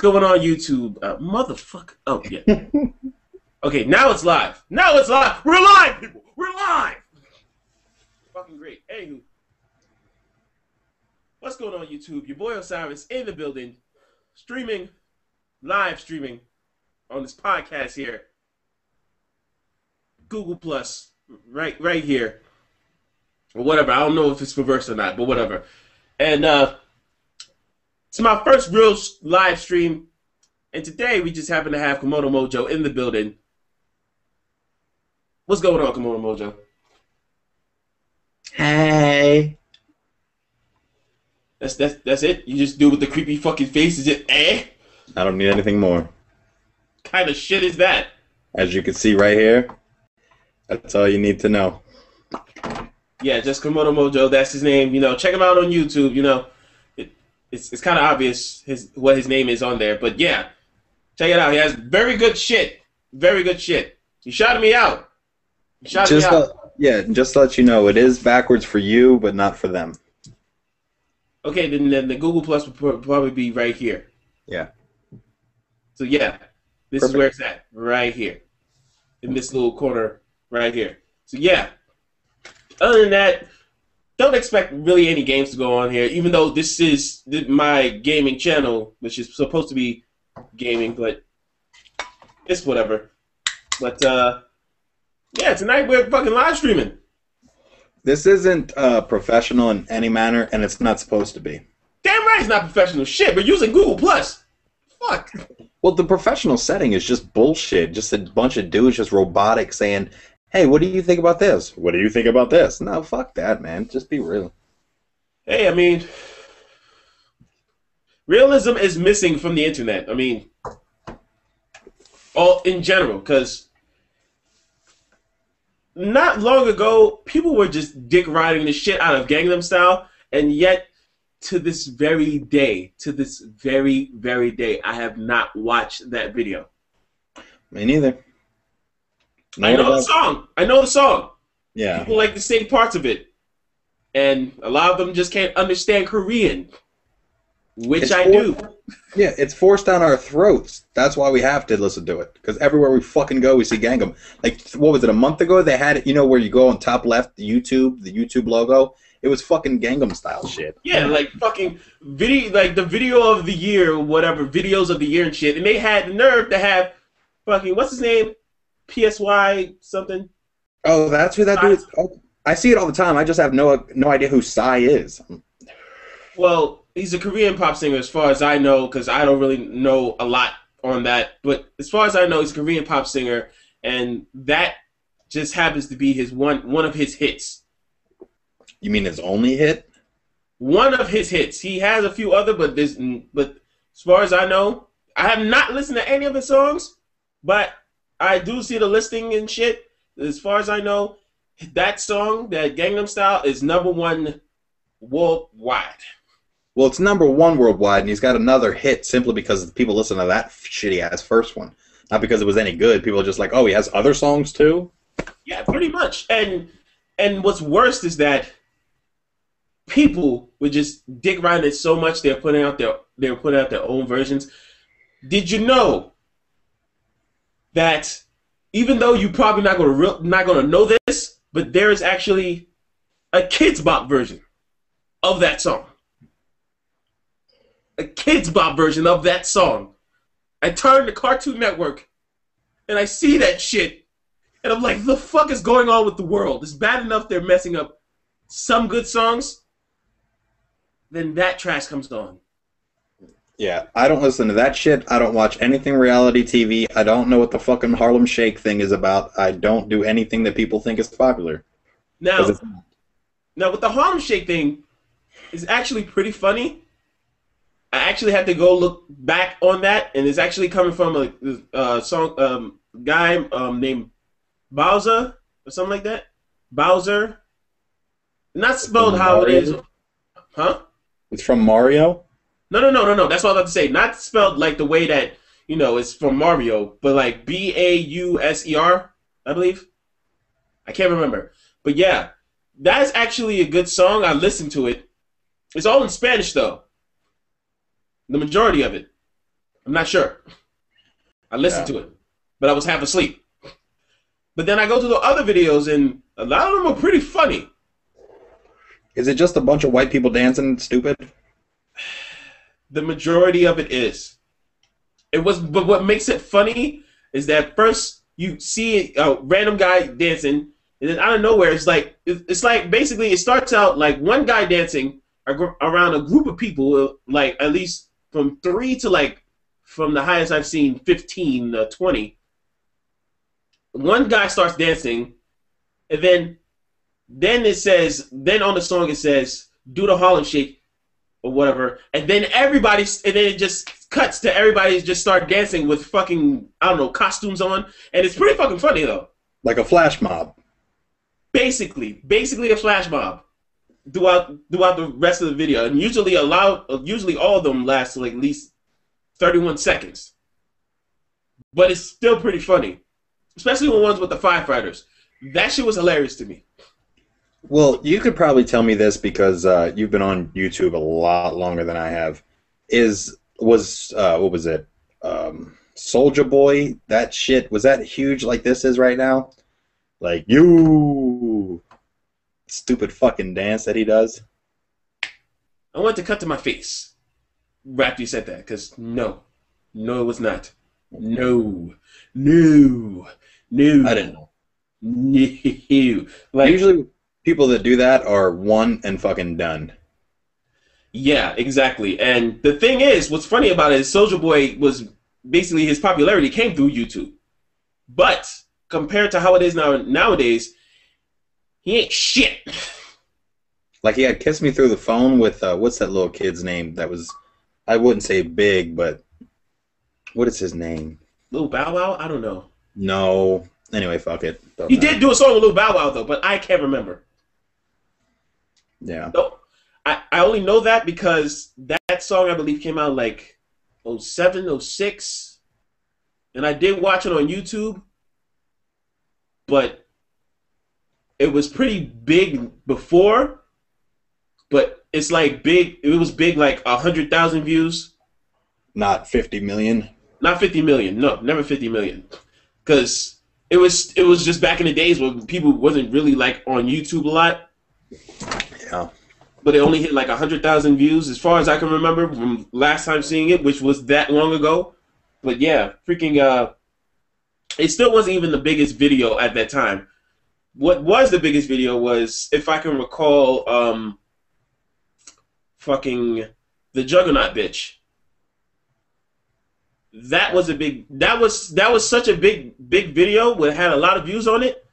going on YouTube? Motherfucker. Oh, yeah. Okay, now it's live. Now it's live. We're live, people. We're live. Fucking great. Anywho, what's going on YouTube? Your boy Osiris in the building, live streaming on this podcast here. Google Plus, right here. Or whatever. I don't know if it's reversed or not, but whatever. And it's my first real live stream. And today we just happen to have KomodoMojo in the building. What's going on, KomodoMojo? Hey. That's it? You just do with the creepy fucking face? Is it eh? I don't need anything more. Kind of shit is that? As you can see right here, that's all you need to know. Yeah, just KomodoMojo, that's his name. You know, check him out on YouTube. You know, it's kind of obvious what his name is on there. But yeah, check it out. He has very good shit. Very good shit. He shouted me out. Just to let you know, it is backwards for you, but not for them. Okay, then the Google Plus will probably be right here. Yeah. So yeah, this is where it's at, right here, in this little corner right here. So yeah. Other than that, don't expect really any games to go on here, even though this is my gaming channel, which is supposed to be gaming, but it's whatever. But yeah, tonight we're fucking live streaming. This isn't professional in any manner, and it's not supposed to be. Damn right it's not professional. Shit, we're using Google Plus. Fuck. Well, the professional setting is just bullshit. Just a bunch of dudes just robotic saying, hey, what do you think about this? What do you think about this? No, fuck that, man. Just be real. Hey, I mean, realism is missing from the internet. I mean, all in general, because not long ago, people were just dick riding the shit out of Gangnam Style, and yet to this very day, I have not watched that video. Me neither. I know the song. I know the song. Yeah. People like to sing parts of it. And a lot of them just can't understand Korean, which I do. Yeah, it's forced down our throats. That's why we have to listen to it. Because everywhere we fucking go, we see Gangnam. Like, what was it, a month ago? They had it, you know, where you go on top left, the YouTube logo? It was fucking Gangnam Style shit. Yeah, like fucking video, like the video of the year, whatever, videos of the year and shit. And they had the nerve to have fucking, what's his name? PSY something. Oh, that's who that dude is. Oh, I see it all the time. I just have no idea who Psy is. Well, he's a Korean pop singer as far as I know, because I don't really know a lot on that. But as far as I know, he's a Korean pop singer, and that just happens to be his one of his hits. You mean his only hit? One of his hits. He has a few other, but as far as I know, I have not listened to any of his songs, but I do see the listing and shit. As far as I know, that song, that Gangnam Style, is #1 worldwide. Well, it's #1 worldwide, and he's got another hit simply because people listen to that shitty-ass first one. Not because it was any good. People are just like, oh, he has other songs too? Yeah, pretty much. And what's worse is that people would just dick riding it so much they're putting out their own versions. Did you know that even though you're probably not gonna know this, but there is actually a Kids Bop version of that song. A Kids Bop version of that song. I turn to Cartoon Network and I see that shit, and I'm like, the fuck is going on with the world? It's bad enough they're messing up some good songs, then that trash comes on. Yeah, I don't listen to that shit. I don't watch anything reality TV. I don't know what the fucking Harlem Shake thing is about. I don't do anything that people think is popular. Now with the Harlem Shake thing, it's actually pretty funny. I actually had to go look back on that, and it's actually coming from a song guy named Bowser or something like that. Bowser, not spelled how it is, huh? It's from Mario. No. That's what I was about to say. Not spelled like the way that, you know, it's from Mario, but like Bauser, I believe. I can't remember. But yeah, that's actually a good song. I listened to it. It's all in Spanish, though. The majority of it. I'm not sure. I listened to it, but I was half asleep. But then I go to the other videos, and a lot of them are pretty funny. Is it just a bunch of white people dancing stupid? The majority of it is. But what makes it funny is that first you see a random guy dancing, and then out of nowhere, it's like basically it starts out like one guy dancing around a group of people, like at least from 3 to like, from the highest I've seen, 15, 20. One guy starts dancing, and then it says, then on the song it says, do the Harlem Shake or whatever, and then it just cuts to everybody just start dancing with fucking, I don't know, costumes on, and it's pretty fucking funny though. Like a flash mob. Basically a flash mob throughout the rest of the video, and usually all of them last like at least 31 seconds. But it's still pretty funny, especially the ones with the firefighters. That shit was hilarious to me. Well, you could probably tell me this because you've been on YouTube a lot longer than I have. What was it? Soldier Boy? That shit, was that huge like this is right now? Like, you stupid fucking dance that he does. I wanted to cut to my face right after you said that, because no, it was not. No. I didn't know. No. Like, usually people that do that are one and fucking done. Yeah, exactly. And the thing is, what's funny about it is Soulja Boy was basically, his popularity came through YouTube. But compared to how it is nowadays, he ain't shit. Like, he had Kiss Me Through the Phone with, what's that little kid's name that was, I wouldn't say big, but what is his name? Lil Bow Wow? I don't know. No. Anyway, fuck it. He did do a song with Lil Bow Wow, though, but I can't remember. Yeah. So, I only know that because that song, I believe, came out like 07, 06. And I did watch it on YouTube. But it was pretty big before. But it's like big. It was big like 100,000 views. Not 50 million? Not 50 million. No, never 50 million. Because it was just back in the days when people wasn't really like on YouTube a lot. Yeah. But it only hit like 100,000 views as far as I can remember from last time seeing it, which was that long ago. But yeah, freaking it still wasn't even the biggest video at that time. What was the biggest video was, if I can recall, fucking the Juggernaut bitch. That was such a big video. It had a lot of views on it,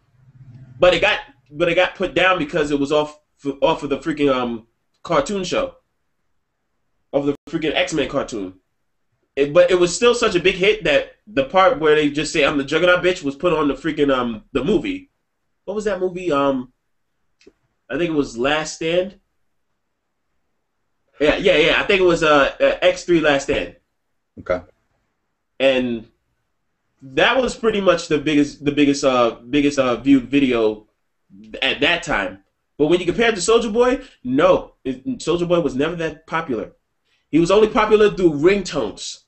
but it got put down because it was off of the freaking cartoon show, of the freaking X-Men cartoon. But it was still such a big hit that the part where they just say "I'm the Juggernaut bitch" was put on the freaking the movie. What was that movie? I think it was Last Stand. Yeah. I think it was X3 Last Stand. Okay. And that was pretty much the biggest viewed video at that time. But when you compare it to Soulja Boy, no, Soulja Boy was never that popular. He was only popular through ringtones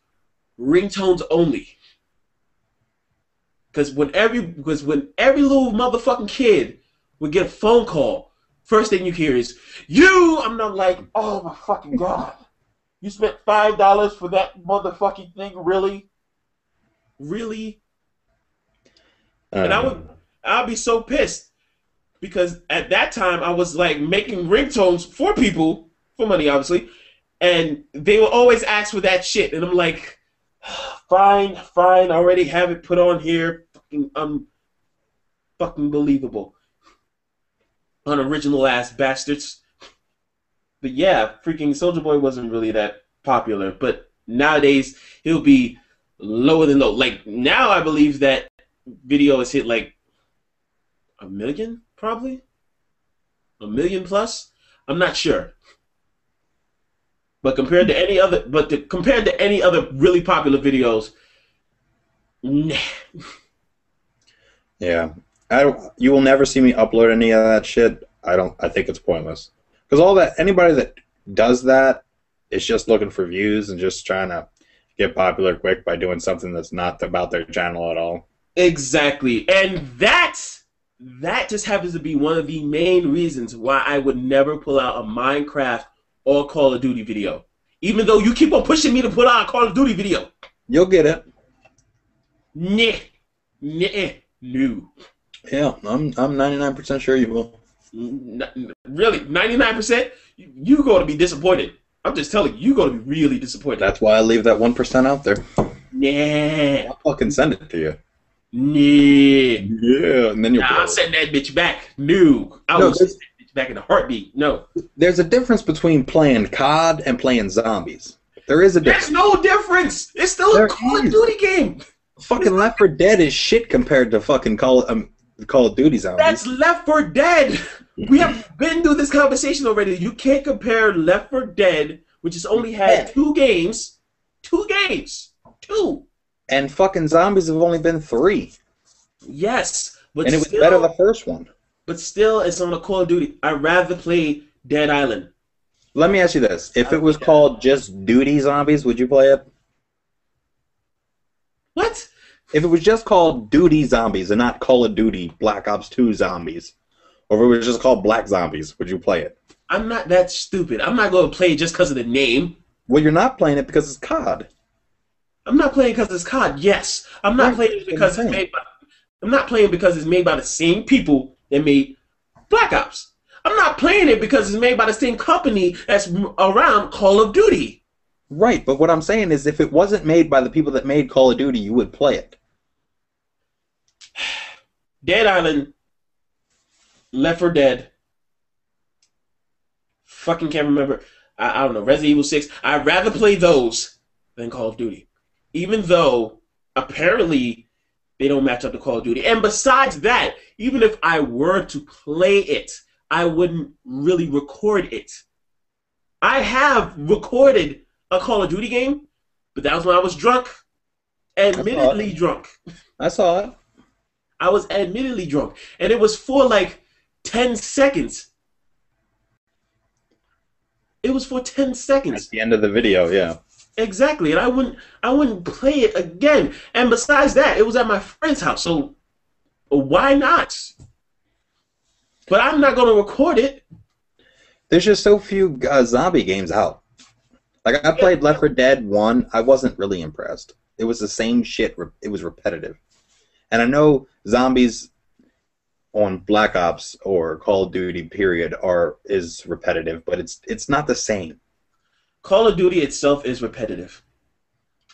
only. Because when every little motherfucking kid would get a phone call, first thing you hear is "you." I'm not like, oh my fucking god, you spent $5 for that motherfucking thing, really? And I'd be so pissed because at that time I was like making ringtones for people for money, obviously, and they will always ask for that shit, and I'm like, fine, I already have it put on here. Fucking believable. Unoriginal ass bastards. But yeah, freaking Soulja Boy wasn't really that popular, but nowadays he'll be lower than low. Like now, I believe that video has hit like 1 million, probably 1 million plus. I'm not sure, but compared to any other really popular videos, nah. Yeah, you will never see me upload any of that shit. I think it's pointless because anybody that does that is just looking for views and just trying to get popular quick by doing something that's not about their channel at all. Exactly. And that just happens to be one of the main reasons why I would never pull out a Minecraft or Call of Duty video. Even though you keep on pushing me to put out a Call of Duty video. You'll get it. Nah. No. Yeah, I'm 99% sure you will. Really? 99%? You're going to be disappointed. I'm just telling you, you're going to be really disappointed. That's why I leave that 1% out there. Nah. I'll fucking send it to you. Nah. Yeah, and then you'll I'll send that bitch back. No. I will send that bitch back in a heartbeat. No. There's a difference between playing COD and playing zombies. There is a difference. There's no difference. It's still a Call of Duty game. Fucking Left 4 Dead is shit compared to fucking Call of Duty zombies. That's Left 4 Dead. We have been through this conversation already. You can't compare Left 4 Dead, which has only had 2 games. 2 games. 2. And fucking zombies have only been 3. Yes. But and it was better the first one. But still, it's on a Call of Duty. I'd rather play Dead Island. Let me ask you this. If it was called just Duty Zombies, would you play it? What? If it was just called Duty Zombies and not Call of Duty Black Ops 2 Zombies, or if it was just called Black Zombies, would you play it? I'm not that stupid. I'm not going to play it just because of the name. Well, you're not playing it because it's COD. I'm not playing because it's COD. Yes. I'm not playing it because it's made by... I'm not playing because it's made by the same people that made Black Ops. I'm not playing it because it's made by the same company that's around Call of Duty. Right, but what I'm saying is if it wasn't made by the people that made Call of Duty, you would play it. Dead Island, Left 4 Dead, fucking can't remember, I don't know, Resident Evil 6. I'd rather play those than Call of Duty. Even though, apparently, they don't match up to Call of Duty. And besides that, even if I were to play it, I wouldn't really record it. I have recorded a Call of Duty game, but that was when I was drunk. Admittedly drunk. I saw it. I was admittedly drunk. And it was for like 10 seconds. It was for 10 seconds. At the end of the video, yeah. Exactly. And I wouldn't play it again. And besides that, it was at my friend's house. So why not? But I'm not going to record it. There's just so few zombie games out. Like, I played Left 4 Dead 1. I wasn't really impressed. It was the same shit. It was repetitive. And I know zombies on Black Ops or Call of Duty, period, is repetitive, but it's not the same. Call of Duty itself is repetitive.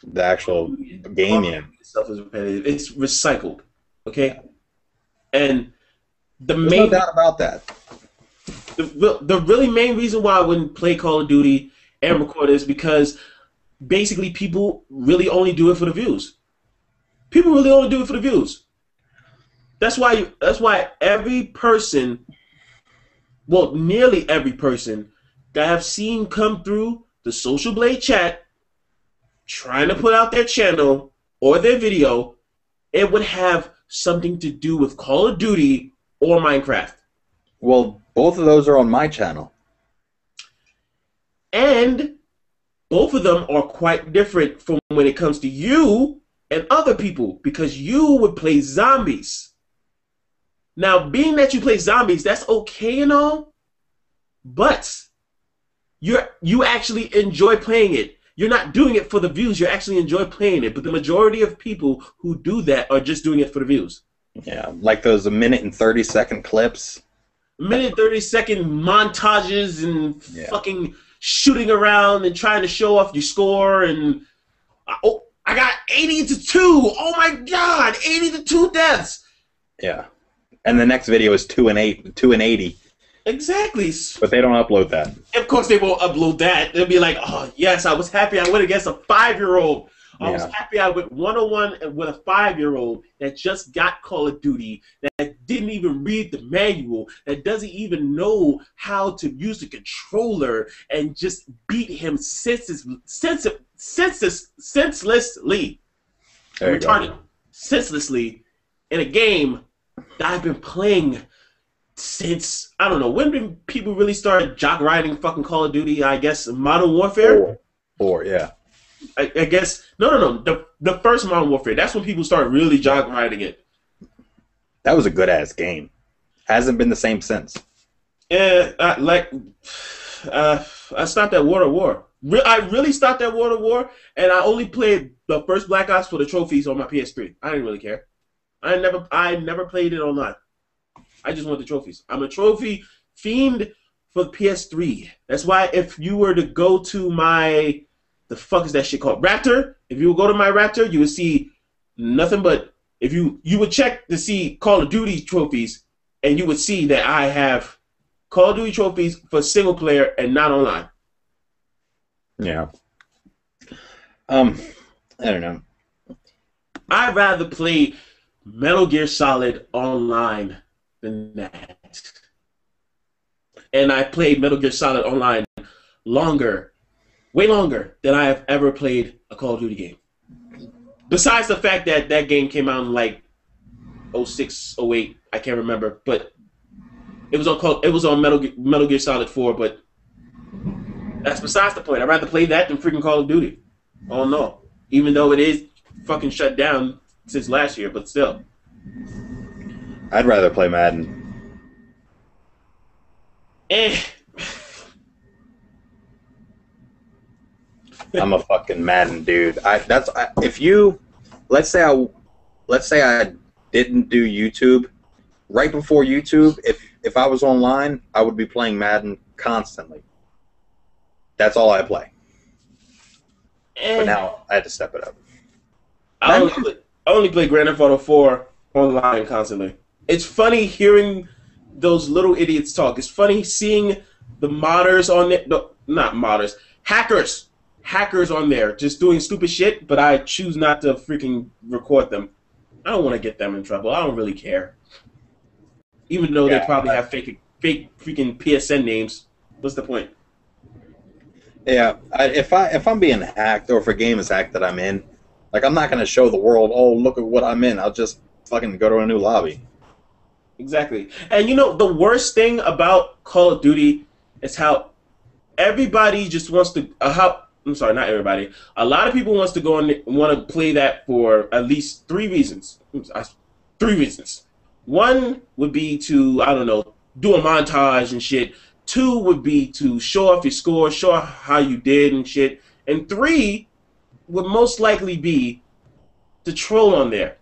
The actual game, yeah. Itself is repetitive. It's recycled. Okay? And there's no doubt about that. The really main reason why I wouldn't play Call of Duty and record is because basically people really only do it for the views. People really only do it for the views. That's why every person, well, nearly every person that I've seen come through the Social Blade chat trying to put out their channel or their video, it would have something to do with Call of Duty or Minecraft. Well, both of those are on my channel. And both of them are quite different from when it comes to you and other people, because you would play zombies. Now, being that you play zombies, that's okay and all, but you actually enjoy playing it. You're not doing it for the views. You actually enjoy playing it. But the majority of people who do that are just doing it for the views. Yeah, like those 1 and 30-second clips. 1 and 30-second montages and fucking shooting around and trying to show off your score. And oh, I got 80-2. Oh my God, 80-2 deaths. Yeah, and the next video is 2 and 80. Exactly. But they don't upload that. Of course they won't upload that. They'll be like, oh, yes, I was happy I went against a 5-year-old. I was happy I went one-on-one with a 5-year-old that just got Call of Duty, that didn't even read the manual, that doesn't even know how to use the controller, and just beat him senselessly. Retarded. Senselessly in a game that I've been playing since, I don't know, when did people really start jock riding fucking Call of Duty? I guess Modern Warfare? 4, yeah. I guess no. The first Modern Warfare. That's when people start really jog riding it. That was a good ass game. Hasn't been the same since. Yeah, I stopped at World at War. I really stopped at World at War, and I only played the first Black Ops for the trophies on my PS3. I didn't really care. I never played it online. I just want the trophies. I'm a trophy fiend for the PS3. That's why if you were to go to the fuck is that shit called? Raptor. If you would go to my Raptor, you would see nothing but if you would check to see Call of Duty trophies, and you would see that I have Call of Duty trophies for single player and not online. Yeah. I don't know. I'd rather play Metal Gear Solid online than that. And I played Metal Gear Solid online way longer than I have ever played a Call of Duty game. Besides the fact that that game came out in like 06, 08, I can't remember, but it was on Metal Gear Solid 4, but that's besides the point. I'd rather play that than freaking Call of Duty. Oh no. Even though it is fucking shut down since last year, but still. I'd rather play Madden. I'm a fucking Madden dude. Let's say I didn't do YouTube. Right before YouTube, if I was online, I would be playing Madden constantly. That's all I play. But now I had to step it up. I only play Grand Theft Auto 4 online constantly. It's funny hearing those little idiots talk. It's funny seeing the modders on there. No, not modders. Hackers on there just doing stupid shit, but I choose not to freaking record them. I don't want to get them in trouble. I don't really care. Even though they probably have fake freaking PSN names. What's the point? Yeah, if I'm being hacked or if a game is hacked that I'm in, like I'm not going to show the world, oh, look at what I'm in. I'll just fucking go to a new lobby. Exactly. And you know, the worst thing about Call of Duty is how everybody just wants to... I'm sorry, not everybody. A lot of people want to play that for at least 3 reasons. 3 reasons. One would be to, I don't know, do a montage and shit. 2 would be to show off your score, show off how you did and shit. And 3 would most likely be to troll on there.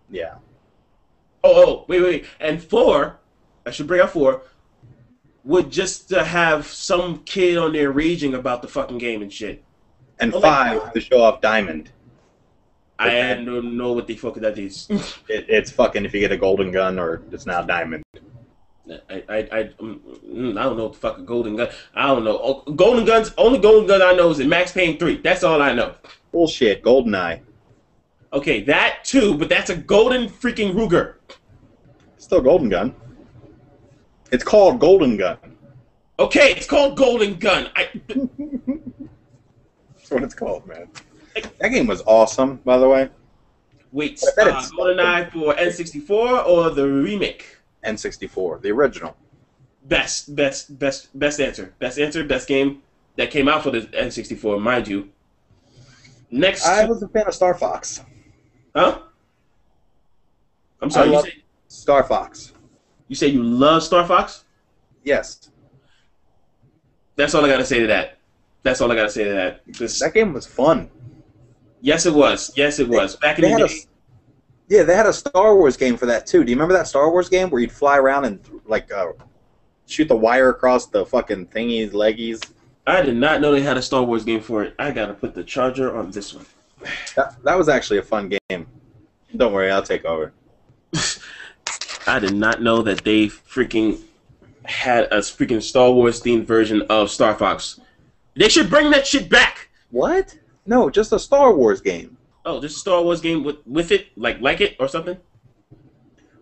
Yeah. Oh, wait. And 4, I should bring out 4, would just to have some kid on there raging about the fucking game and shit. And 5, to show off Diamond. I don't know what the fuck that is. It's fucking if you get a golden gun or it's now Diamond. I don't know what the fuck a golden gun. I don't know. Golden guns. Only golden gun I know is in Max Payne 3. That's all I know. Bullshit. GoldenEye. Okay, that too, but that's a golden freaking Ruger. Still golden gun. It's called Golden Gun. Okay, it's called Golden Gun. That's what it's called, man. That game was awesome, by the way. Wait, GoldenEye for N64 or the remake? N64, the original. Best answer. Best answer, best game that came out for the N64, mind you. Next, I was a fan of Star Fox. Huh? I'm sorry, you said Star Fox. You say you love Star Fox? Yes. That's all I gotta say to that. That game was fun. Yes, it was. Back in the day. Yeah, they had a Star Wars game for that too. Do you remember that Star Wars game where you'd fly around and like shoot the wire across the fucking thingies, leggies? I did not know they had a Star Wars game for it. I gotta put the charger on this one. That was actually a fun game. Don't worry, I'll take over. I did not know that they freaking had a freaking Star Wars themed version of Star Fox. They should bring that shit back. What? No, just a Star Wars game. Oh, just a Star Wars game with it, like it or something.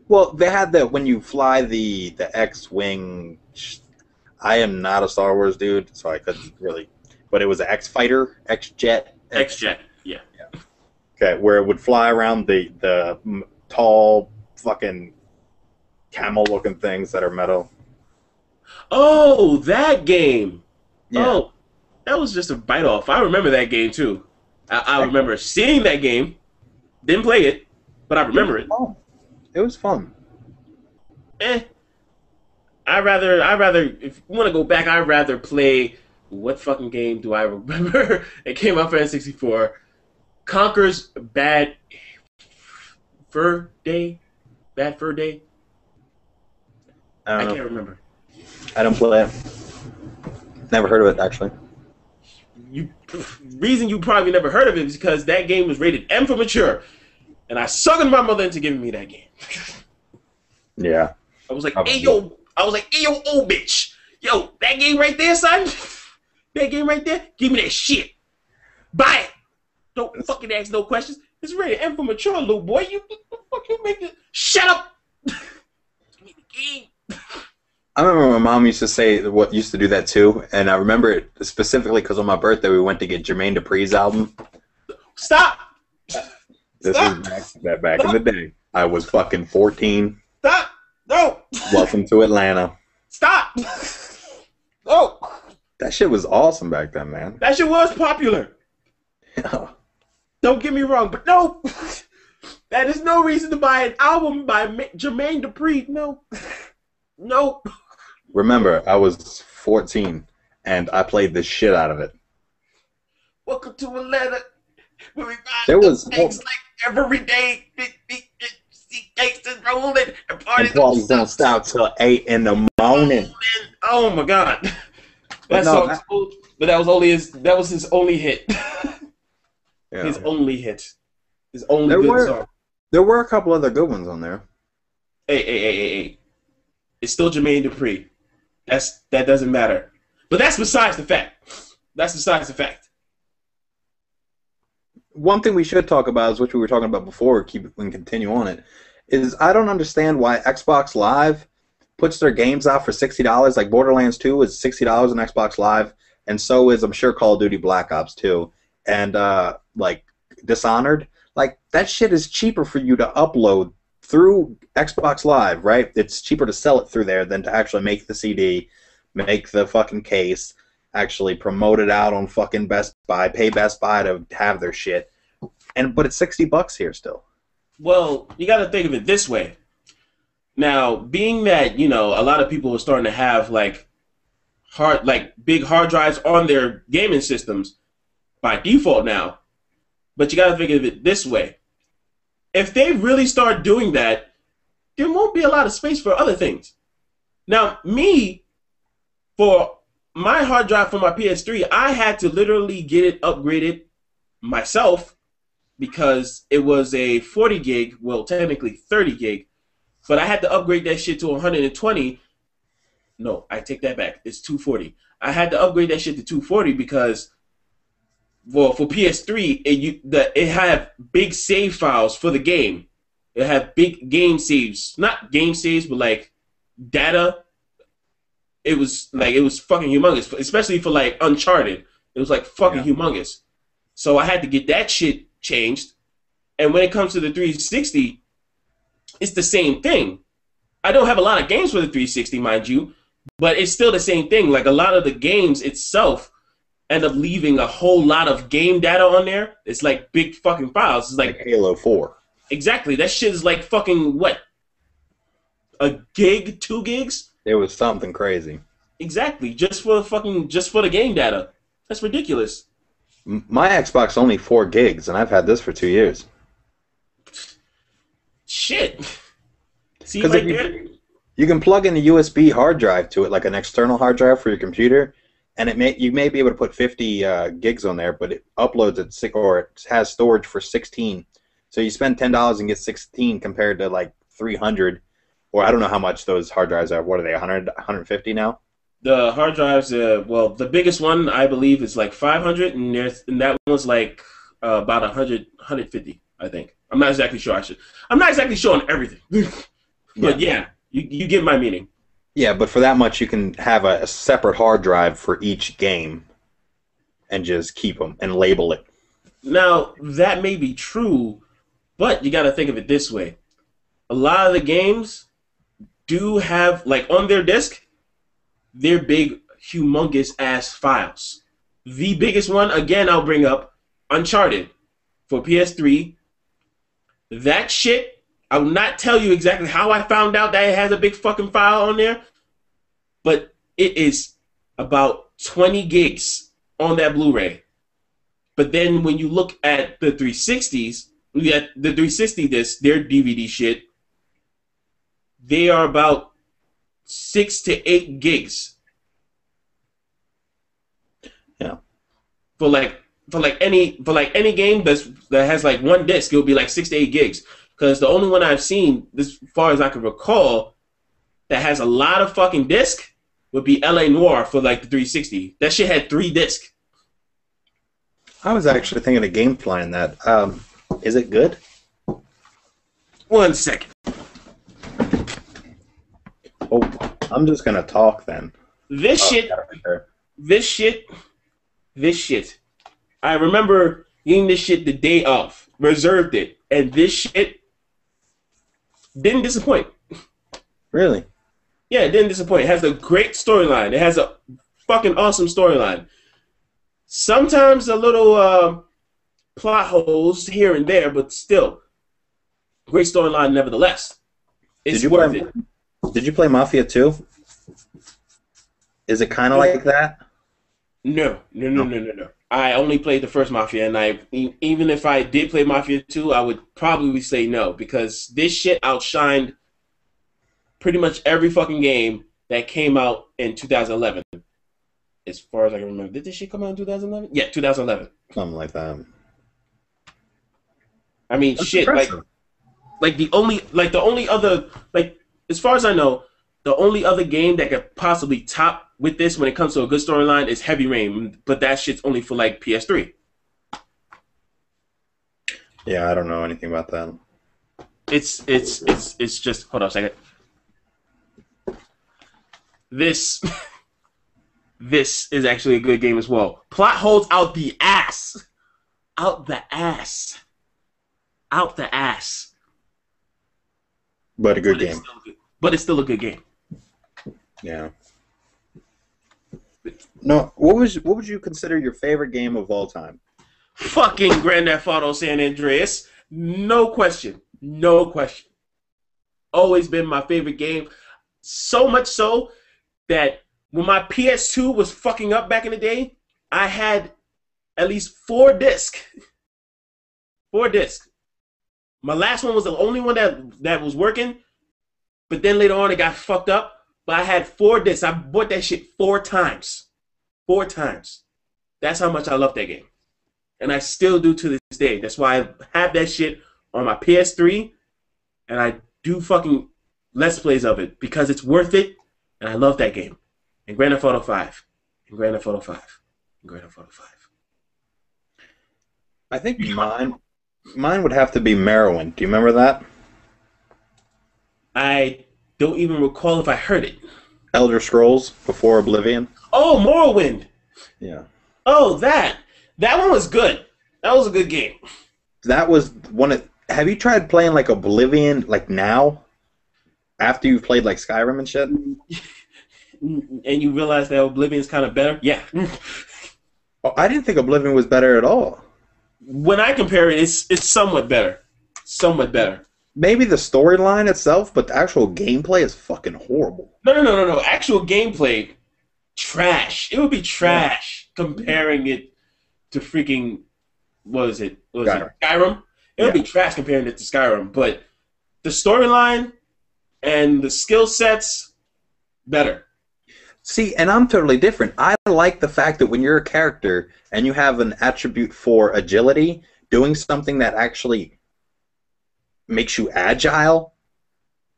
Well, they had that when you fly the X-wing. I am not a Star Wars dude, so I couldn't really. But it was an X-fighter, X-jet. X-jet, yeah. Okay, where it would fly around the tall fucking camel-looking things that are metal. Oh, that game. Yeah. Oh, that was just a bite off. I remember that game too. I remember seeing that game, didn't play it, but I remember it. It was fun. Eh, I rather, if you want to go back, I'd rather play. What fucking game do I remember? It came out for N64. Conker's Fur Day, Bad Fur Day. I can't remember. I don't play it. Never heard of it actually. Reason you probably never heard of it is because that game was rated M for mature, and I suckered my mother into giving me that game. Yeah. I was like, hey yo, old bitch, yo, that game right there, son, that game right there, give me that shit, buy it. Don't fucking ask no questions. It's rated M for mature, little boy. You fucking make it. Shut up. Give me the game. I remember my mom used to say what used to do that too, and I remember it specifically because on my birthday we went to get Jermaine Dupri's album. Stop. This is back in the day. I was fucking 14. Stop. No. Welcome to Atlanta. Stop. No. That shit was awesome back then, man. That shit was popular. Yeah. Don't get me wrong, but no. That is no reason to buy an album by Jermaine Dupri. No. No. Remember, I was 14, and I played the shit out of it. Welcome to Atlanta. Where we ride There was things like every day. See gangsters rolling and parties don't stop till 8 in the morning. Oh my god. But that was his only hit. Yeah. His only hit. His only good song. There were a couple other good ones on there. Hey. It's still Jermaine Dupri. That doesn't matter. But that's besides the fact. One thing we should talk about is what we were talking about before, and continue on it, is I don't understand why Xbox Live puts their games out for $60. Like Borderlands 2 is $60 on Xbox Live, and so is, I'm sure, Call of Duty Black Ops 2. And, like, Dishonored. Like, that shit is cheaper for you to upload through Xbox Live, right? It's cheaper to sell it through there than to actually make the CD, make the fucking case, actually promote it out on fucking Best Buy, pay Best Buy to have their shit. But it's $60 here still. Well, you got to think of it this way. Now, being that, a lot of people are starting to have big hard drives on their gaming systems by default now. But you got to think of it this way. If they really start doing that, there won't be a lot of space for other things. Now, for my hard drive for my PS3, I had to literally get it upgraded myself because it was a 40 gig, well, technically 30 gig, but I had to upgrade that shit to 120. No, I take that back. It's 240. I had to upgrade that shit to 240 because, well, for PS3, it had big save files for the game. It had big game saves, not game saves, but like data. It was fucking humongous, especially for like Uncharted. It was like fucking humongous. So I had to get that shit changed. And when it comes to the 360, it's the same thing. I don't have a lot of games for the 360, mind you, but it's still the same thing. Like a lot of the games itself end up leaving a whole lot of game data on there. It's like big fucking files. It's like Halo 4. Exactly. That shit is like fucking what? A gig, 2 gigs? It was something crazy. Exactly. Just for the game data. That's ridiculous. My Xbox only 4 gigs, and I've had this for 2 years. Shit. See right there? You can plug in a USB hard drive to it, like an external hard drive for your computer, and you may be able to put 50 gigs on there, but it uploads it has storage for 16. So you spend $10 and get 16 compared to like 300, or I don't know how much those hard drives are. What are they, 100, 150 now? The hard drives, well, the biggest one I believe is like 500, and that one's like about 100, 150, I think. I'm not exactly sure. I'm not exactly sure on everything, but yeah, you get my meaning. Yeah, but for that much, you can have a separate hard drive for each game, and just keep them and label it. Now that may be true, but you got to think of it this way: a lot of the games do have, like, on their disk, they're big, humongous ass files. The biggest one, again, I'll bring up, Uncharted for PS3. That shit, I will not tell you exactly how I found out that it has a big fucking file on there, but it is about 20 gigs on that Blu-ray. But then when you look at the 360s, the 360 discs, their DVD shit, they are about 6 to 8 gigs. Yeah. For any game that has like one disc, it'll be like 6 to 8 gigs. Because the only one I've seen, as far as I can recall, that has a lot of fucking disc would be LA Noire for like the 360. That shit had 3 discs. I was actually thinking of GameFly in that. Is it good? 1 second. Oh, I'm just gonna talk then. This shit. I remember getting this shit the day of, reserved it, and this shit didn't disappoint. Really? Yeah, it didn't disappoint. It has a great storyline. It has a fucking awesome storyline. Sometimes a little plot holes here and there, but still, great storyline nevertheless. It's worth it. Did you play Mafia 2? Is it kind of like that? No. I only played the first Mafia, and even if I did play Mafia 2, I would probably say no, because this shit outshined pretty much every fucking game that came out in 2011. As far as I can remember. Did this shit come out in 2011? Yeah, 2011. Something like that. I mean, that's shit, impressive. the only other, as far as I know, the only other game that could possibly top with this when it comes to a good storyline is Heavy Rain, but that shit's only for like PS3. Yeah, I don't know anything about that. It's just, hold on a second. This is actually a good game as well. Plot holds out the ass. Out the ass. But a good game. But it's still a good game. Yeah. No, what would you consider your favorite game of all time? Fucking Grand Theft Auto San Andreas. No question. Always been my favorite game. So much so that when my PS2 was fucking up back in the day, I had at least 4 discs. 4 discs. My last one was the only one that was working, but then later on it got fucked up. But I had 4 discs. I bought that shit 4 times. 4 times. That's how much I love that game. And I still do to this day. That's why I have that shit on my PS3, and I do fucking Let's Plays of it, because it's worth it, and I love that game. And Grand Theft Auto 5. And Grand Theft Auto 5. And Grand Theft Auto 5. I think mine would have to be Morrowind. Do you remember that? I don't even recall if I heard it. Elder Scrolls Before Oblivion. Oh, Morrowind. Yeah. Oh, that one was good. That was a good game. That was one of. Have you tried playing like Oblivion like now? After you've played like Skyrim and shit? And you realize that Oblivion's kind of better? Yeah. Oh, I didn't think Oblivion was better at all. When I compare it, it's somewhat better. Somewhat better. Maybe the storyline itself, but the actual gameplay is fucking horrible. No. Actual gameplay, trash. It would be trash comparing it to freaking, what was it? Skyrim? It would be trash comparing it to Skyrim, but the storyline and the skill sets, better. See, and I'm totally different. I like the fact that when you're a character and you have an attribute for agility, doing something that actually makes you agile,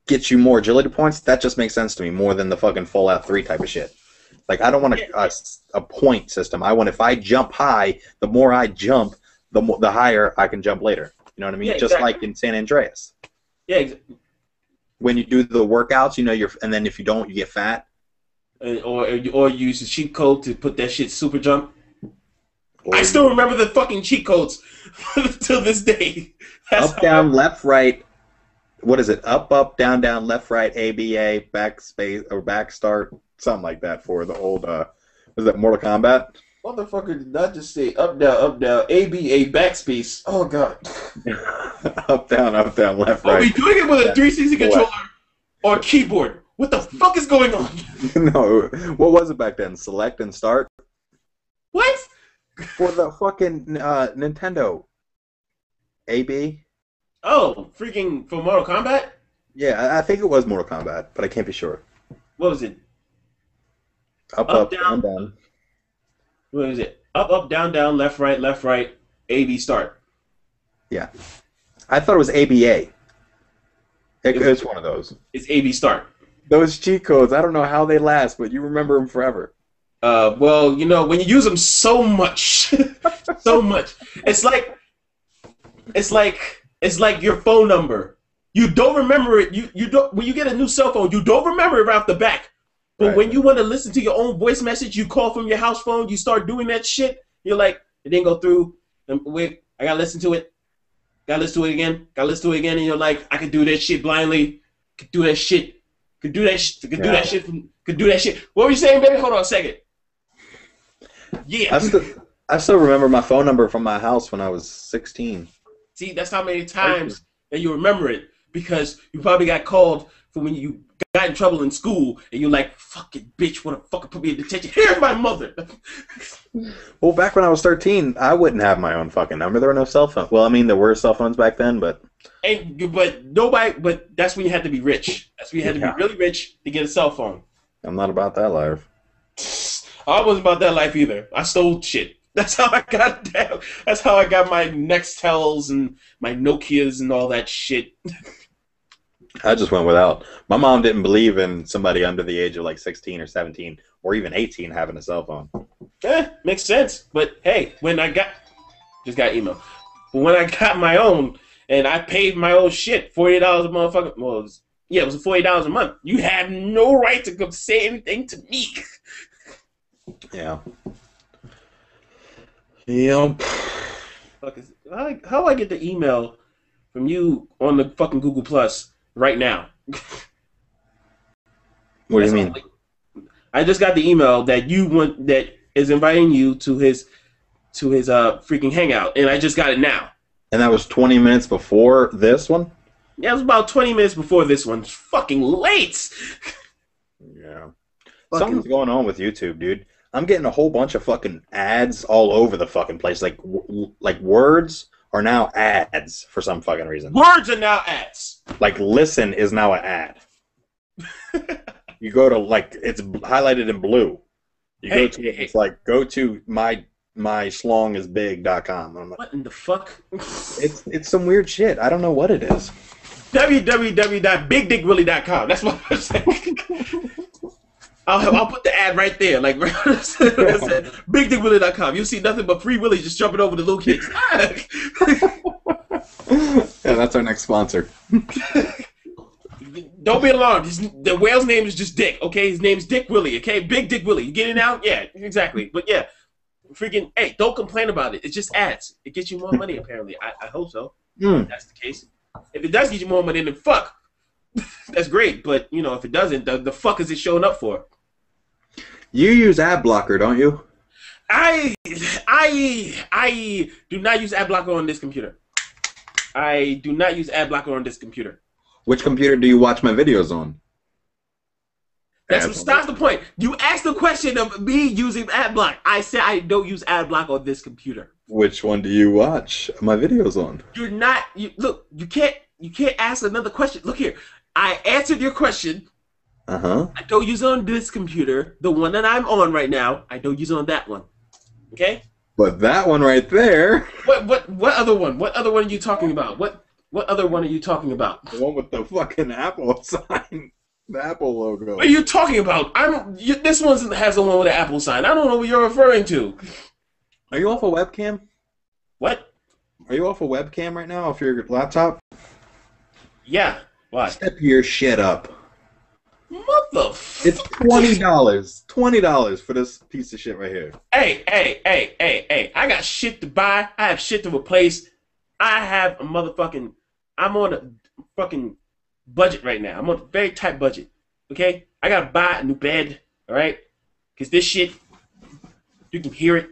gets you more agility points, that just makes sense to me more than the fucking Fallout 3 type of shit. Like, I don't want a point system. I want, if I jump high, the more I jump, the higher I can jump later. You know what I mean? Yeah, just like in San Andreas. Yeah, exactly. When you do the workouts, you know, and then if you don't, you get fat. Or use a cheat code to put that shit super jump. I still remember the fucking cheat codes till this day. That's up, down, left, right. What is it? Up, down, left, right, ABA, backspace, or back start, something like that for the old, was that Mortal Kombat? Motherfucker did not just say up, down, ABA, backspace. Oh, God. Up, down, left, Are right. we doing it with a 360 controller Left. or keyboard? What the fuck is going on? No, what was it back then? Select and start? What? For the fucking Nintendo. AB? Oh, freaking for Mortal Kombat? Yeah, I think it was Mortal Kombat, but I can't be sure. What was it? Up, down. What is it? Up, down, left, right, AB, start. Yeah. I thought it was ABA. It's one of those. It's AB, start. Those cheat codes, I don't know how they last, but you remember them forever. Well, you know, when you use them so much, so much, it's like your phone number. You don't remember it. You don't when you get a new cell phone. You don't remember it right off the back. But when you want to listen to your own voice message, you call from your house phone. You start doing that shit. You're like, it didn't go through. And wait, I gotta listen to it. Gotta listen to it again. Gotta listen to it again. And you're like, I could do that shit blindly. Could do that shit. Could do that shit. Could do that shit. Could do that shit. What were you saying, baby? Hold on a second. Yeah. I still remember my phone number from my house when I was 16. See, that's how many times that you remember it, because you probably got called for when you got in trouble in school and you're like, fucking bitch, wanna fucking put me in detention. Here's my mother. Well, back when I was 13, I wouldn't have my own fucking number. There were no cell phones. Well, I mean, there were cell phones back then, but But that's when you had to be rich. That's when you had to be really rich to get a cell phone. I'm not about that life. I wasn't about that life either. I stole shit. That's how I got down. That's how I got my Nextels and my Nokias and all that shit. I just went without. My mom didn't believe in somebody under the age of like 16 or 17 or even 18 having a cell phone. Makes sense. But hey, when I just got email. But when I got my own and I paid my own shit, $48 a motherfucker. Well, it was $40 a month. You have no right to come say anything to me. Yeah. Yep. How do I get the email from you on the fucking Google Plus right now? What do you mean? I just got the email that that is inviting you to his freaking hangout, and I just got it now. And that was 20 minutes before this one? Yeah, it was about 20 minutes before this one. It's fucking late. Yeah. Something's going on with YouTube, dude. I'm getting a whole bunch of fucking ads all over the fucking place. Like words are now ads for some fucking reason. Words are now ads. Like listen is now an ad. You go to it's highlighted in blue. You it's like go to my schlongisbig.com. I'm like, what in the fuck? it's some weird shit. I don't know what it is. www.bigdickwilly.com. That's what I'm saying. I'll put the ad right there, like bigdickwilly.com. You'll see nothing but free willies just jumping over the little kids. Yeah, that's our next sponsor. Don't be alarmed. The whale's name is just Dick, okay? His name's Dick Willie, okay? Big Dick Willie. You get it now? Yeah, exactly. But yeah, freaking, hey, don't complain about it. It's just ads. It gets you more money, apparently. I hope so. If that's the case. If it does get you more money, then fuck. That's great. But, you know, if it doesn't, the fuck is it showing up for? You use ad blocker, don't you? I do not use ad blocker on this computer. I do not use ad blocker on this computer. Which computer do you watch my videos on? That's the point. You asked the question of me using ad block. I said I don't use ad block on this computer. Which one do you watch my videos on? You're not. Look. You can't ask another question. Look here. I answered your question. I don't use it on this computer. The one that I'm on right now, I don't use it on that one. Okay? But that one right there. What other one? What other one are you talking about? What other one are you talking about? The one with the fucking Apple sign. The Apple logo. What are you talking about? This one has the one with the Apple sign. I don't know what you're referring to. Are you off a webcam? What? Are you off a webcam right now off your laptop? Yeah. Why? Step your shit up. Motherfucker. It's $20. $20 for this piece of shit right here. Hey. I got shit to buy. I have shit to replace. I have a motherfucking... I'm on a fucking budget right now. I'm on a very tight budget. Okay? I gotta buy a new bed. Alright? Because this shit... You can hear it.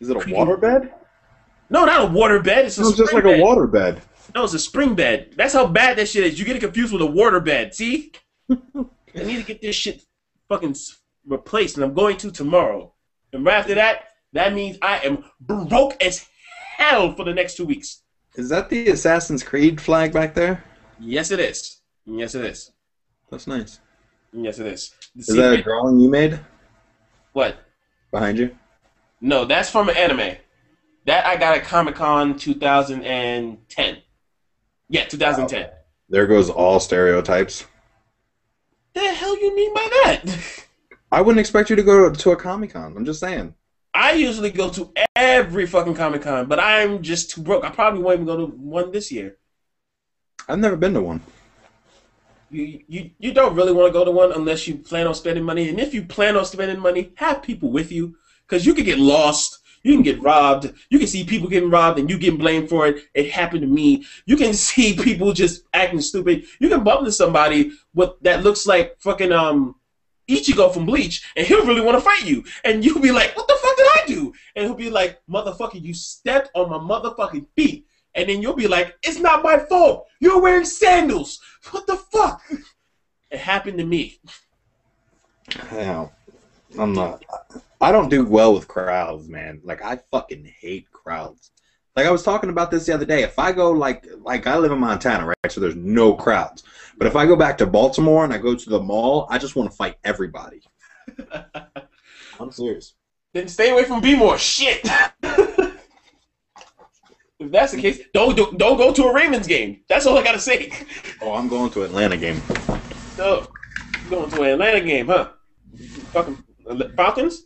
Is it a waterbed? No, not a water bed. It's just like a water bed. No, it's a spring bed. That's how bad that shit is. You get it confused with a water bed. See? I need to get this shit fucking replaced, and I'm going to tomorrow. And right after that, that means I am broke as hell for the next 2 weeks. Is that the Assassin's Creed flag back there? Yes, it is. Yes, it is. That's nice. Yes, it is. Is that a drawing you made? What? Behind you? No, that's from an anime. That I got at Comic-Con 2010. Yeah, 2010. Wow. There goes all stereotypes. The hell you mean by that? I wouldn't expect you to go to a Comic-Con. I'm just saying. I usually go to every fucking Comic-Con, but I'm just too broke. I probably won't even go to one this year. I've never been to one. You don't really want to go to one unless you plan on spending money. And if you plan on spending money, have people with you. Because you can get lost. You can get robbed. You can see people getting robbed and you getting blamed for it. It happened to me. You can see people just acting stupid. You can bump into somebody that looks like fucking Ichigo from Bleach, and he'll really want to fight you. And you'll be like, what the fuck did I do? And he'll be like, motherfucker, you stepped on my motherfucking feet. And then you'll be like, it's not my fault. You're wearing sandals. What the fuck? It happened to me. Yeah, I'm not. I don't do well with crowds, man. Like, I fucking hate crowds. Like, I was talking about this the other day. If I go, like I live in Montana, right? So there's no crowds. But if I go back to Baltimore and I go to the mall, I just want to fight everybody. I'm serious. Then stay away from B-More. Shit. If that's the case, don't go to a Ravens game. That's all I gotta say. Oh, I'm going to an Atlanta game. So, going to an Atlanta game, huh? Fucking Falcons?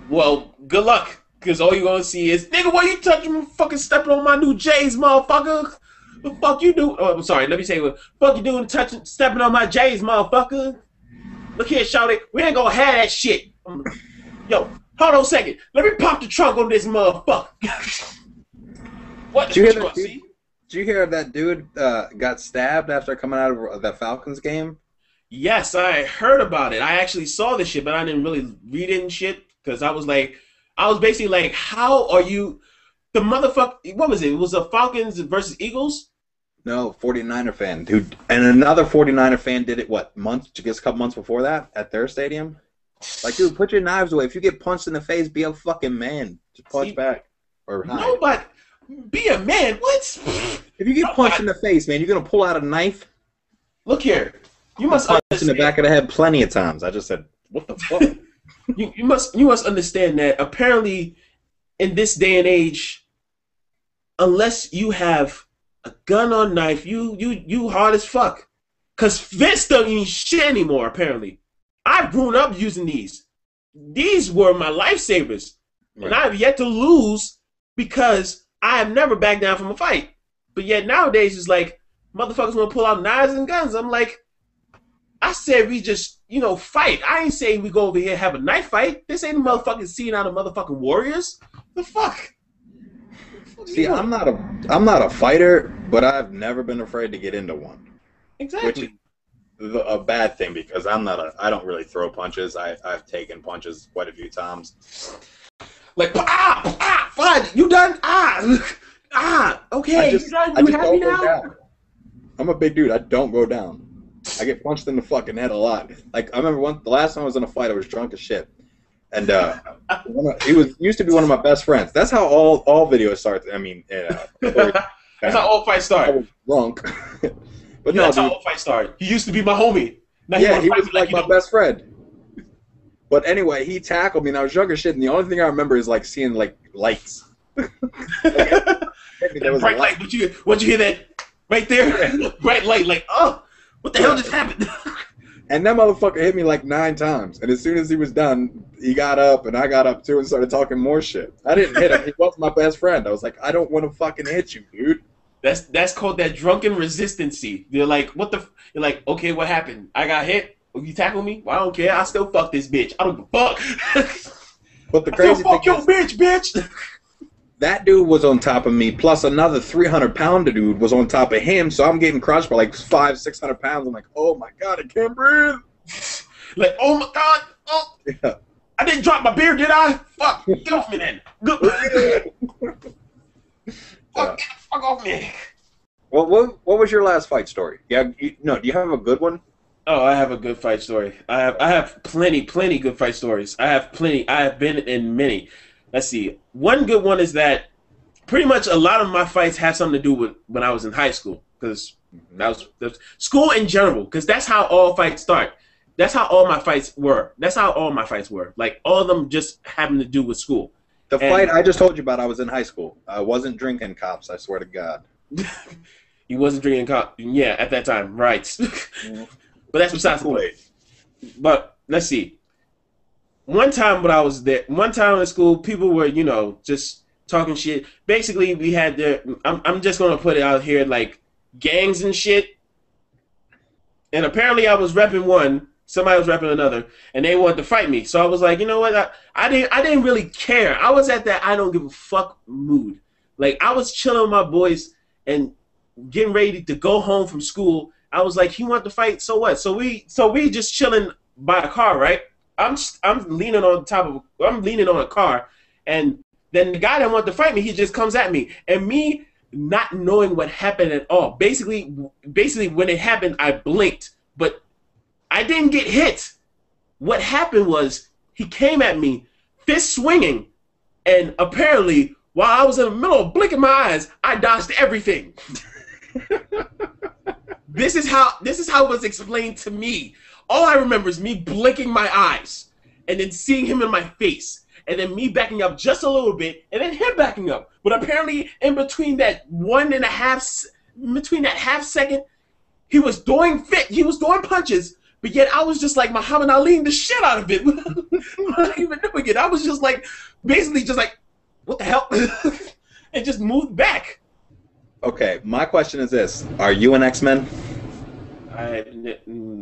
Well, good luck, because all you're gonna see is, nigga, why you touching fucking stepping on my new J's, motherfucker? The fuck you do? Oh, I'm sorry, let me say what fuck you doing stepping on my J's, motherfucker? Look here, shawty, we ain't gonna have that shit. Yo, hold on a second. Let me pop the trunk on this motherfucker. What? Did you hear that dude got stabbed after coming out of that Falcons game? Yes, I heard about it. I actually saw this shit, but I didn't really read it and shit. Because I was basically like, how are you, the motherfucker, what was it? It was a Falcons versus Eagles? No, 49er fan. Dude, and another 49er fan did it, just a couple months before that at their stadium? Like, dude, put your knives away. If you get punched in the face, be a fucking man. Just punch back. Or hide. No, but be a man. What? If you get punched in the face, man, you're going to pull out a knife? Look here. You must understand. In the back of the head plenty of times. I just said, what the fuck? You must understand that apparently in this day and age, unless you have a gun or knife, you hard as fuck. Cause fists don't mean shit anymore, apparently. I've grown up using these. These were my lifesavers. Right. And I've yet to lose because I have never backed down from a fight. But yet nowadays it's like motherfuckers want to pull out knives and guns. I'm like, I said we just, fight. I ain't saying we go over here and have a knife fight. This ain't a motherfucking scene out of motherfucking Warriors. The fuck? See, I'm not a fighter, but I've never been afraid to get into one. Exactly. Which is a bad thing because I don't really throw punches. I've taken punches quite a few times. Like, fine, you done? Okay, you done? You happy now? I'm a big dude. I don't go down. I get punched in the fucking head a lot. Like, I remember the last time I was in a fight, I was drunk as shit. And he used to be one of my best friends. That's how all videos start. I mean, that's how all fights start. I was drunk. But that's how all fights start. He used to be my homie. Now he was like my best friend. But anyway, he tackled me, and I was drunk as shit. And the only thing I remember is like seeing like lights. There was bright light. What'd you hear that right there? Bright light. Like, oh. What the hell just happened? And that motherfucker hit me like 9 times. And as soon as he was done, he got up and I got up too and started talking more shit. I didn't hit him. He wasn't my best friend. I was like, I don't want to fucking hit you, dude. That's called that drunken resistancy. You're like, you're like, okay, what happened? I got hit. You tackle me? Well, I don't care. I still fuck this bitch. I don't give a fuck. But the crazy thing fuck your bitch. That dude was on top of me, plus another 300-pounder dude was on top of him, so I'm getting crushed by like 500-600 pounds. I'm like, oh my god, I can't breathe. Like, oh my god, Oh, Yeah. I didn't drop my beer, did I? Fuck, get off me then. Fuck, get the fuck off me. Well, what was your last fight story? Yeah, no. Do you have a good one? Oh, I have a good fight story. I have plenty good fight stories. I have plenty. I have been in many. Let's see. One good one is that pretty much a lot of my fights have something to do with when I was in high school, because that was school in general, because that's how all fights start. That's how all my fights were. That's how all my fights were. Like, all of them just having to do with school. The fight I just told you about, I was in high school. I wasn't drinking, cops. I swear to God. He wasn't drinking yeah, at that time, right? But that's besides the point. But let's see. One time when I was there, one time in school, people were, just talking shit. Basically, we had I'm just gonna put it out here, like, gangs and shit. And apparently, I was repping one. Somebody was repping another, and they wanted to fight me. So I was like, you know what? I didn't really care. I was at that I don't give a fuck mood. Like, I was chilling with my boys and getting ready to go home from school. I was like, he wanted to fight, so what? So we just chilling by a car, right? I'm leaning on a car, and then the guy that wanted to fight me, he just comes at me, and me not knowing what happened at all. Basically when it happened, I blinked, but I didn't get hit. What happened was he came at me, fist swinging, and apparently while I was in the middle of blinking my eyes, I dodged everything. This is how it was explained to me. All I remember is me blinking my eyes and then seeing him in my face, and then me backing up just a little bit, and then him backing up. But apparently, in between that half second, he was doing punches, but yet I was just like Muhammad Ali the shit out of it. Not even doing it. I was just like, basically just like, what the hell? And just moved back. Okay, my question is this: are you an X-Men?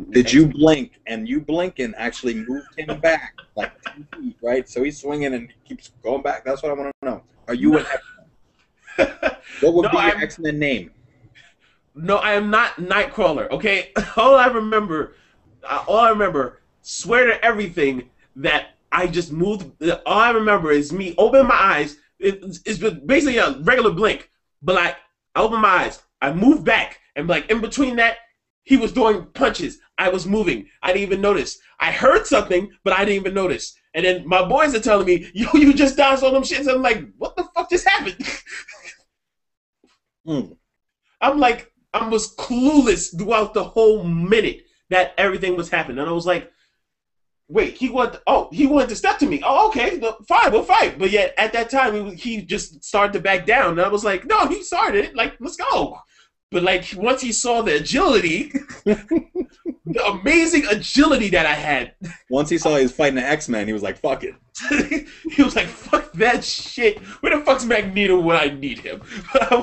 Did you blink, and you blinking actually moved him back like 10 feet, right? So he's swinging and he keeps going back. That's what I want to know. Are you an X-Men? What would be your X-Men name? No, I am not Nightcrawler. Okay, all I remember, swear to everything that I just moved. All I remember is me opening my eyes. It's basically a regular blink, but like I opened my eyes, I moved back, and like in between that, he was doing punches. I was moving. I didn't even notice. I heard something, but I didn't even notice. And then my boys are telling me, "Yo, you just dodged all them shits." And I'm like, "What the fuck just happened?" I'm like, I was clueless throughout the whole minute that everything was happening, and I was like, "Wait, he wanted to step to me. Oh, okay, fine, we'll fight." But yet at that time, he just started to back down, and I was like, "No, he started. Like, let's go." But like once he saw the agility, the amazing agility that I had. Once he saw he was fighting the X-Men, he was like, "Fuck it." He was like, "Fuck that shit. Where the fuck's Magneto when I need him?" But I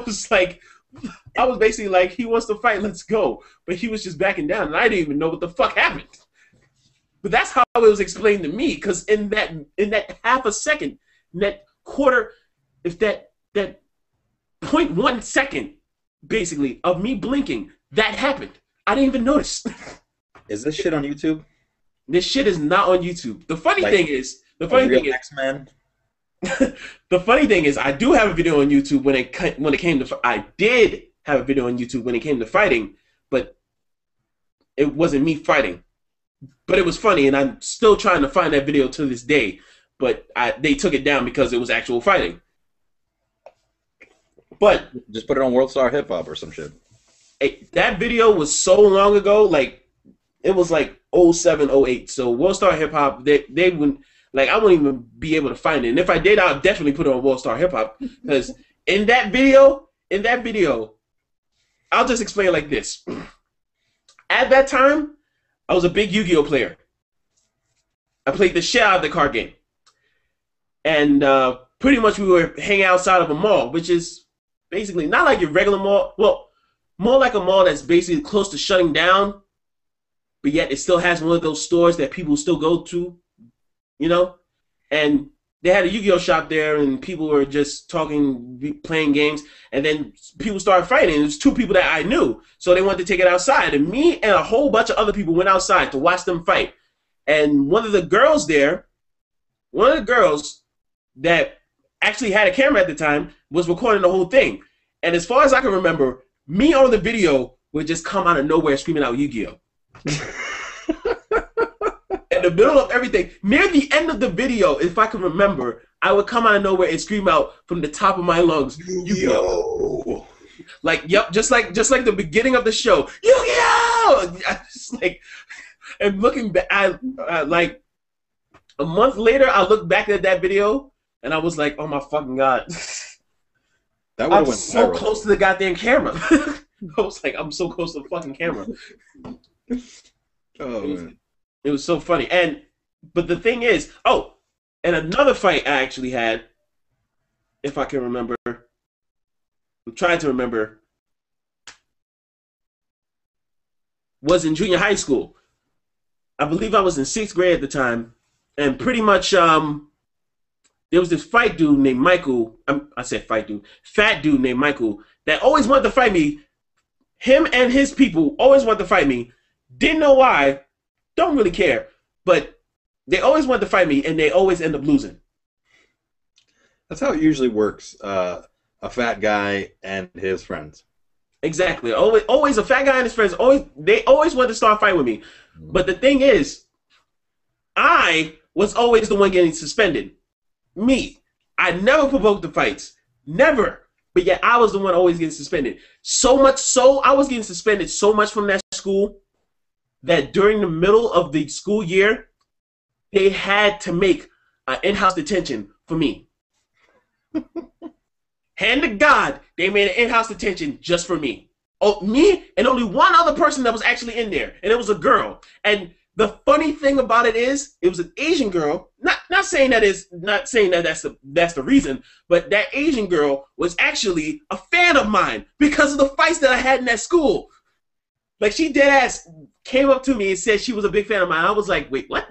was basically like, he wants to fight, let's go. But he was just backing down, and I didn't even know what the fuck happened. But that's how it was explained to me, because in that half a second, in that quarter, if that 0.1 second, basically, of me blinking, that happened. I didn't even notice. Is this shit on YouTube? This shit is not on YouTube. The funny thing is, X-Men. The funny thing is, I do have a video on YouTube when it came to. I did have a video on YouTube when it came to fighting, but it wasn't me fighting. But it was funny, and I'm still trying to find that video to this day. But they took it down because it was actual fighting. But just put it on World Star Hip Hop or some shit. That video was so long ago, like it was like 07, 08. So World Star Hip Hop, they wouldn't, like, I wouldn't even be able to find it. And if I did, I'd definitely put it on World Star Hip Hop, because in that video, I'll just explain it like this. At that time, I was a big Yu-Gi-Oh player. I played the shit out of the card game, and pretty much we were hanging outside of a mall, which is basically not like your regular mall. Well, more like a mall that's basically close to shutting down, but yet it still has one of those stores that people still go to, And they had a Yu-Gi-Oh shop there, and people were just talking, playing games, and then people started fighting. It was two people that I knew, so they wanted to take it outside, and me and a whole bunch of other people went outside to watch them fight. And one of the girls that actually had a camera at the time was recording the whole thing. And as far as I can remember, me on the video would just come out of nowhere screaming out Yu-Gi-Oh! In the middle of everything, near the end of the video, if I can remember, I would come out of nowhere and scream out from the top of my lungs, Yu-Gi-Oh! Like, yep, just like the beginning of the show, Yu-Gi-Oh! I just like, and looking back, like a month later, I looked back at that video and I was like, oh my fucking God. That I'm so close to the goddamn camera. I was like, I'm so close to the fucking camera. It was so funny. But the thing is, and another fight I actually had, if I can remember, I'm trying to remember, was in junior high school. I believe I was in 6th grade at the time, and pretty much there was this fight dude named Michael. I said fight dude, fat dude named Michael that always wanted to fight me. Him and his people always wanted to fight me. Didn't know why. Don't really care. But they always wanted to fight me, and they always end up losing. That's how it usually works. A fat guy and his friends. Exactly. Always a fat guy and his friends. They always wanted to start a fight with me. But the thing is, I was always the one getting suspended. Me. I never provoked the fights. Never. But yet I was the one always getting suspended. So much so, I was getting suspended so much from that school that during the middle of the school year, they had to make an in-house detention for me. Hand to God, they made an in-house detention just for me. Oh, me and only one other person that was actually in there, and it was a girl. And the funny thing about it is, it was an Asian girl. Not saying that's the reason, but that Asian girl was actually a fan of mine because of the fights that I had in that school. Like, she dead ass came up to me and said she was a big fan of mine. I was like, wait, what?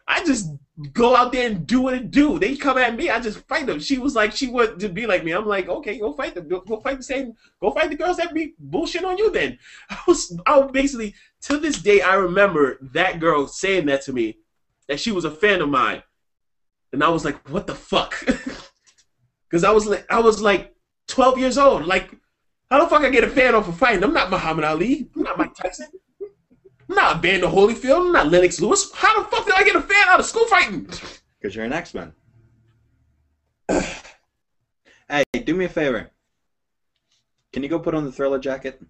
I just go out there and do what it do. They come at me, I just fight them. She was like, she wanted to be like me. I'm like, okay, go fight them. Go fight the girls that be bullshit on you then. I was basically, to this day, I remember that girl saying that to me, that she was a fan of mine. And I was like, what the fuck? Because I was like 12 years old. Like, how the fuck I get a fan off for fighting? I'm not Muhammad Ali. I'm not Mike Tyson. I'm not Evander Holyfield. I'm not Lennox Lewis. How the fuck did I get a fan out of school fighting? Because you're an X-Men. Hey, do me a favor. Can you go put on the Thriller jacket?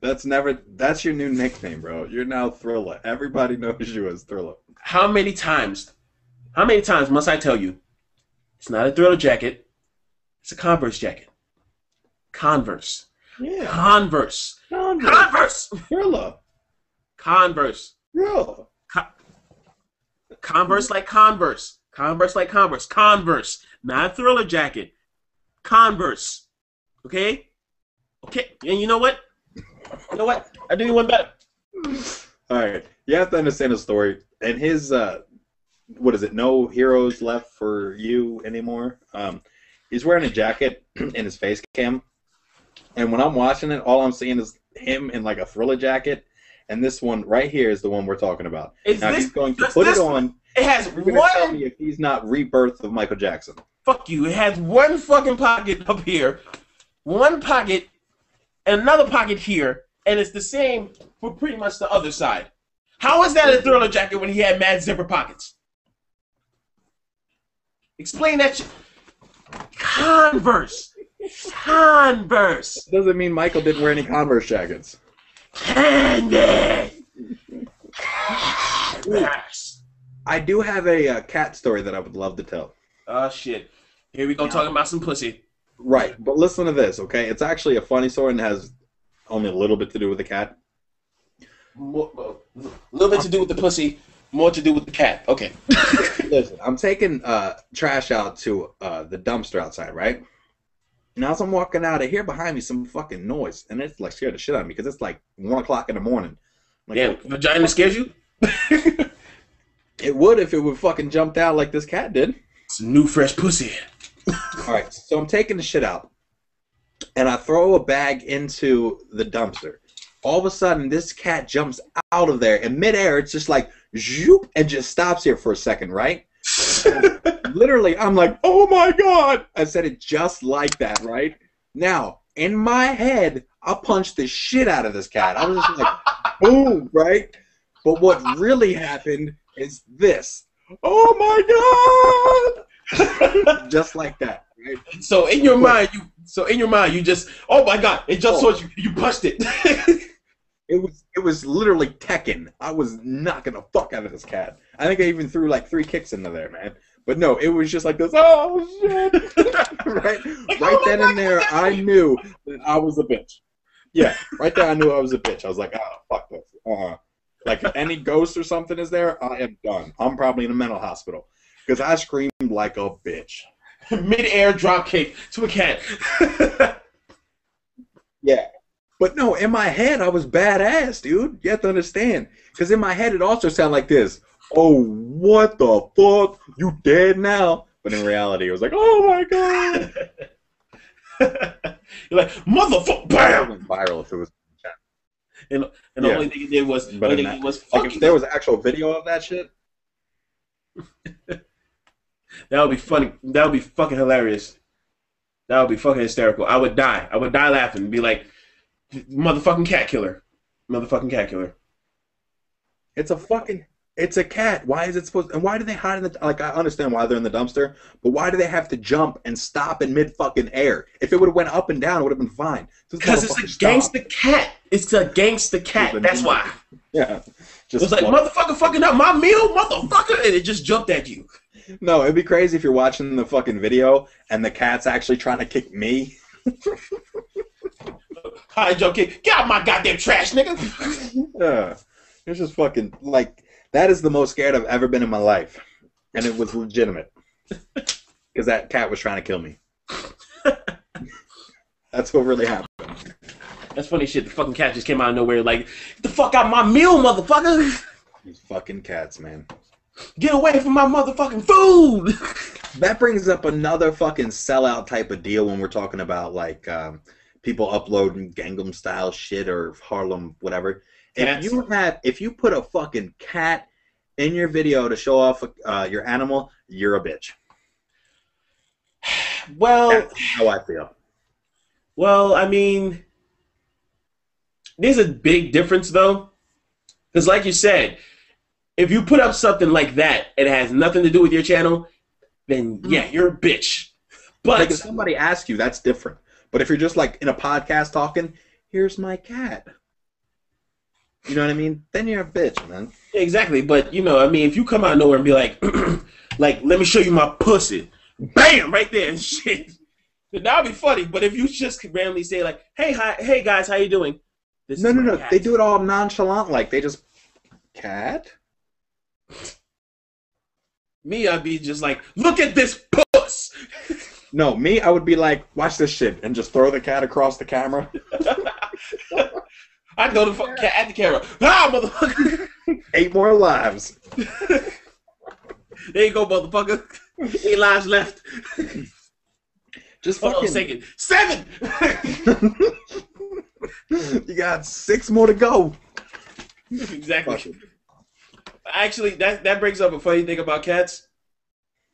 That's your new nickname, bro. You're now Thriller. Everybody knows you as Thriller. How many times must I tell you? It's not a Thriller jacket. It's a Converse jacket. Converse. Yeah. Converse. Thriller. Converse. Yeah. Converse like Converse. Converse like Converse. Converse. Not a Thriller jacket. Converse. Okay? Okay. And you know what? I do you one better. All right. You have to understand the story. And his, what is it? No heroes left for you anymore. He's wearing a jacket in his face cam. And when I'm watching it, all I'm seeing is him in like a Thriller jacket. And this one right here is the one we're talking about. He's going to put it on. It has you're going to tell me if he's not Rebirth of Michael Jackson. Fuck you. It has one fucking pocket up here, one pocket, and another pocket here, and it's the same for pretty much the other side. How is that a Thriller jacket when he had mad zipper pockets? Explain that shit. Converse. Converse. Doesn't mean Michael didn't wear any Converse jackets. Converse. Converse. I do have a cat story that I would love to tell. Oh, shit. Here we go talking about some pussy. Right, but listen to this, okay? It's actually a funny story and has only a little bit to do with the cat. A little bit to do with the pussy, more to do with the cat. Okay. Listen, I'm taking trash out to the dumpster outside, right? Now as I'm walking out, I hear behind me some fucking noise, and it's like scared the shit out of me because it's like 1 o'clock in the morning. Like, damn, vagina scares you? It would if it would fucking jumped out like this cat did. It's a new fresh pussy. All right, so I'm taking the shit out, and I throw a bag into the dumpster. All of a sudden, this cat jumps out of there. In midair, it's just like, zoop, and just stops here for a second, right? Literally, I'm like, oh my God. I said it just like that, right? Now, in my head, I punched the shit out of this cat. I was just like, boom, right? But what really happened is this. Oh my God! Just like that, right? So in your mind, you just, oh my God, it just towards you. You punched it. It was literally Tekken. I was knocking the fuck out of this cat. I think I even threw like 3 kicks into there, man. But no, it was just like this. Oh shit! right then and there, I knew that I was a bitch. Yeah, right there, I knew I was a bitch. I was like, oh fuck this. Like if any ghost or something is there, I am done. I'm probably in a mental hospital because I screamed like a bitch. Mid-air drop kick to a cat. Yeah. But no, in my head, I was badass, dude. You have to understand. Because in my head, it also sounded like this. Oh, what the fuck? You dead now? But in reality, it was like, oh my God. You're like, motherfucker, bam! It went viral if it was. And the only thing he did was, like if there was actual video of that shit. That would be funny. That would be fucking hilarious. That would be fucking hysterical. I would die. I would die laughing and be like, motherfucking cat killer. Motherfucking cat killer. It's a cat. Why is it supposed and why do they hide in the like I understand why they're in the dumpster, but why do they have to jump and stop in mid fucking air? If it would have went up and down, it would have been fine. Because it's a gangster cat. It's a gangster cat. That's why. Yeah. It was like, motherfucker fucking up my meal, motherfucker, and it just jumped at you. No, it'd be crazy if you're watching the fucking video and the cat's actually trying to kick me. Hi, Joe Kick. Get out my goddamn trash, nigga. Yeah. It's just fucking, like, that is the most scared I've ever been in my life. And it was legitimate. Because that cat was trying to kill me. That's what really happened. That's funny shit. The fucking cat just came out of nowhere like, get the fuck out my meal, motherfucker. These fucking cats, man. Get away from my motherfucking food. That brings up another fucking sellout type of deal when we're talking about, like, people uploading Gangnam Style shit or Harlem, whatever. If you put a fucking cat in your video to show off your animal, you're a bitch. Well, that's how I feel. Well, I mean, there's a big difference though, because like you said, if you put up something like that, it has nothing to do with your channel, then yeah, you're a bitch. But like if somebody asks you, that's different. But if you're just like in a podcast talking, here's my cat. You know what I mean? Then you're a bitch, man. Exactly. But, you know, I mean, if you come out of nowhere and be like, like, let me show you my pussy. Bam! Right there and shit. That would be funny. But if you just randomly say, like, hey guys, how you doing? No. They do it all nonchalant. Like, they just, cat? Me, I'd be just like, look at this puss! No, me, I would be like, watch this shit, and just throw the cat across the camera. I'd go to the fucking cat at the camera. Ah, motherfucker! 8 more lives. There you go, motherfucker. 8 lives left. Just hold on a second. 7! You got 6 more to go. Exactly. Actually, that brings up a funny thing about cats.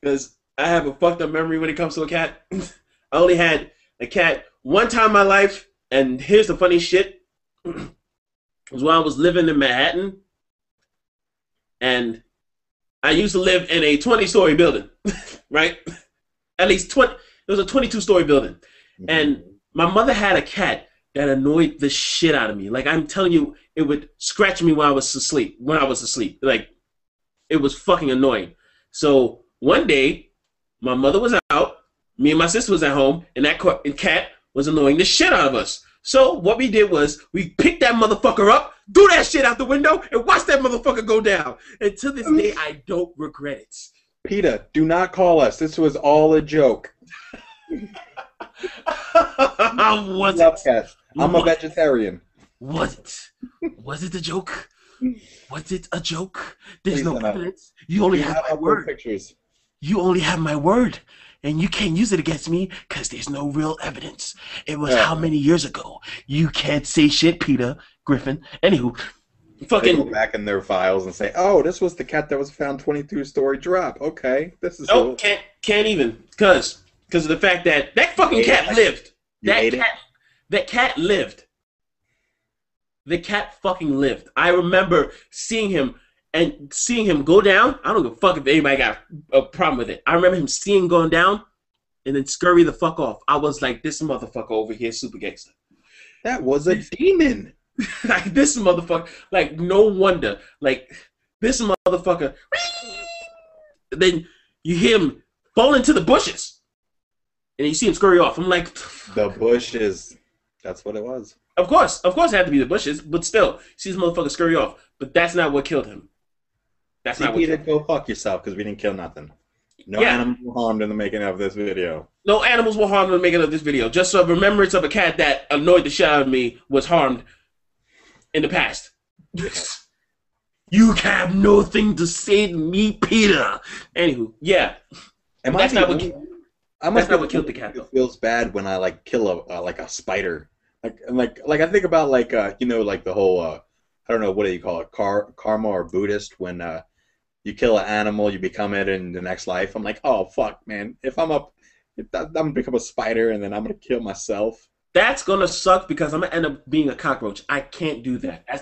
Because I have a fucked up memory when it comes to a cat. I only had a cat one time in my life, and here's the funny shit. Was when I was living in Manhattan, and I used to live in a 20-story building, right? At least 20. It was a 22-story building, and my mother had a cat that annoyed the shit out of me. Like I'm telling you, it would scratch me when I was asleep. Like it was fucking annoying. So one day, my mother was out, me and my sister was at home, and that cat was annoying the shit out of us. So what we did was we picked that motherfucker up, threw that shit out the window, and watched that motherfucker go down. And to this day, I don't regret it. PETA, do not call us. This was all a joke. Was it? I'm a vegetarian. Was it? Was it a joke? Was it a joke? There's no evidence. You only have my word. Pictures. you only have my word, and you can't use it against me because there's no real evidence. It was how many years ago? You can't say shit, Peter Griffin. Anywho, They go fucking back in their files and say, "Oh, this was the cat that was found 22-story drop." Okay, this is nope, can't even because of the fact that fucking cat lived. That cat lived. The cat fucking lived. I remember seeing him go down. I don't give a fuck if anybody got a problem with it. I remember him seeing going down and then scurry the fuck off. I was like, this motherfucker over here, super gangster. That was a demon. Like, this motherfucker. Like, no wonder. Like, this motherfucker. Then you hear him fall into the bushes. And you see him scurry off. I'm like, the bushes. That's what it was. Of course it had to be the bushes, but still, see this motherfucker scurry off. But that's not what killed him. That's not what killed him. Go fuck yourself because we didn't kill nothing. No animals were harmed in the making of this video. No animals were harmed in the making of this video. Just a remembrance of a cat that annoyed the shit out of me was harmed in the past. You have nothing to say to me, Peter. Anywho, yeah. That's not what killed the cat, though. It feels bad when I like kill a spider. Like I think about like you know, like the whole I don't know, what do you call it, karma or Buddhist, when you kill an animal, you become it in the next life. I'm like, oh fuck, man, if I'm gonna become a spider and then I'm gonna kill myself. That's gonna suck because I'm gonna end up being a cockroach. I can't do that. I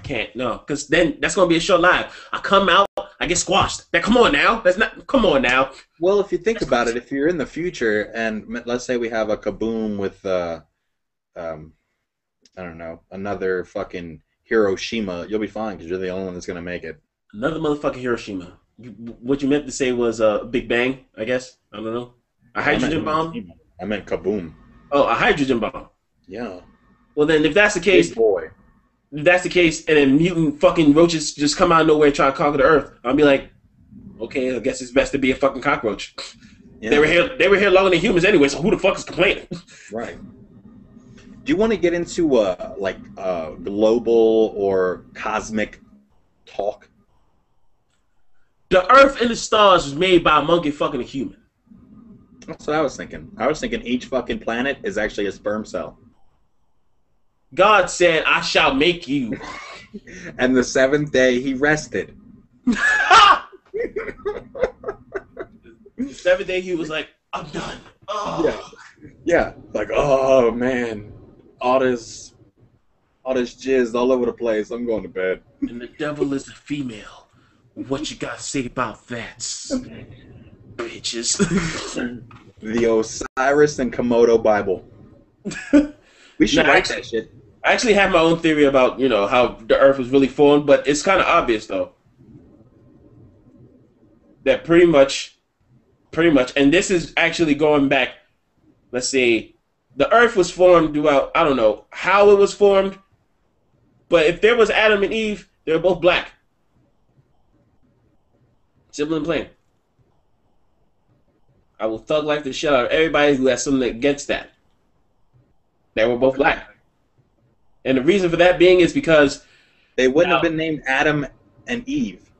can't. No, because then that's gonna be a short life. I come out, I get squashed. Come on now. Come on now. Well, if you think about it, if you're in the future and let's say we have a kaboom with I don't know, another fucking Hiroshima, you'll be fine because you're the only one that's gonna make it. Another motherfucking Hiroshima. What you meant to say was Big Bang, I guess. I don't know. A hydrogen bomb. I meant kaboom. Oh, a hydrogen bomb. Yeah. Well, then, if that's the case, big boy. If that's the case, and then mutant fucking roaches just come out of nowhere and try to conquer the Earth, I'll be like, okay, I guess it's best to be a fucking cockroach. Yeah. They were here longer than humans anyway, so who the fuck is complaining? Right. Do you want to get into global or cosmic talk? The Earth and the stars was made by a monkey fucking a human. That's what I was thinking. I was thinking each fucking planet is actually a sperm cell. God said, I shall make you. And the seventh day he rested. The seventh day he was like, I'm done. Oh. Yeah. Like, oh man. All this jizz all over the place. I'm going to bed. And the devil is a female. What you got to say about that? Bitches. The Osiris and Komodo Bible. We should write that shit. I actually have my own theory about, how the Earth was really formed, but it's kind of obvious, though. That pretty much, and this is actually going back, let's see, the Earth was formed throughout, I don't know how it was formed, but if there was Adam and Eve, they were both black. Simple and plain. I will thug life the shit out of everybody who has something against that. They were both black. And the reason for that being is because they wouldn't have been named Adam and Eve.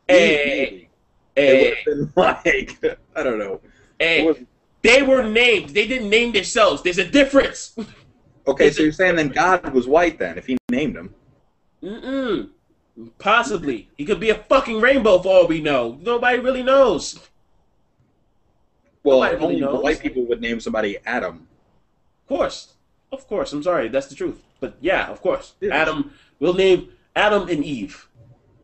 Hey, it would have been like, I don't know. Hey, they were named. They didn't name themselves. There's a difference. Okay, so you're saying then God was white then, if he named him? Mm-mm. Possibly. He could be a fucking rainbow for all we know. Nobody really knows. Well, only the white people would name somebody Adam. Of course. I'm sorry, that's the truth. But yeah, of course. Yeah. Adam. We'll name Adam and Eve.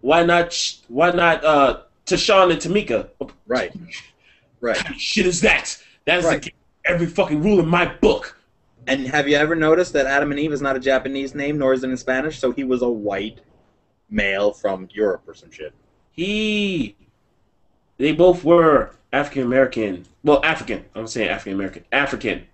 Why not? Tashawn and Tamika? Right. What kind of shit is that? That is like every fucking rule in my book. And have you ever noticed that Adam and Eve is not a Japanese name, nor is it in Spanish? So he was a white male from Europe or some shit. They both were African American. Well, African. I'm saying African American. African.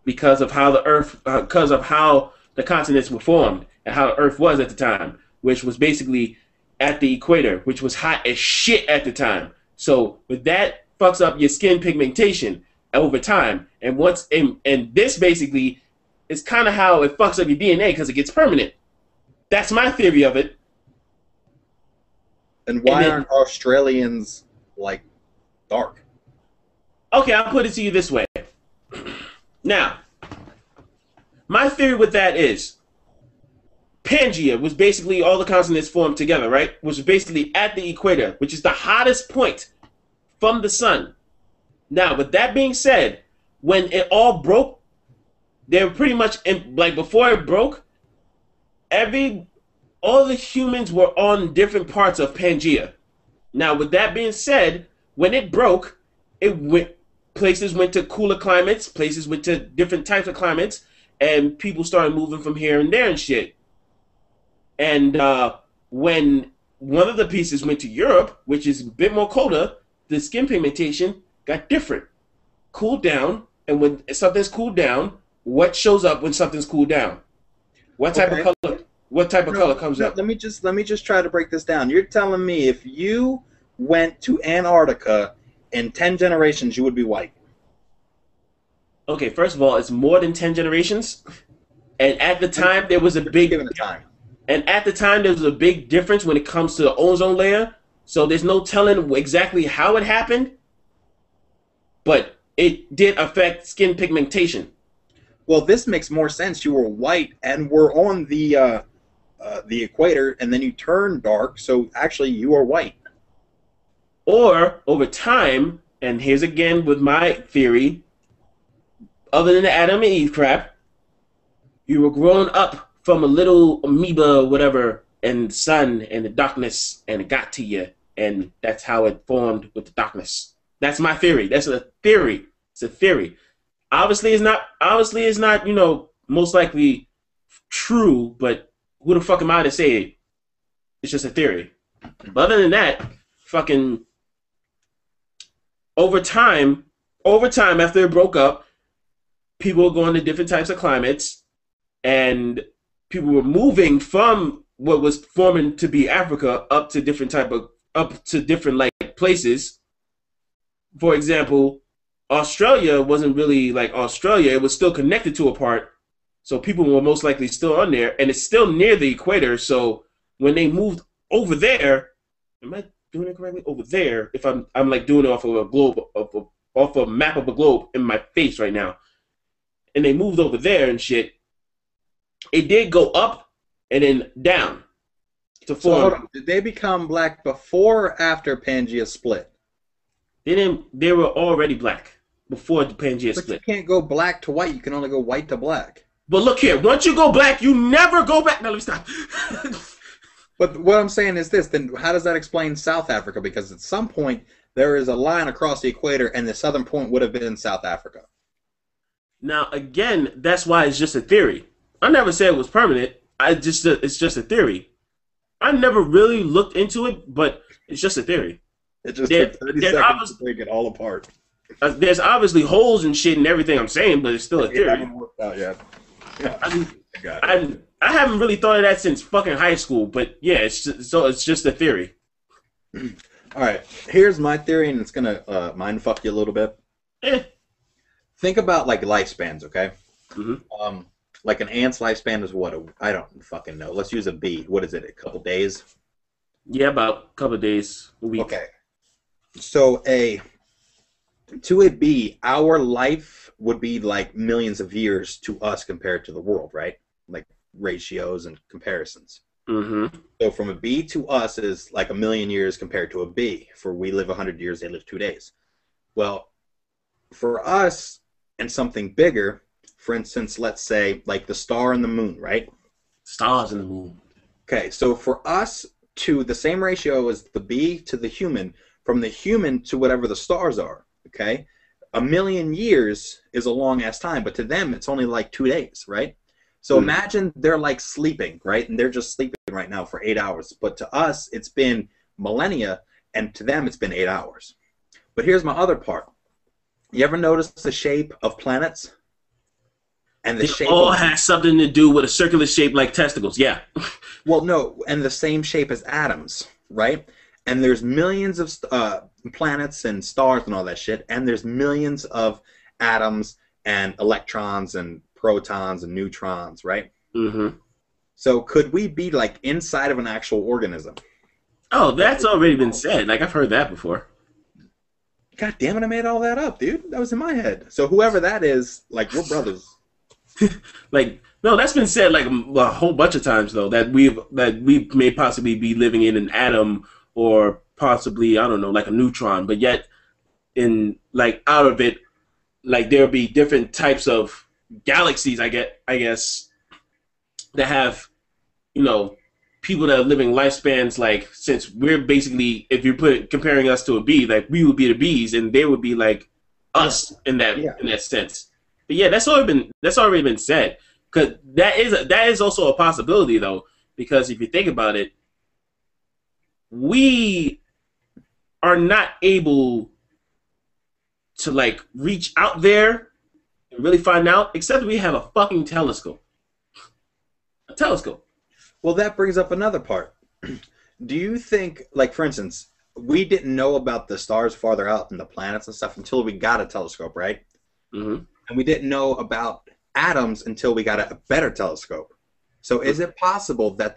Because of how the continents were formed and how the Earth was at the time, which was basically at the equator, which was hot as shit at the time. So with that fucks up your skin pigmentation over time, and this basically is kind of how it fucks up your DNA because it gets permanent. That's my theory of it. And why aren't Australians like dark. Okay, I'll put it to you this way. Now, my theory with that is Pangea was basically all the continents formed together, right? Which was basically at the equator, which is the hottest point from the sun. Now, with that being said, when it all broke, they were pretty much like before it broke, all the humans were on different parts of Pangea. Now, with that being said, when it broke, places went to cooler climates, places went to different types of climates, and people started moving from here and there and shit. And when one of the pieces went to Europe, which is a bit more colder, the skin pigmentation got different, cooled down, and when something's cooled down, what shows up when something's cooled down? What type of color? What type of color comes up? Let me just try to break this down. You're telling me if you went to Antarctica in 10 generations, you would be white. Okay, first of all, it's more than 10 generations, and at the time there was a big time. And at the time there was a big difference when it comes to the ozone layer. So there's no telling exactly how it happened, but it did affect skin pigmentation. Well, this makes more sense. You were white and were on the equator, and then you turned dark. So actually, you are white. Or over time, and here's again with my theory, other than the Adam and Eve crap, you were grown up from a little amoeba, whatever, and the sun and the darkness, and it got to you, and that's how it formed with the darkness. That's my theory. That's a theory. It's a theory. Obviously, it's not. Obviously, it's not. You know, most likely true. But who the fuck am I to say it? It's just a theory. But other than that, fucking over time after it broke up, people were going to different types of climates, and people were moving from what was forming to be Africa up to different like places. For example, Australia wasn't really like Australia. It was still connected to a part, so people were most likely still on there, and it's still near the equator. So when they moved over there, am I doing it correctly? Over there, if I'm like doing it off of a globe, off a map of a globe in my face right now, and they moved over there and shit, it did go up and then down to form. So hold on. Did they become black before or after Pangea split? They were already black before the Pangea split. But you can't go black to white. You can only go white to black. But look here. Once you go black, you never go back. No, let me stop. But what I'm saying is this. Then how does that explain South Africa? Because at some point, there is a line across the equator, and the southern point would have been South Africa. Now, again, that's why it's just a theory. I never said it was permanent. It's just a theory. I never really looked into it, but it's just a theory. It just took 30 seconds to break it all apart. There's obviously holes and shit and everything I'm saying, but it's still a theory. It hasn't worked out yet. Yeah. I haven't really thought of that since fucking high school, but yeah, it's just a theory. All right, here's my theory, and it's gonna mind fuck you a little bit. Think about like lifespans, okay? Mm-hmm. Like an ant's lifespan is what? I don't fucking know. Let's use a bee. What is it? A couple days? Yeah, about a couple of days, a week. Okay. So to a bee, our life would be like millions of years to us compared to the world, right? Like ratios and comparisons. Mm-hmm. So from a bee to us is like a million years compared to a bee. For we live 100 years, they live 2 days. Well, for us and something bigger, for instance, let's say like the star and the moon, right? Stars and the moon. Okay, so for us to the same ratio as the bee to the human, from the human to whatever the stars are, okay? A million years is a long-ass time, but to them, it's only like 2 days, right? So imagine they're like sleeping, right? And they're just sleeping right now for 8 hours. But to us, it's been millennia, and to them, it's been 8 hours. But here's my other part. You ever notice the shape of planets? And the shape all has something to do with a circular shape like testicles, yeah. Well, no, and the same shape as atoms, right? And there's millions of planets and stars and all that shit, and there's millions of atoms and electrons and protons and neutrons, right? Mm-hmm. So could we be like inside of an actual organism? Oh, that's already been said. Like, I've heard that before. God damn it, I made all that up, dude. That was in my head. So whoever that is, like, we're brothers. Like, no, that's been said like a whole bunch of times though, that we may possibly be living in an atom, or possibly, I don't know, like a neutron, but yet in like out of it, like there'll be different types of galaxies. I guess that have, you know, people that are living lifespans, like, since we're basically, if you put comparing us to a bee, like we would be the bees and they would be like us in that sense. But yeah, that's already been said. Because that is also a possibility though. Because if you think about it, we are not able to like reach out there and really find out, except we have a fucking telescope. A telescope. Well, that brings up another part. Do you think, like, for instance, we didn't know about the stars farther out and the planets and stuff until we got a telescope, right? Mm-hmm. And we didn't know about atoms until we got a better telescope. So is it possible that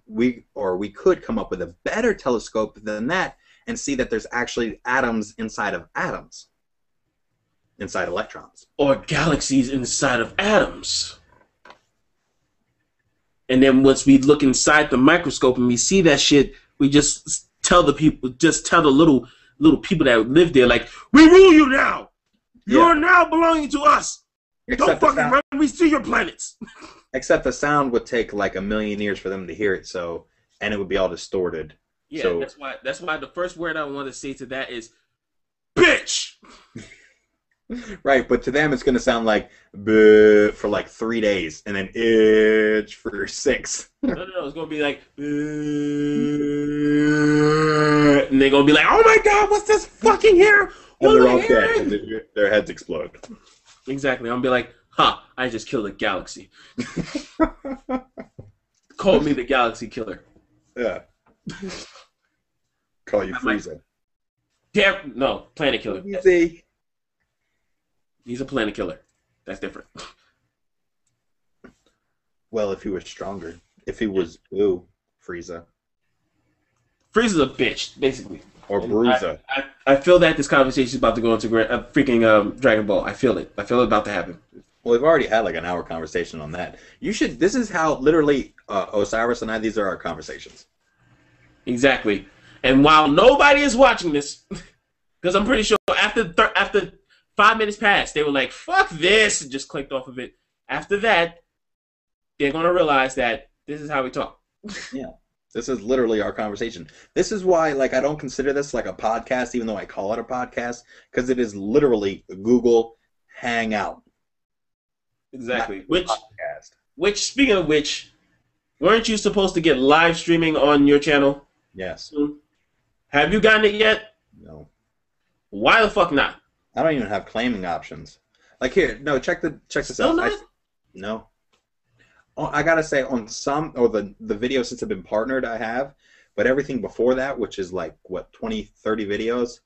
we could come up with a better telescope than that and see that there's actually atoms inside of atoms, inside electrons, or galaxies inside of atoms? And then once we look inside the microscope and we see that shit, we just tell the little people that live there, like, we rule you now. You are now belonging to us. Don't fucking run. We see your planets. Except the sound would take like 1,000,000 years for them to hear it, and it would be all distorted. Yeah, so, that's why the first word I want to say to that is, bitch. Right, but to them it's going to sound like "buh" for like 3 days, and then "itch" for 6. No, it's going to be like, and they're going to be like, oh my god, what's this fucking here? And they're all dead, and their heads explode. Exactly. I'm going to be like, I just killed a galaxy. Call me the galaxy killer. Yeah. Call you Frieza. No, planet killer. Easy. He's a planet killer. That's different. Well, if he was stronger. If he was Frieza. Frieza's a bitch, basically. Or Bruiser. I feel that this conversation is about to go into freaking Dragon Ball. I feel it. I feel it about to happen. Well, we've already had like an hour conversation on that. This is how literally Osiris and I, these are our conversations. Exactly. And while nobody is watching this, because I'm pretty sure after 5 minutes passed, they were like, fuck this, and just clicked off of it. After that, they're going to realize that this is how we talk. Yeah. This is literally our conversation. This is why, like, I don't consider this like a podcast, even though I call it a podcast, because it is literally Google Hangout. Exactly. Which, speaking of which, weren't you supposed to get live streaming on your channel? Yes. Have you gotten it yet? No. Why the fuck not? I don't even have claiming options. Like, here, no, check this out. No. I gotta say, on some, or the videos since I've been partnered, I have, but everything before that, which is like, what, 20, 30 videos,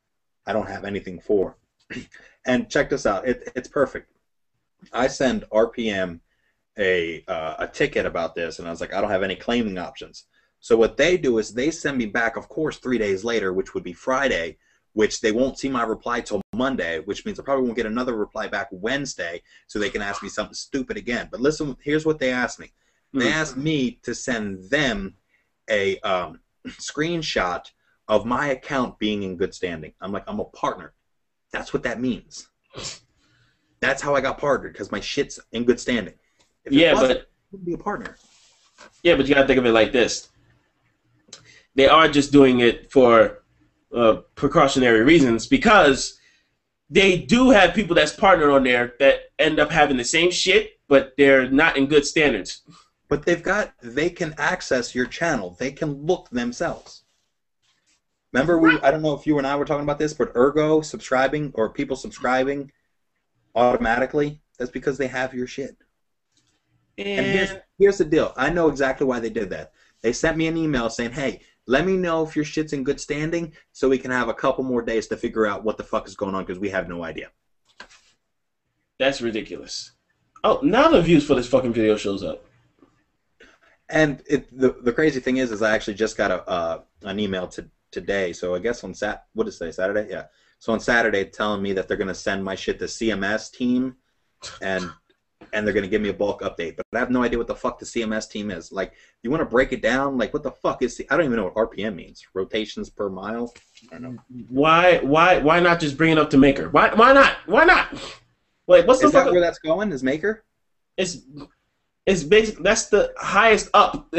I don't have anything for. And check this out. It's perfect. I send RPM a ticket about this, and I was like, I don't have any claiming options. So what they do is they send me back, of course, 3 days later, which would be Friday, which they won't see my reply till Monday, which means I probably won't get another reply back Wednesday, so they can ask me something stupid again. But listen, here's what they asked me. They asked me to send them a screenshot of my account being in good standing. I'm like, I'm a partner. That's what that means. That's how I got partnered, because my shit's in good standing. If it wasn't, I wouldn't be a partner. Yeah, but you gotta think of it like this. They are just doing it for precautionary reasons, because they do have people that's partnered on there that end up having the same shit, but they're not in good standards. But they can access your channel. They can look themselves. Remember, I don't know if you and I were talking about this, but Ergo subscribing, or people subscribing automatically, that's because they have your shit. And here's the deal. I know exactly why they did that. They sent me an email saying, hey, let me know if your shit's in good standing so we can have a couple more days to figure out what the fuck is going on, because we have no idea. That's ridiculous. Oh, now the views for this fucking video shows up. And the crazy thing is I actually just got an email today. So I guess on what is today, Saturday? Yeah. So on Saturday, telling me that they're gonna send my shit to CMS team, and they're gonna give me a bulk update. But I have no idea what the fuck the CMS team is. Like, you want to break it down? Like, what the fuck is? I don't even know what RPM means. Rotations per mile. I don't know. Why not just bring it up to Maker? Why not? Why not? Wait, what's the Is fuck? that where that's going? Is Maker? It's basically that's the highest up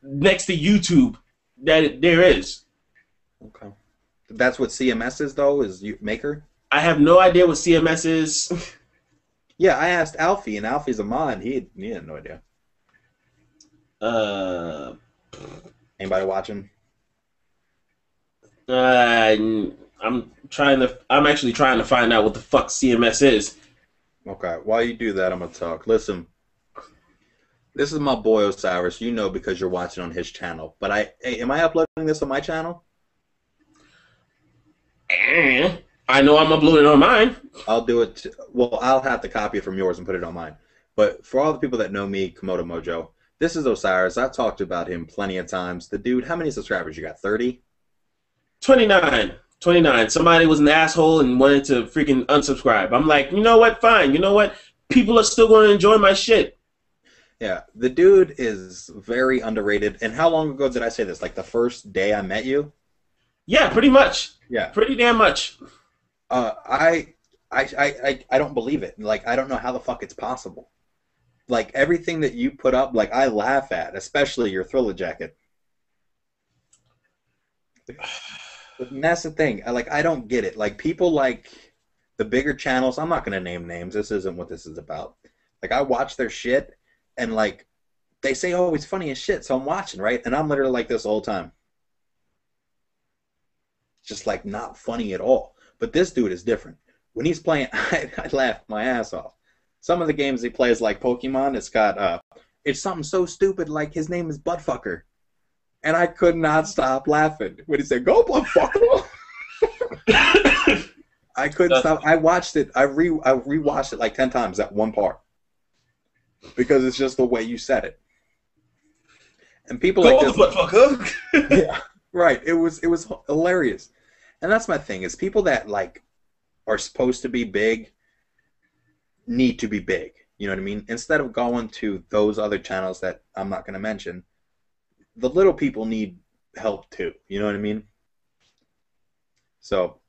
next to YouTube that there is. Okay. That's what CMS is, though. Is Maker? I have no idea what CMS is. Yeah, I asked Alfie, and Alfie's a mod. He had no idea. Anybody watching? I'm actually trying to find out what the fuck CMS is. Okay, while you do that, I'm gonna talk. Listen, this is my boy Osiris. You know because you're watching on his channel. But am I uploading this on my channel? I know I'm uploading on mine. I'll do it. Well, I'll have to copy it from yours and put it on mine. But for all the people that know me, KomodoMojo, this is Osiris. I've talked about him plenty of times. The dude, how many subscribers you got? 30? 29. 29. Somebody was an asshole and wanted to freaking unsubscribe. I'm like, you know what? Fine. You know what? People are still going to enjoy my shit. Yeah, the dude is very underrated. And how long ago did I say this? Like the first day I met you? Yeah, pretty much. Yeah. Pretty damn much. I don't believe it. Like, I don't know how the fuck it's possible. Like, everything that you put up, like, I laugh at, especially your Thriller jacket. And that's the thing. I don't get it. Like, people like the bigger channels, I'm not going to name names. This isn't what this is about. Like, I watch their shit, and, like, they say, oh, it's funny as shit, so I'm watching, right? And I'm literally like this the whole time. Just, like, not funny at all. But this dude is different. When he's playing, I laugh my ass off. Some of the games he plays, like Pokemon, it's something so stupid, like his name is Buttfucker. And I could not stop laughing when he said, go Buttfucker! I couldn't stop. I watched it. I rewatched it like 10 times, that one part. Because it's just the way you said it. And people go like this, Buttfucker! Yeah, right. It was hilarious. And that's my thing, is people that, like, are supposed to be big need to be big. You know what I mean? Instead of going to those other channels that I'm not going to mention, the little people need help too. You know what I mean? So,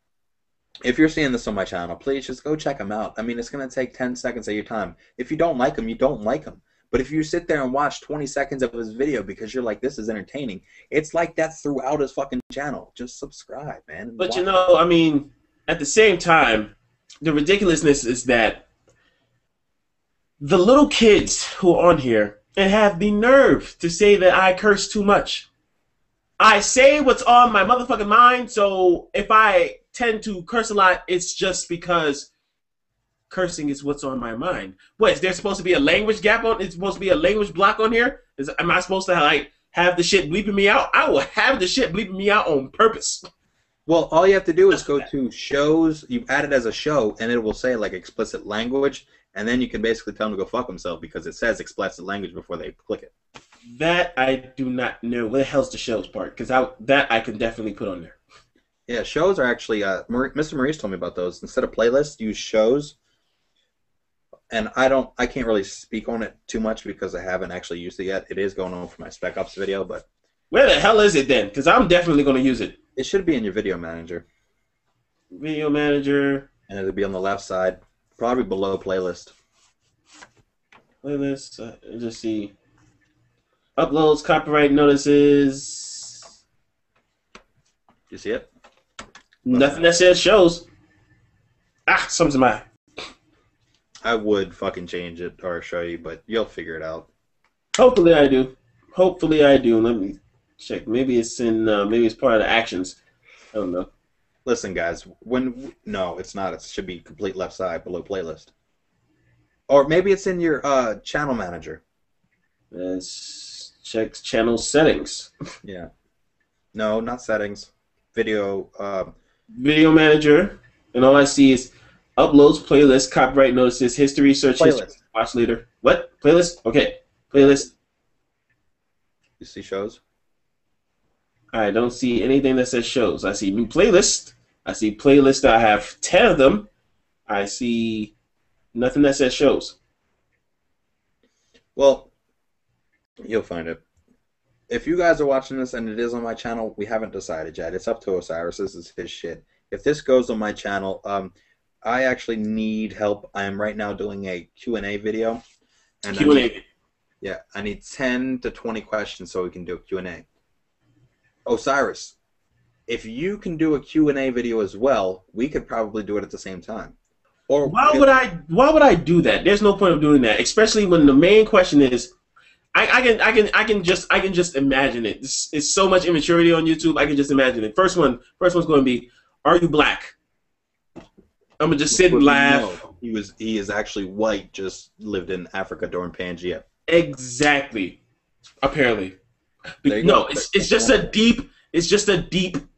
if you're seeing this on my channel, please just go check them out. I mean, it's going to take 10 seconds of your time. If you don't like them, you don't like them. But if you sit there and watch 20 seconds of his video because you're like, this is entertaining, it's like that throughout his fucking channel. Just subscribe, man. But you know, I mean, at the same time, the ridiculousness is that the little kids who are on here and have the nerve to say that I curse too much. I say what's on my motherfucking mind, so if I tend to curse a lot, it's just because cursing is what's on my mind. What, is there supposed to be a language gap on? Is supposed to be a language block on here? Am I supposed to like have the shit bleeping me out? I will have the shit bleeping me out on purpose. Well, all you have to do is go to shows. You add it as a show, and it will say like explicit language, and then you can basically tell them to go fuck themselves because it says explicit language before they click it. That I do not know. What the hell's the shows part? Because that I can definitely put on there. Yeah, shows are actually. Mr. Maurice told me about those. Instead of playlists, use shows. And I can't really speak on it too much because I haven't actually used it yet. It is going on for my Spec Ops video, but where the hell is it then? Because I'm definitely going to use it. It should be in your video manager. Video manager. And it'll be on the left side, probably below playlist. Playlist. Let's just see. Uploads, copyright notices. You see it? Nothing that says shows. Something's in my. I would fucking change it or show you, but you'll figure it out. Hopefully I do. Hopefully I do. Let me check. Maybe it's in. Maybe it's part of the actions. I don't know. Listen, guys. No, it's not. It should be complete left side below playlist. Or maybe it's in your channel manager. Let's check channel settings. Yeah. No, not settings. Video. Video manager, and all I see is uploads, playlist, copyright notices, history, search playlist. History, watch leader. What? Playlist? Okay. Playlist. You see shows? I don't see anything that says shows. I see new playlist. I see playlists. I have 10 of them. I see nothing that says shows. Well, you'll find it. If you guys are watching this and it is on my channel, we haven't decided yet. It's up to Osiris. This is his shit. If this goes on my channel, I actually need help. I am right now doing a Q&A video. And Q&A. Yeah, I need 10 to 20 questions so we can do a Q&A. Osiris, if you can do a Q&A video as well, we could probably do it at the same time. Or why would I do that? There's no point of doing that, especially when the main question is I can just imagine it. It's so much immaturity on YouTube. I can just imagine it. First one's going to be, are you black? I'm gonna just sit and laugh. No, he is actually white. Just lived in Africa during Pangea. Exactly. Apparently, no. It's just a deep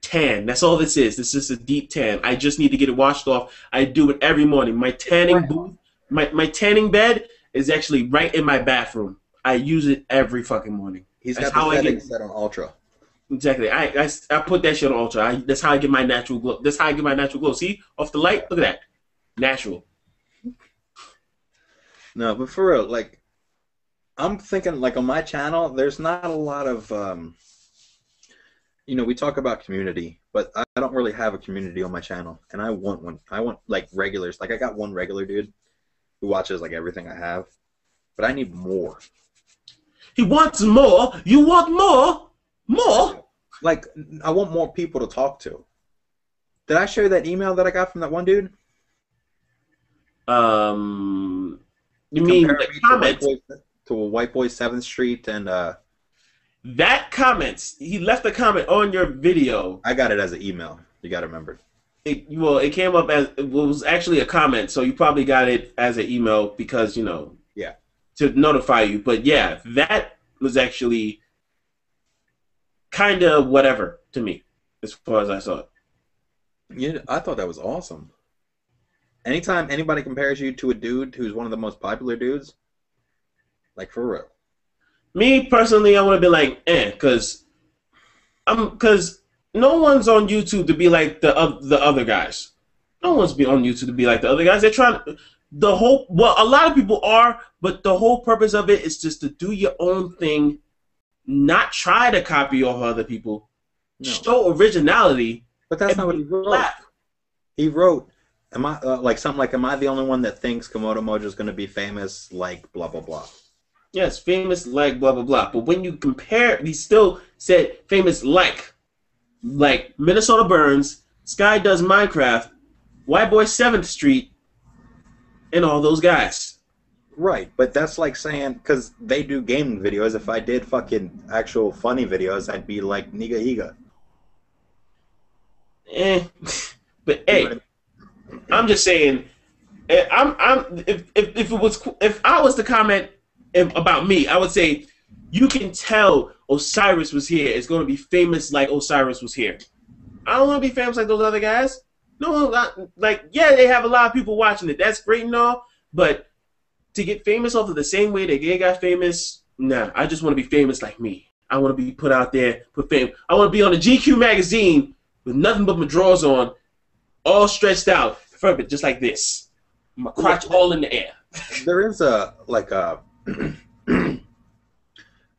tan. That's all this is. This is a deep tan. I just need to get it washed off. I do it every morning. My tanning booth, my tanning bed is actually right in my bathroom. I use it every fucking morning. He's got the settings set on ultra. Exactly. I put that shit on ultra. That's how I get my natural glow. That's how I get my natural glow. See, off the light, look at that, natural. No, but for real, like, I'm thinking, like, on my channel, there's not a lot of, you know, we talk about community, but I don't really have a community on my channel, and I want one. I want, like, regulars. Like, I got one regular dude who watches, like, everything I have, but I need more. He wants more. You want more? More? Like, I want more people to talk to. Did I show you that email that I got from that one dude? You mean the comments? To a white boy 7th Street and that comments. He left a comment on your video. I got it as an email. You got to remember. It came up as it was actually a comment, so you probably got it as an email because yeah, to notify you. But yeah, that was actually kind of whatever to me as far as I saw it. Yeah, I thought that was awesome. Anytime anybody compares you to a dude who's one of the most popular dudes, like, for real. Me personally, I want to be like, because no one's on YouTube to be like the other guys. No one's on YouTube to be like the other guys. They're trying a lot of people are, but the whole purpose of it is just to do your own thing, not try to copy off other people, show originality. But that's not what he wrote. He wrote, am I am I the only one that thinks KomodoMojo is going to be famous like blah blah blah? Yes, famous like blah blah blah. But when you compare, he still said famous like Minnesota Burns, Sky Does Minecraft, White Boy 7th Street, and all those guys. Right, but that's like saying, because they do gaming videos, if I did fucking actual funny videos, I'd be like Niga Higa. But hey, I'm just saying, if I was to comment about me, I would say you can tell Osiris was here. It's going to be famous like Osiris was here. I don't want to be famous like those other guys. No, yeah, they have a lot of people watching it. That's great and all, but to get famous off of the same way that they got famous, nah. I just want to be famous like me. I want to be put out there, put fame. I want to be on the GQ magazine with nothing but my drawers on, all stretched out, just like this. My crotch all in the air. There is a, I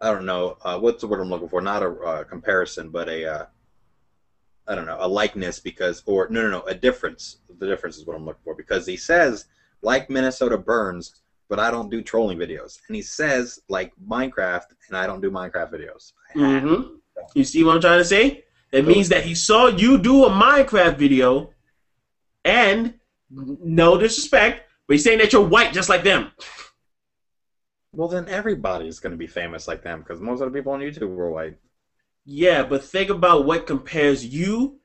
don't know, what's the word I'm looking for? Not a comparison, but a, I don't know, a likeness a difference. The difference is what I'm looking for, because he says, like Minnesota Burns, but I don't do trolling videos. And he says, like Minecraft, and I don't do Minecraft videos. Mm-hmm. You see what I'm trying to say? It means that he saw you do a Minecraft video, and no disrespect, but he's saying that you're white just like them. Well, then everybody's going to be famous like them, because most of the people on YouTube were white. Yeah, but think about what compares you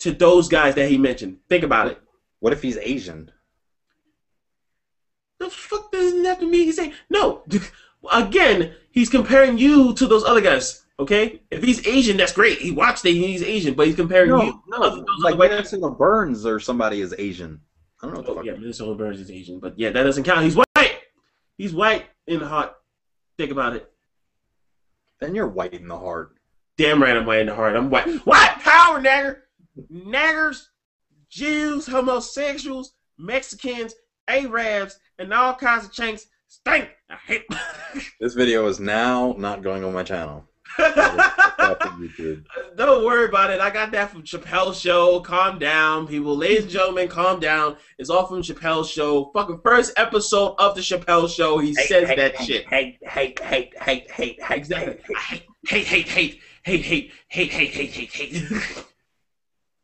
to those guys that he mentioned. Think about it. What if he's Asian? The fuck doesn't have to mean he's saying no? Again, he's comparing you to those other guys. Okay, if he's Asian, that's great. He watched it. He's Asian, but he's comparing you. No, like Minnesota Burns or somebody is Asian. I don't know what the fuck. Yeah, Minnesota Burns is Asian, but yeah, that doesn't count. He's white. He's white in the heart. Think about it. Then you're white in the heart. Damn right, I'm white in the heart. I'm white. White power, nigger. Naggers, Jews, homosexuals, Mexicans, Arabs, and all kinds of chinks stink. I hate. This video is now not going on my channel. Don't worry about it. I got that from Chappelle's show. Calm down, people. Ladies and gentlemen, calm down. It's all from Chappelle's show. Fucking first episode of the Chappelle show. He says that shit. Hate. Exactly. Hate.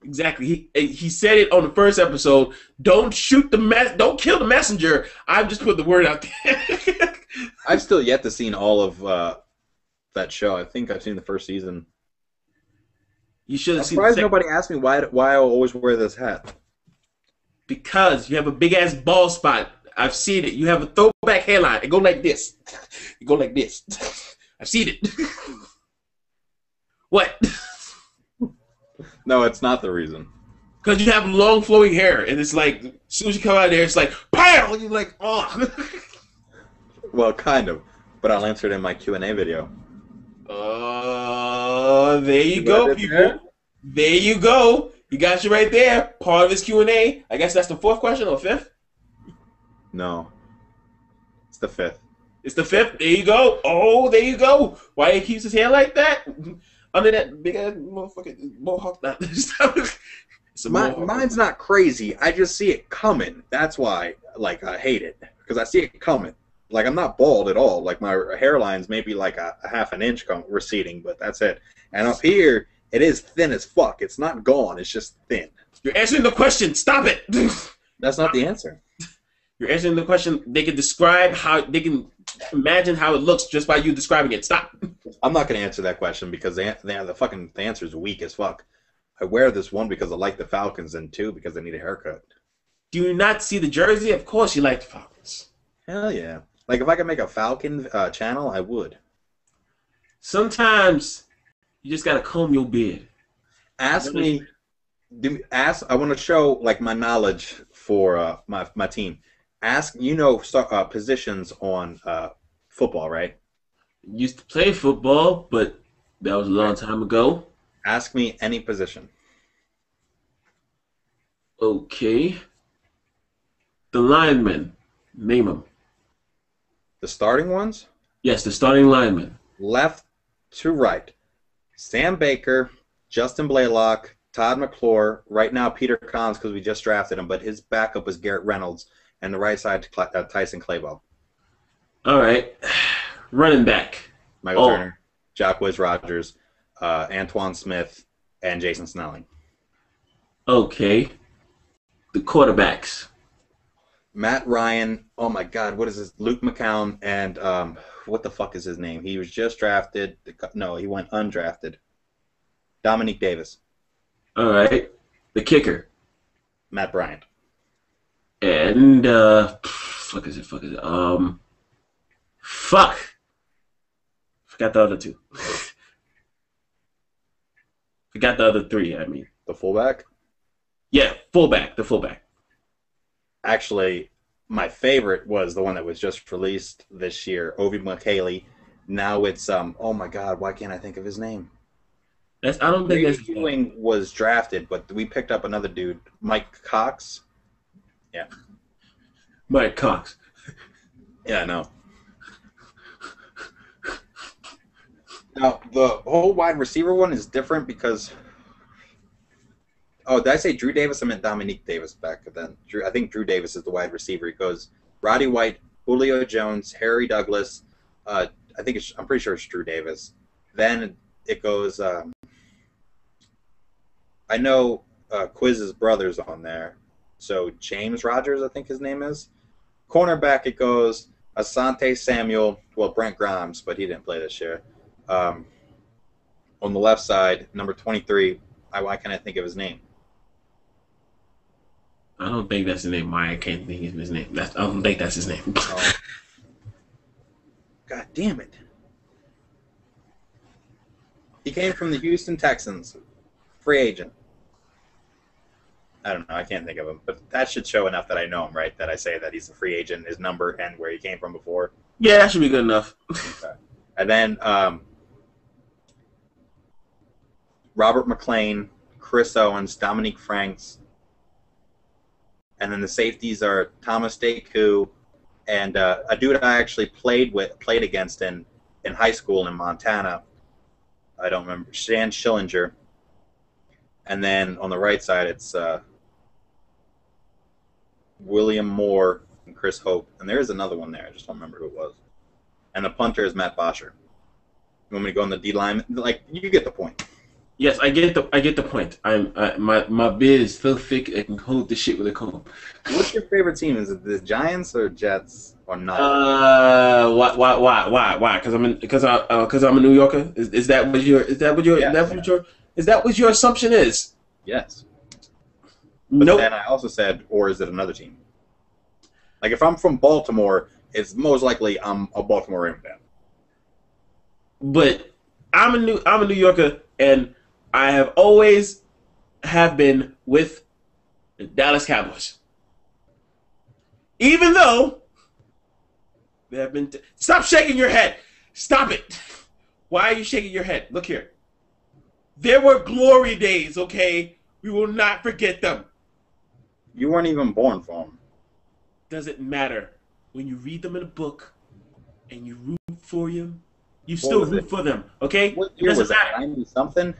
Exactly. He said it on the first episode. Don't shoot the don't kill the messenger. I've just put the word out there. I've still yet to seen all of that show. I think I've seen the first season. You should have seen. I'm surprised nobody asked me why I always wear this hat. Because you have a big ass bald spot. I've seen it. You have a throwback hairline. It go like this. You go like this. I've seen it. What? No, it's not the reason. Because you have long flowing hair, and it's like, as soon as you come out of there, it's like, pow! And you're like, oh. Well, kind of. But I'll answer it in my Q&A video. There you go, people. There? There you go. He got you right there. Part of his Q&A. I guess that's the fourth question or fifth? No. It's the fifth. It's the fifth. There you go. Oh, there you go. Why he keeps his hair like that? Under that big ass motherfucking mohawk. Mine's not crazy. I just see it coming. That's why, like, I hate it. Because I see it coming. Like, I'm not bald at all. Like, my hairline's maybe like a half an inch receding, but that's it. And up here, it is thin as fuck. It's not gone. It's just thin. You're answering the question. Stop it. That's not the answer. You're answering the question. They can describe how, they can imagine how it looks just by you describing it. Stop. I'm not going to answer that question because the answer is weak as fuck. I wear this one because I like the Falcons and two because I need a haircut. Do you not see the jersey? Of course you like the Falcons. Hell yeah. Like, if I could make a Falcon channel, I would. Sometimes you just got to comb your beard. Ask me. I want to show, like, my knowledge for my team. Ask, positions on football, right? Used to play football, but that was a long time ago. Ask me any position. Okay. The linemen. Name them. The starting ones? Yes, the starting linemen. Left to right. Sam Baker, Justin Blaylock, Todd McClure. Right now, Peter Collins, because we just drafted him, but his backup was Garrett Reynolds. And the right side, Tyson Clabo. All right. Running back. Michael Turner, Jacquizz Rodgers, Antoine Smith, and Jason Snelling. Okay. The quarterbacks. Matt Ryan. Oh, my God. What is this? Luke McCown. And what the fuck is his name? He was just drafted. No, he went undrafted. Dominique Davis. All right. The kicker. Matt Bryant. And fuck is it? Forgot the other two. Forgot the other three. I mean, the fullback. Yeah, fullback. The fullback. Actually, my favorite was the one that was just released this year, Ovi McKaylee. Now it's oh my God, why can't I think of his name? I don't think that's Ewing was drafted, but we picked up another dude, Mike Cox. Yeah. Mike Cox. Yeah, I know. Now, the whole wide receiver one is different because... Oh, did I say Drew Davis? I meant Dominique Davis back then. I think Drew Davis is the wide receiver. He goes Roddy White, Julio Jones, Harry Douglas. I'm pretty sure it's Drew Davis. Then it goes... I know Quiz's brother's on there. So James Rogers, I think his name is. Cornerback, it goes Asante Samuel. Well, Brent Grimes, but he didn't play this year. On the left side, number 23. Why can't I think of his name? I don't think that's his name. I can't think of his name. I don't think that's his name. Oh. God damn it. He came from the Houston Texans. Free agent. I don't know. I can't think of him. But that should show enough that I know him, right? That I say that he's a free agent, his number, and where he came from before. Yeah, that should be good enough. Okay. And then Robert McClain, Chris Owens, Dominique Franks, and then the safeties are Thomas Deku and a dude I actually played against in high school in Montana. I don't remember, Shan Schillinger. And then on the right side, it's William Moore and Chris Hope. And there is another one there. I just don't remember who it was. And the punter is Matt Bosher. You want me to go on the D line? Like, you get the point. Yes, I get the point. My beard is so thick I can hold this shit with a comb. What's your favorite team? Is it the Giants or Jets or not? Why? Because I'm a New Yorker. Is that what your assumption is? Yes. But Nope. then I also said, or is it another team? Like if I'm from Baltimore, it's most likely I'm a Baltimore Ravens fan. But I'm a New Yorker, and I have always been with the Dallas Cowboys. Even though there have been stop shaking your head. Stop it. Why are you shaking your head? Look here. There were glory days, okay? We will not forget them. You weren't even born for them. Doesn't matter. When you read them in a book and you root for them, you still root for them, okay? What year was that? 90-something?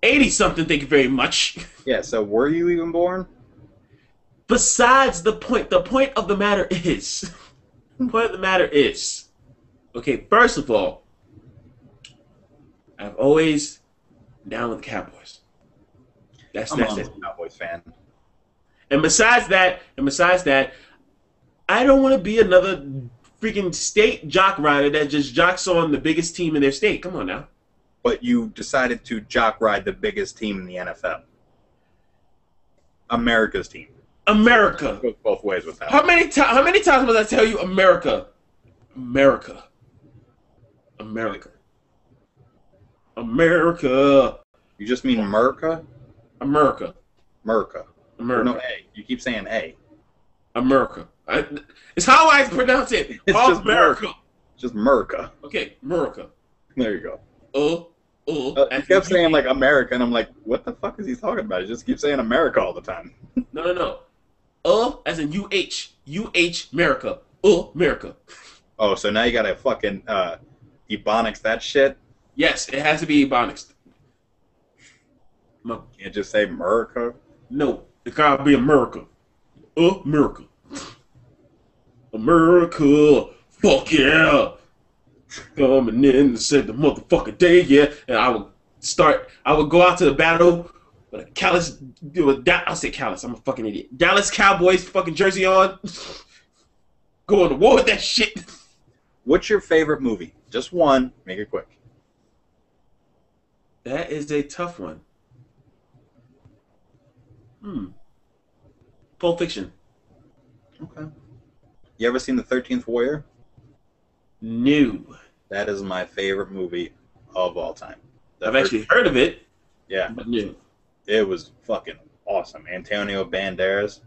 80-something, thank you very much. Yeah, so were you even born? Besides the point of the matter is, okay, first of all, I've always been down with the Cowboys. That's I'm it. a Cowboys fan. And besides that, I don't want to be another freaking state jock rider that just jocks on the biggest team in their state. Come on now. But you decided to jock ride the biggest team in the NFL. America's team. America. It goes both ways with that. How many times must I tell you America? America. America. America. You just mean America? America. America. America. No A. You keep saying A. America. It's how I pronounce it. It's All just America. Just America. Okay, America. There you go. You You kept saying like America, and I'm like, what the fuck is he talking about? He just keeps saying America all the time. No. As in UH. UH, America. America. Oh, so now you gotta fucking Ebonics that shit? Yes, it has to be Ebonics. You can't just say America? No, it gotta be America. America. America. Fuck yeah. Coming in and said the motherfucking day, yeah. And I would go out to the battle with a callous, I'll say callous, I'm a fucking idiot. Dallas Cowboys fucking jersey on. Going to war with that shit. What's your favorite movie? Just one. Make it quick. That is a tough one. Pulp Fiction. Okay. You ever seen The 13th Warrior? No. That is my favorite movie of all time. I've actually heard of it. Yeah. But no. It was fucking awesome. Antonio Banderas.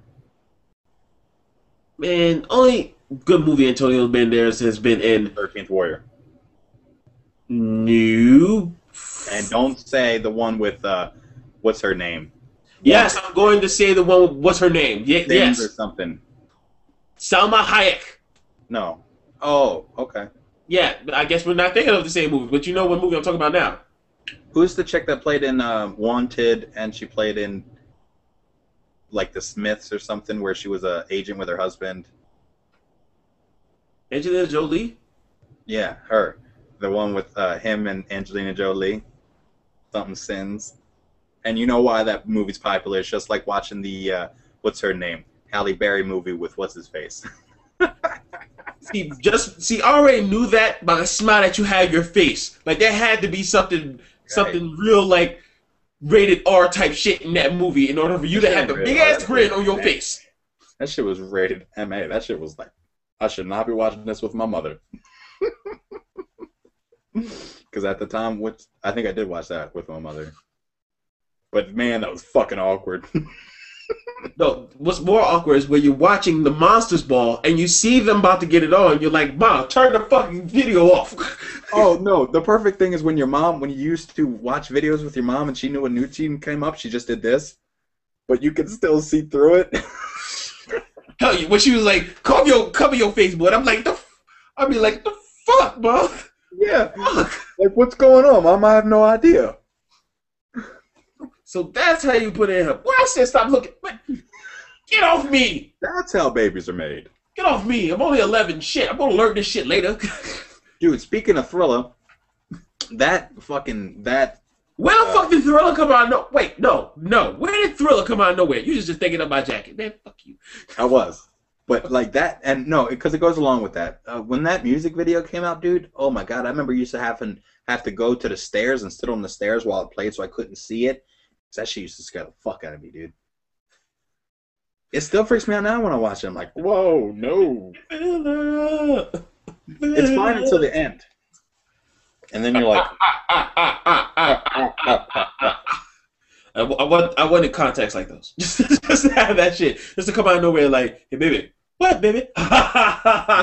Man, only good movie Antonio Banderas has been in 13th Warrior. No. And don't say the one with, what's her name? Yes, I'm going to say the one with, what's her name? Yes. Or something. Salma Hayek. No. Oh, okay. Yeah, I guess we're not thinking of the same movie, but you know what movie I'm talking about now. Who's the chick that played in Wanted, and she played in, like, The Smiths or something, where she was an agent with her husband? Angelina Jolie? Yeah, her. The one with him and Angelina Jolie. Something Sins. And you know why that movie's popular? It's just like watching the, what's her name? Halle Berry movie with what's-his-face. See, I already knew that by the smile that you had your face. Like, there had to be something real, like, rated R type shit in that movie in order for you to have the big-ass grin on your face. That shit was rated MA. That shit was like, I should not be watching this with my mother. Because at the time, I think I did watch that with my mother. But man, that was fucking awkward. No, what's more awkward is when you're watching the Monsters Ball and you see them about to get it on. You're like, Mom, turn the fucking video off. Oh no, the perfect thing is when you used to watch videos with your mom and she knew a new team came up, she just did this, but you could still see through it. Hell, when she was like, cover your face, boy. I'd be like, the fuck, Mom? Yeah. Like, what's going on, Mom? I have no idea. So that's how you put it in her. Well, I said stop looking. Get off me. That's how babies are made. Get off me. I'm only 11. Shit, I'm gonna learn this shit later. Dude, speaking of Thriller, When the fuck did Thriller come out? No, wait, no. Where did Thriller come out of nowhere? You just thinking of my jacket, man. Fuck you. I was, but like that, and no, because it goes along with that. When that music video came out, dude, oh my god, I remember you used to have to go to the stairs and sit on the stairs while it played, so I couldn't see it. That shit used to scare the fuck out of me, dude. It still freaks me out now when I watch it. I'm like, whoa, no. It's fine until the end. And then you're like, I wanted context like those. Just to have that shit. Just to come out of nowhere like, hey, baby. What, baby?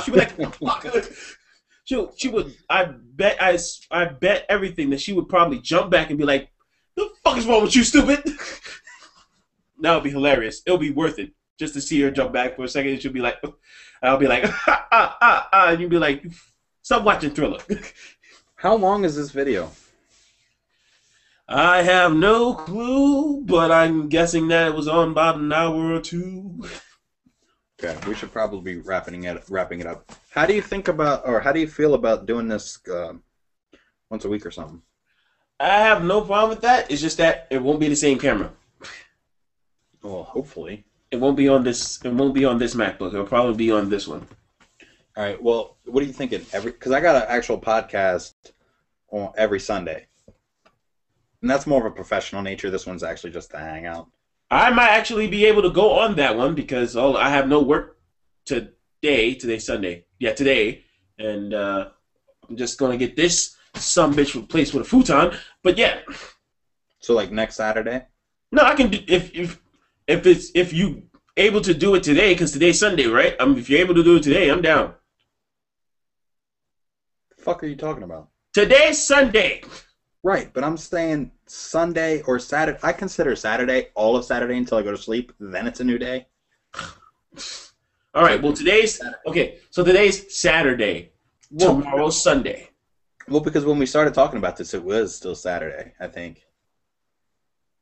She'd be like, fuck. She would, I bet everything that she would probably jump back and be like, the fuck is wrong with you, stupid? That would be hilarious. It'll be worth it just to see her jump back for a second. And she'll be like, I'll be like, and you'll be like, stop watching Thriller. how long is this video? I have no clue, but I'm guessing that it was on about an hour or two. Okay, we should probably be wrapping it up. How do you feel about doing this once a week or something? I have no problem with that. It's just that it won't be the same camera. Well, hopefully. It won't be on this. It won't be on this MacBook. It'll probably be on this one. All right. Well, what are you thinking? Because I got an actual podcast on every Sunday, and that's more of a professional nature. This one's actually just to hang out. I might actually be able to go on that one because I have no work today. Today's Sunday. Yeah, today, and I'm just gonna get this sumbitch replaced with a futon. But yeah. So like next Saturday? No, I can do if you able to do it today because today's Sunday, right? If you're able to do it today, I'm down. The fuck are you talking about? Today's Sunday. Right, but I'm saying Sunday or Saturday. I consider Saturday all of Saturday until I go to sleep. Then it's a new day. All right. Well, today's okay. So today's Saturday. Tomorrow's Sunday. Well, because when we started talking about this, it was still Saturday, I think.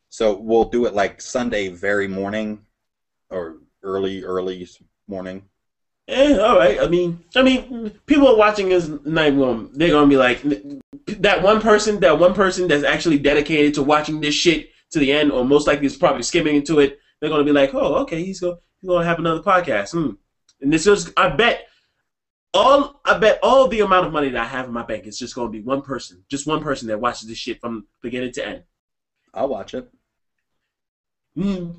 So we'll do it like Sunday very morning or early morning. All right. I mean, people are watching this night room. They're gonna be like, that one person that's actually dedicated to watching this shit to the end, or most likely is probably skimming into it. They're gonna be like, oh, okay, he's gonna have another podcast. And this is, I bet all the amount of money that I have in my bank is just gonna be one person that watches this shit from beginning to end. I'll watch it.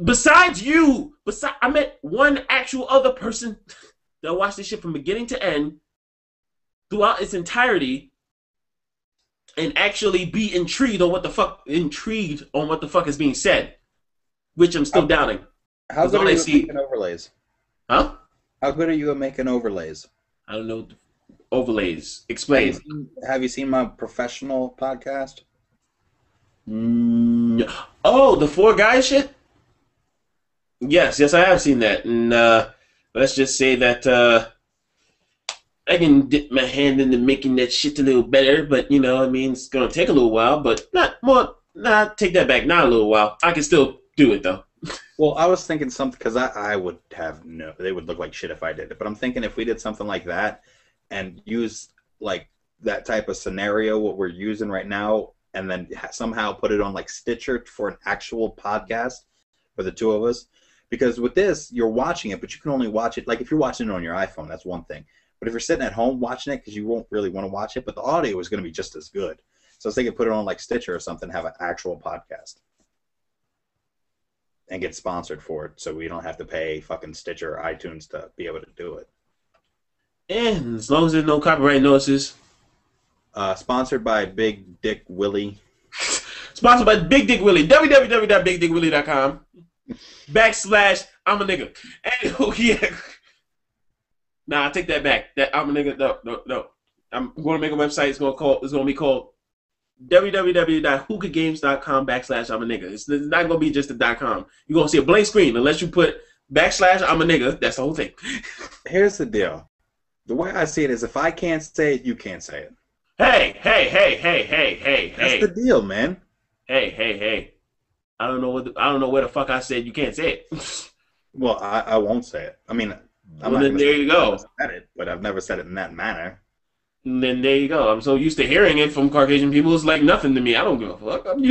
Besides you, I met one actual other person that watched this shit from beginning to end throughout its entirety and actually be intrigued on what the fuck is being said, which I'm still doubting. How good are you at making overlays? Huh? How good are you at making overlays? I don't know. Overlays. Explain. Have you seen my professional podcast? Oh, the Four Guys shit? Yes, I have seen that. And let's just say that I can dip my hand into making that shit a little better, but it's gonna take a little while, but take that back, not a little while. I can still do it though. Well, I was thinking something, because I would have they would look like shit if I did it, but I'm thinking if we did something like that and use like that type of scenario, what we're using right now, and then somehow put it on like Stitcher for an actual podcast for the two of us. Because with this, you're watching it, but you can only watch it, like if you're watching it on your iPhone, that's one thing. But if you're sitting at home watching it, because you won't really want to watch it, but the audio is going to be just as good. So I was thinking put it on like Stitcher or something, have an actual podcast. And get sponsored for it, so we don't have to pay fucking Stitcher or iTunes to be able to do it. And as long as there's no copyright notices. Sponsored by Big Dick Willie. Sponsored by Big Dick Willie. www.bigdickwillie.com. backslash I'm a nigga. And, oh, yeah. Nah, I take that back. That I'm a nigga. No. I'm going to make a website. It's going to be called www.hookahgames.com/I'm a nigga. It's not going to be just a .com. You're going to see a blank screen unless you put backslash I'm a nigga. That's the whole thing. Here's the deal. The way I see it is if I can't say it, you can't say it. Hey. That's the deal, man. Hey. I don't know where the fuck I said you can't say it. Well, I won't say it. I mean, well, then there you go. Said it, but I've never said it in that manner. And then there you go. I'm so used to hearing it from Caucasian people. It's like nothing to me. I don't give a fuck. I'm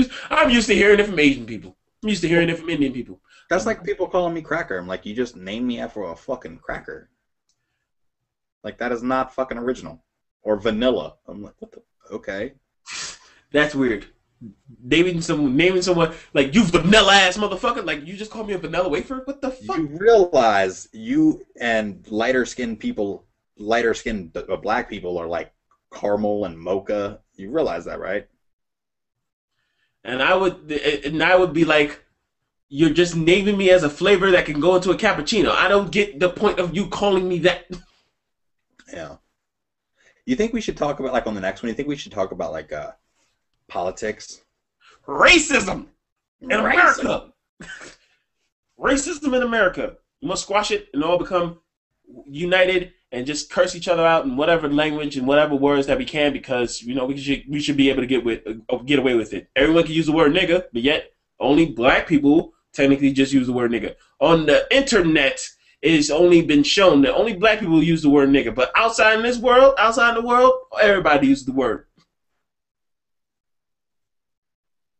used to hearing it from Asian people. I'm used to hearing it from Indian people. That's like people calling me cracker. I'm like, you just named me after a fucking cracker. Like, that is not fucking original. Or vanilla. I'm like, what the? Okay. That's weird. Naming someone like you vanilla ass motherfucker. Like you just called me a vanilla wafer. What the fuck? You realize you and lighter skinned black people are like caramel and mocha. You realize that, right? And I would be like, you're just naming me as a flavor that can go into a cappuccino. I don't get the point of you calling me that. Yeah. You think we should talk about, like, on the next one, you think we should talk about, like, politics? Racism in America. Racism in America. You must squash it and all become united and just curse each other out in whatever language and whatever words that we can, because, you know, we should be able to get away with it. Everyone can use the word nigga, but yet only black people technically just use the word nigga. On the internet, it's only been shown that only black people use the word nigga, but outside in the world, everybody uses the word.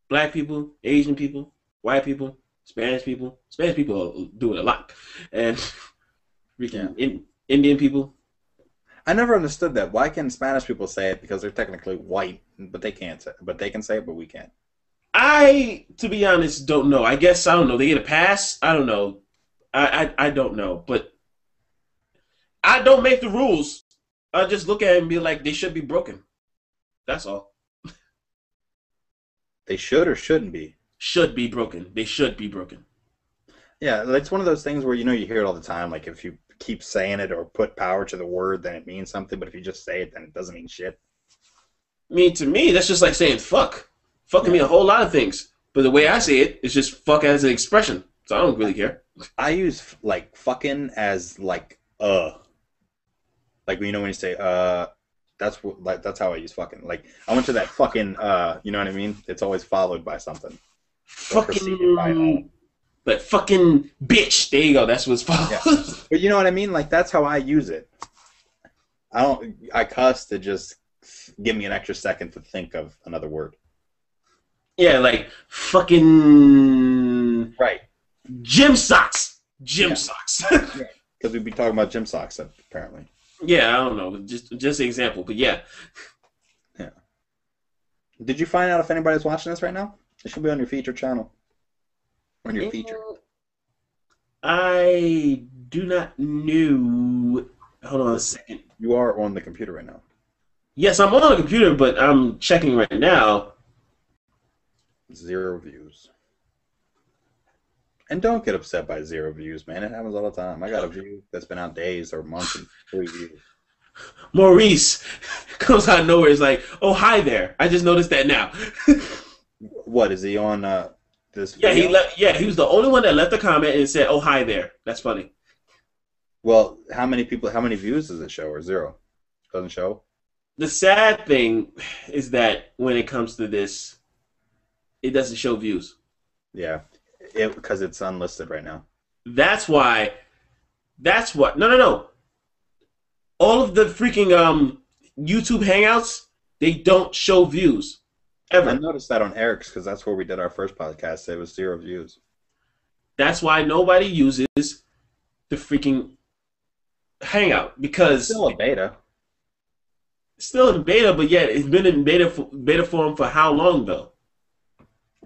Black people, Asian people, white people, Spanish people do it a lot, and Indian people. I never understood that. Why can Spanish people say it? Because they're technically white, but they can't say it. But they can say it, but we can't. To be honest, don't know. I guess I don't know. They get a pass. I don't know. I don't know, but I don't make the rules. I just look at it and be like, they should be broken. That's all. They should or shouldn't be? Should be broken. They should be broken. Yeah, it's one of those things where, you know, you hear it all the time. Like, if you keep saying it or put power to the word, then it means something. But if you just say it, then it doesn't mean shit. I mean, to me, that's just like saying fuck. Fuck can mean a whole lot of things. But the way I say it is just fuck as an expression. So I don't really care. I use, like, fucking as, like, Like, you know, when you say, that's how I use fucking. Like, I went to that fucking, you know what I mean? It's always followed by something. Fucking, but fucking bitch. There you go. That's what's followed. Yeah. But you know what I mean? Like, that's how I use it. I cuss to just give me an extra second to think of another word. Yeah, like, fucking... Right. Gym socks. Socks. Because we'd be talking about gym socks, apparently. Yeah, I don't know. Just an example, but yeah. Yeah. Did you find out if anybody's watching this right now? It should be on your featured channel. On your feature. I do not know. Hold on a second. You are on the computer right now. Yes, I'm on the computer, but I'm checking right now. 0 views. And don't get upset by 0 views, man. It happens all the time. I got a view that's been out days or months and 3 views. Maurice comes out of nowhere. Is like, oh, hi there. I just noticed that now. What, is he on this Yeah, video? he was the only one that left a comment and said, oh, hi there. That's funny. Well, how many views does it show, or 0? Doesn't show? The sad thing is that when it comes to this, it doesn't show views. Yeah. Because it's unlisted right now. That's why. That's what. No. All of the freaking YouTube Hangouts, they don't show views ever. I noticed that on Eric's because that's where we did our first podcast. It was 0 views. That's why nobody uses the freaking Hangout, because it's still a beta. Still in beta, but yet it's been in beta form for how long though?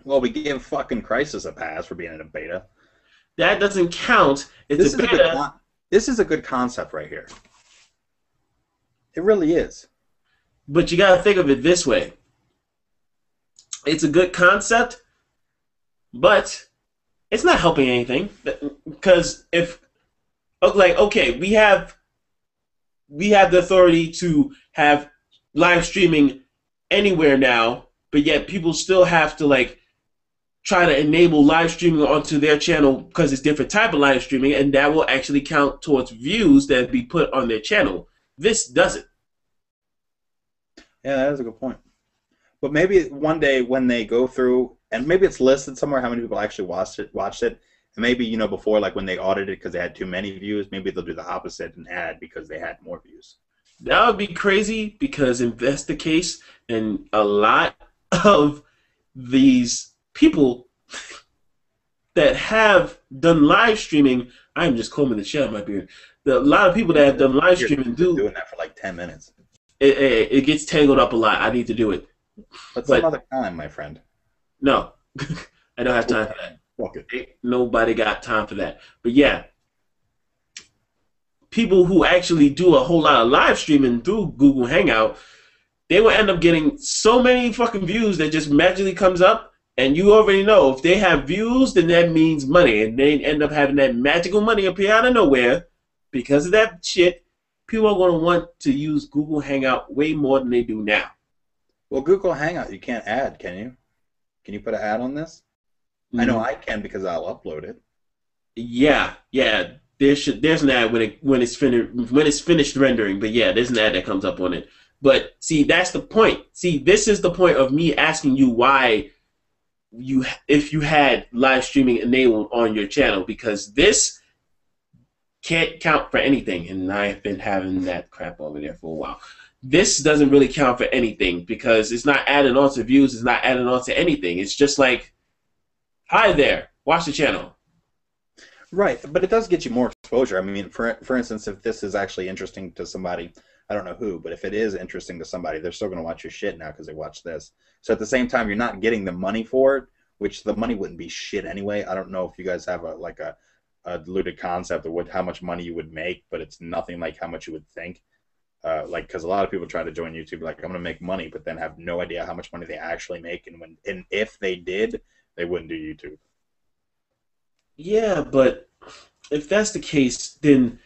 Well, we gave fucking Crisis a pass for being in a beta. That doesn't count. It's a beta. This is a good concept right here. It really is. But you got to think of it this way. It's a good concept, but it's not helping anything because if like okay, we have the authority to have live streaming anywhere now, but yet people still have to like try to enable live streaming onto their channel because it's different type of live streaming, and that will actually count towards views that be put on their channel. This doesn't. Yeah, that is a good point. But maybe one day when they go through, and maybe it's listed somewhere how many people actually watched it, and maybe, you know, before, like when they audited because they had too many views, maybe they'll do the opposite and add because they had more views. That would be crazy because if that's the case, then a lot of these people that have done live streaming, I'm just combing the shit out of my beard. A lot of people that have done live streaming doing that for like 10 minutes. It gets tangled up a lot. I need to do it. But some other time, my friend. No, I don't have time for that. Okay. Ain't nobody got time for that. But yeah, people who actually do a whole lot of live streaming through Google Hangout, they will end up getting so many fucking views that just magically comes up, and you already know if they have views, then that means money, and they end up having that magical money appear out of nowhere because of that shit. People are going to want to use Google Hangout way more than they do now. Well, Google Hangout, you can't add, can you? Can you put an ad on this? Mm-hmm. I know I can because I'll upload it. Yeah. There's an ad when it's finished rendering, but yeah, there's an ad that comes up on it. But see, that's the point. See, this is the point of me asking you why if you had live streaming enabled on your channel, because this can't count for anything, and I've been having that crap over there for a while. This doesn't really count for anything because it's not adding on to views, it's not adding on to anything. It's just like, hi there, watch the channel. Right, but it does get you more exposure. I mean, for instance, if this is actually interesting to somebody, I don't know who, but if it is interesting to somebody, they're still going to watch your shit now because they watch this. So at the same time, you're not getting the money for it, which the money wouldn't be shit anyway. I don't know if you guys have a diluted concept of how much money you would make, but it's nothing like how much you would think. Because a lot of people try to join YouTube like, I'm going to make money, but then have no idea how much money they actually make, and if they did, they wouldn't do YouTube. Yeah, but if that's the case, then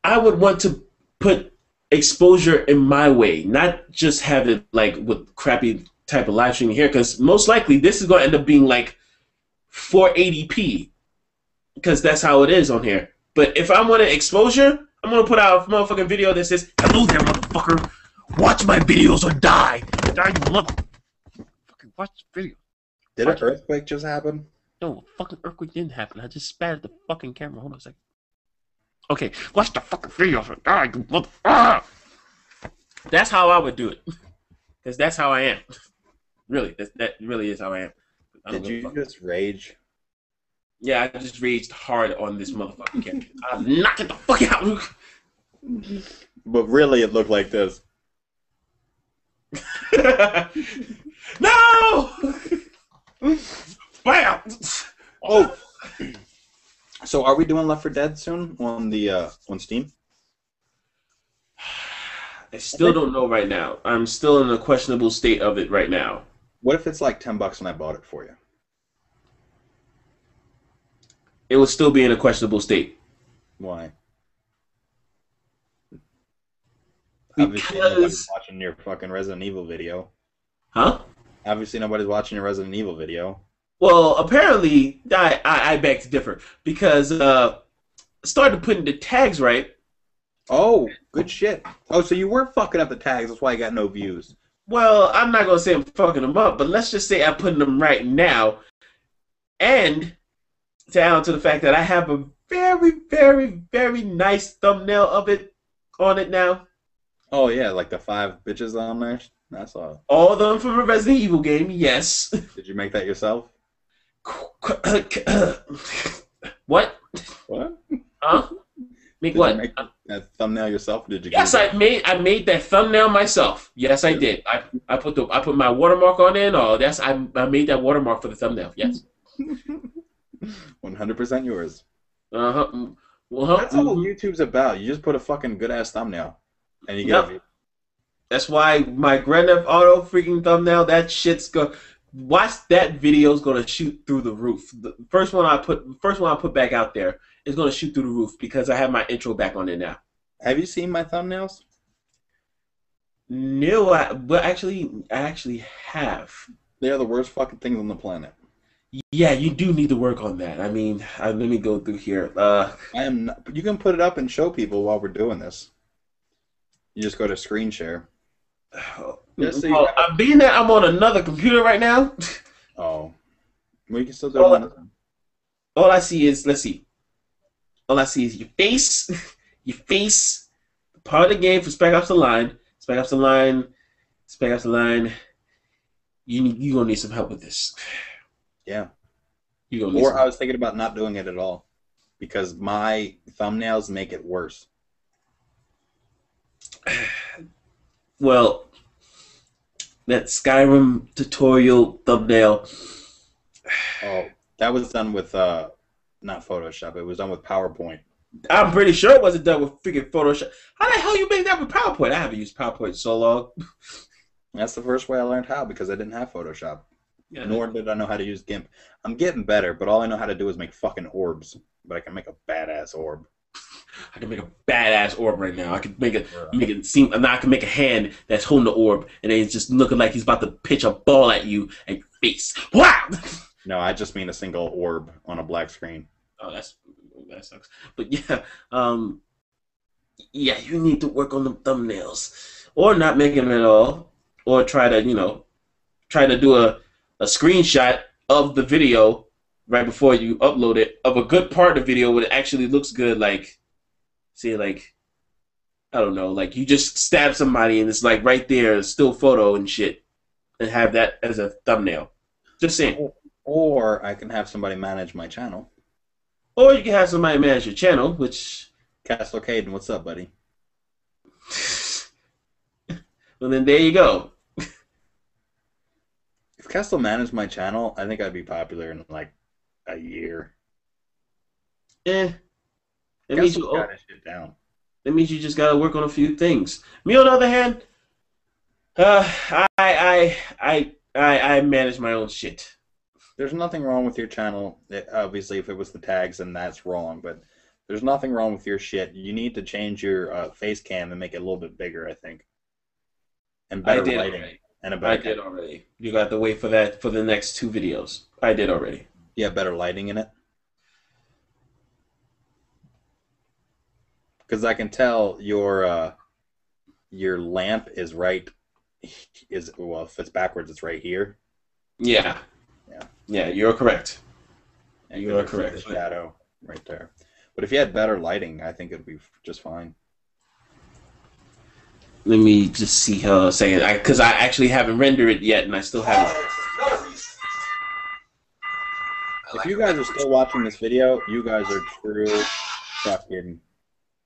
I would want to put exposure in my way, not just have it like with crappy type of live streaming here, because most likely this is going to end up being like 480p, because that's how it is on here. But if I wanted exposure, I'm going to put out a motherfucking video that says, hello there, motherfucker. Watch my videos or die. Die, you motherfucker. Fucking watch the video. Did an earthquake just happen? No, a fucking earthquake didn't happen. I just spat at the fucking camera. Hold on a second. Okay, watch the fucking video or die, you motherfucker. That's how I would do it. Because that's how I am. Really, that really is how I am. Did you just rage? Yeah, I just raged hard on this motherfucking camera. I'll knock it the fuck out. But really, it looked like this. No! Bam! Oh. So, are we doing Left 4 Dead soon on the on Steam? I still don't know right now. I'm still in a questionable state of it right now. What if it's like $10 and I bought it for you? It would still be in a questionable state. Why? Because obviously nobody's watching your fucking Resident Evil video. Huh? Obviously nobody's watching your Resident Evil video. Well, apparently, I beg to differ because started putting the tags right. Oh, good shit. Oh, so you were fucking up the tags. That's why you got no views. Well, I'm not going to say I'm fucking them up, but let's just say I'm putting them right now. And to add on to the fact that I have a very, very, very nice thumbnail of it on it now. Oh, yeah, like the 5 bitches on there? That's all. All of them from a Resident Evil game, yes. Did you make that yourself? What? What? Huh? Make did what? You make that thumbnail yourself? Or did you? Yes, I made that thumbnail myself. Yes, I did. I put my watermark on it. Oh, I made that watermark for the thumbnail. Yes. 100% yours. Uh-huh. Well, that's all YouTube's about. You just put a fucking good ass thumbnail, and you get a view. That's why my Grand Theft Auto freaking thumbnail. That shit's watch that video is gonna shoot through the roof. The first one I put back out there is gonna shoot through the roof because I have my intro back on there now. Have you seen my thumbnails? No, I actually have. They are the worst fucking things on the planet. Yeah, you do need to work on that. I mean, let me go through here. I am. Not, you can put it up and show people while we're doing this. You just go to screen share. Well, being that I'm on another computer right now. Oh, we can still do it. All I see is All I see is your face, part of the game for Spec Ops: The Line, You gonna need some help with this. Yeah. I was thinking about not doing it at all because my thumbnails make it worse. Well, that Skyrim tutorial thumbnail. Oh, that was done with not Photoshop. It was done with PowerPoint. I'm pretty sure it wasn't done with freaking Photoshop. How the hell you make that with PowerPoint? I haven't used PowerPoint in so long. That's the first way I learned how because I didn't have Photoshop. Yeah. Nor did I know how to use GIMP. I'm getting better, but all I know how to do is make fucking orbs. But I can make a badass orb. I can make a badass orb right now. I can make it seem. Now I can make a hand that's holding the orb, and it's just looking like he's about to pitch a ball at you and your face. Wow. No, I just mean a single orb on a black screen. Oh, that sucks. But yeah, yeah, you need to work on the thumbnails, or not make them at all, or try to do a screenshot of the video right before you upload it of a good part of the video where it actually looks good, like say like I don't know, like you just stab somebody and it's like right there, still photo and shit, and have that as a thumbnail. Just saying. Or I can have somebody manage my channel. Or you can have somebody manage your channel, which Castle Caden, what's up, buddy? Well then there you go. If Castle managed my channel, I think I'd be popular in like a year. It means you got his shit down. That means you just gotta work on a few things. Me on the other hand, I manage my own shit. There's nothing wrong with your channel. Obviously, if it was the tags, then that's wrong. But there's nothing wrong with your shit. You need to change your face cam and make it a little bit bigger, I think. And better lighting. Already. And a better I did already. You got to wait for that for the next 2 videos. I did already. Yeah, better lighting in it. Because I can tell your lamp is right. Well, if it's backwards, it's right here. Yeah. Yeah, you're correct. And you are correct. The shadow right there. But if you had better lighting, I think it'd be just fine. Let me just see how saying it, because I actually haven't rendered it yet, and I still haven't. If you guys are still watching this video, you guys are true fucking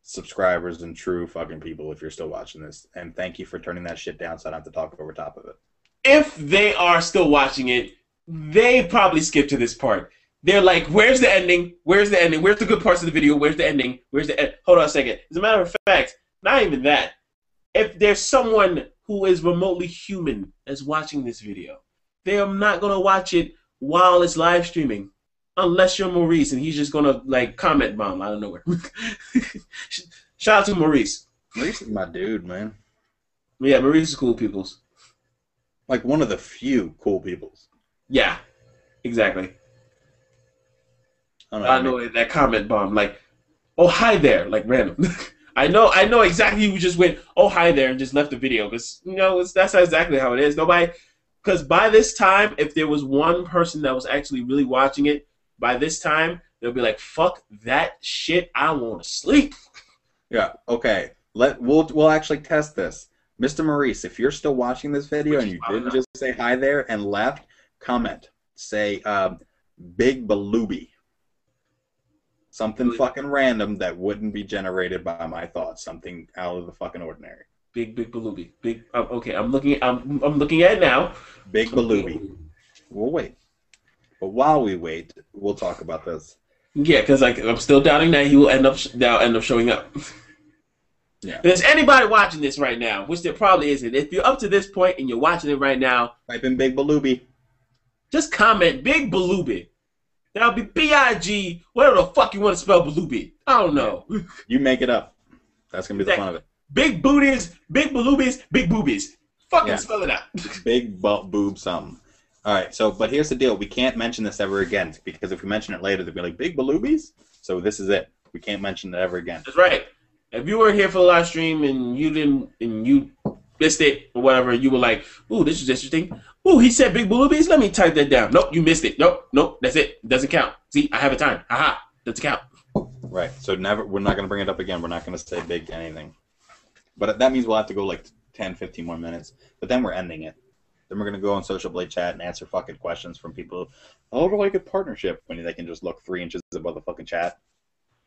subscribers and true fucking people if you're still watching this. And thank you for turning that shit down so I don't have to talk over top of it. If they are still watching it, they probably skipped to this part. They're like, where's the ending? Where's the ending? Where's the good parts of the video? Where's the ending? Where's the end? Hold on a second. As a matter of fact, not even that. If there's someone who is remotely human that's watching this video, they are not going to watch it while it's live streaming. Unless you're Maurice and he's just going to, like, comment bomb out of nowhere. Shout out to Maurice. Maurice is my dude, man. Yeah, Maurice is cool peoples. Like, one of the few cool peoples. Yeah, exactly. I know that comment bomb, like, oh, hi there, like, random. I know exactly who just went, oh, hi there, and just left the video. Because, that's exactly how it is. Nobody, because by this time, if there was one person that was actually really watching it, by this time, they'll be like, fuck that shit, I want to sleep. Yeah, okay. We'll actually test this. Mr. Maurice, if you're still watching this video and you didn't just say hi there and left, comment. Say, Big Balooby. Something fucking random that wouldn't be generated by my thoughts. Something out of the fucking ordinary. Big Balooby. Big. Okay, I'm looking at it now. Big Balooby. We'll wait. But while we wait, we'll talk about this. Yeah, because I'm still doubting that he will end up showing up. Yeah. If there's anybody watching this right now, which there probably isn't. If you're up to this point and you're watching it right now, type in Big Balooby. Just comment Big Belubi. That'll be B-I-G, whatever the fuck you want to spell Belubi. I don't know. You make it up. That's going to be the fun of it. Big booties, big baloobies, big boobies. Fucking spell it out. Big boob something. All right, so, but here's the deal. We can't mention this ever again, because if we mention it later, they'll be like, big baloobies? So this is it. We can't mention it ever again. That's right. If you weren't here for the live stream and you missed it or whatever, you were like, ooh, this is interesting. Ooh, he said big baloobies? Let me type that down. Nope, you missed it. Nope, that's it. It doesn't count. See, I have a time. Aha, doesn't count. Right, so we're not going to bring it up again. We're not going to say big anything. But that means we'll have to go like 10, 15 more minutes. But then we're ending it. Then we're going to go on Social Blade chat and answer fucking questions from people. How do I get partnership? When they can just look 3 inches above the fucking chat.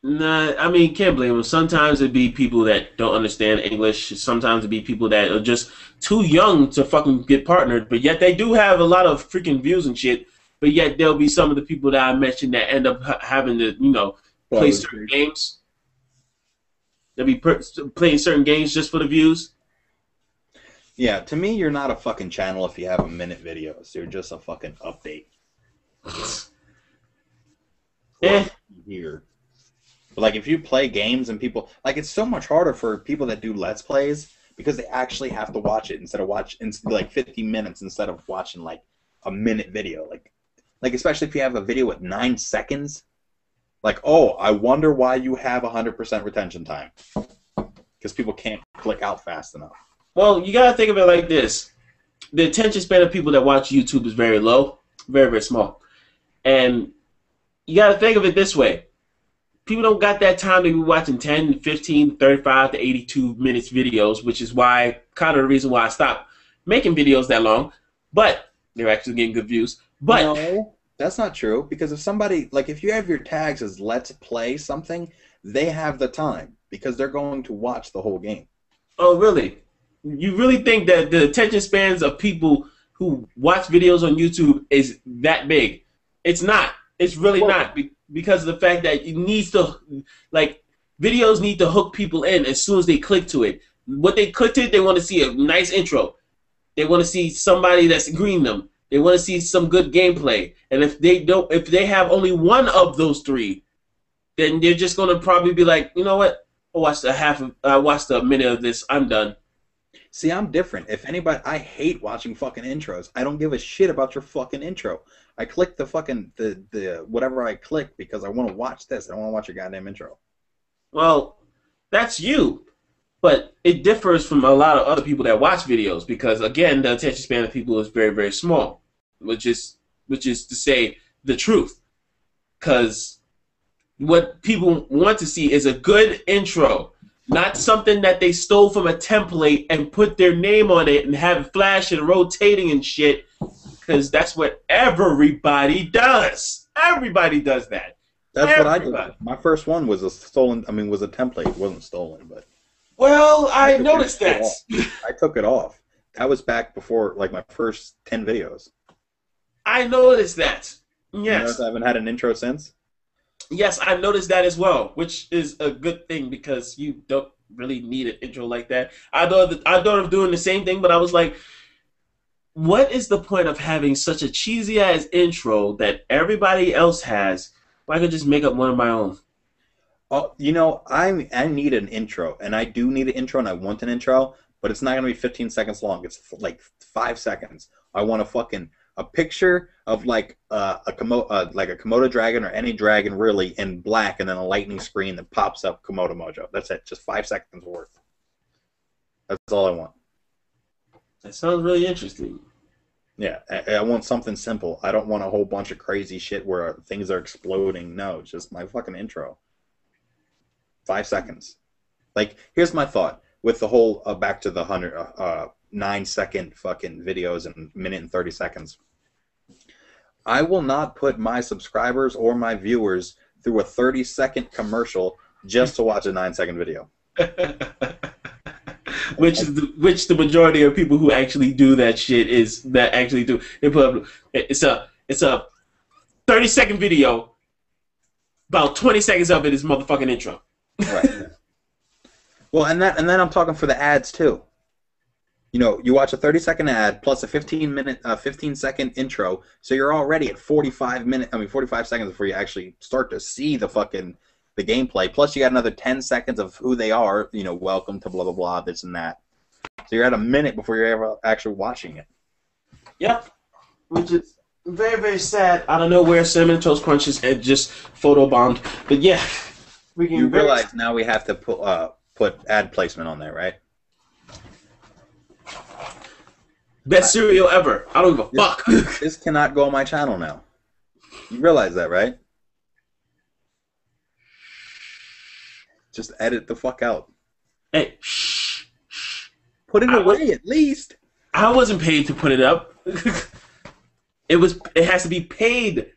Nah, I mean, can't blame them. Sometimes it'd be people that don't understand English. Sometimes it'd be people that are just too young to fucking get partnered. But yet they do have a lot of freaking views and shit. But yet there'll be some of the people that I mentioned that end up having to, play certain games. They'll be playing certain games just for the views. Yeah, to me, you're not a fucking channel if you have a minute videos. You're just a fucking update. Here. But like, if you play games and people... Like, it's so much harder for people that do Let's Plays because they actually have to watch it instead of like 50 minutes instead of watching like a minute video. Like especially if you have a video at 9 seconds. Like, oh, I wonder why you have 100% retention time. Because people can't click out fast enough. Well, you gotta think of it like this. The attention span of people that watch YouTube is very low. Very, very small. And you gotta think of it this way. People don't got that time to be watching 10, 15, 35 to 82 minutes videos, which is why, kind of the reason why I stopped making videos that long. But they're actually getting good views. But no, that's not true. Because if somebody, like if you have your tags as Let's Play something, they have the time because they're going to watch the whole game. Oh, really? You really think that the attention spans of people who watch videos on YouTube is that big? It's not. It's really not, because of the fact that it needs to, like, videos need to hook people in as soon as they click to it. What they click to it, they want to see a nice intro. They want to see somebody that's agreeing them. They want to see some good gameplay. And if they have only one of those 3, then they're just gonna probably be like, you know what? I watched a minute of this. I'm done. See, I'm different. If anybody, I hate watching fucking intros. I don't give a shit about your fucking intro. I click the fucking the whatever I click because I want to watch this. I don't want to watch your goddamn intro. Well, that's you, but it differs from a lot of other people that watch videos because again, the attention span of people is very, very small, which is to say the truth. Because what people want to see is a good intro. Not something that they stole from a template and put their name on it and have it flash and rotating and shit. Because that's what everybody does. Everybody does that. That's what I did. My first one was a template. It wasn't stolen, but... Well, I noticed that. I took it off. That was back before, like, my first 10 videos. I noticed that. Yes. You notice I haven't had an intro since? Yes, I noticed that as well, which is a good thing because you don't really need an intro like that. I thought of doing the same thing, but I was like, what is the point of having such a cheesy-ass intro that everybody else has if I could just make up one of my own? Oh, I need an intro, and I do need an intro, and I want an intro, but it's not going to be 15 seconds long. It's like 5 seconds. I want a picture of like a Komodo dragon or any dragon really in black, and then a lightning screen that pops up KomodoMojo. That's it. Just 5 seconds worth. That's all I want. That sounds really interesting. Yeah, I want something simple. I don't want a whole bunch of crazy shit where things are exploding. No, it's just my fucking intro. 5 seconds. Like, here's my thought with the whole back to the 9-second fucking videos and minute and 30 seconds. I will not put my subscribers or my viewers through a 30-second commercial just to watch a 9-second video. Which the majority of people who actually do that shit is that actually do. They put up, it's a 30-second video. About 20 seconds of it is motherfucking intro. Right. Well, and then I'm talking for the ads too. You watch a 30-second ad plus a 15-second intro, so you're already at 45 seconds before you actually start to see the gameplay. Plus, you got another 10 seconds of who they are. Welcome to blah blah blah, this and that. So you're at a minute before you're ever actually watching it. Yep, which is very, very sad. I don't know where Cinnamon Toast Crunch's head just photobombed, but yeah. You realize now we have to put ad placement on there, right? Best cereal ever. I don't give a fuck. This cannot go on my channel now. You realize that, right? Just edit the fuck out. Hey, shh. Put it away at least. I wasn't paid to put it up. It has to be paid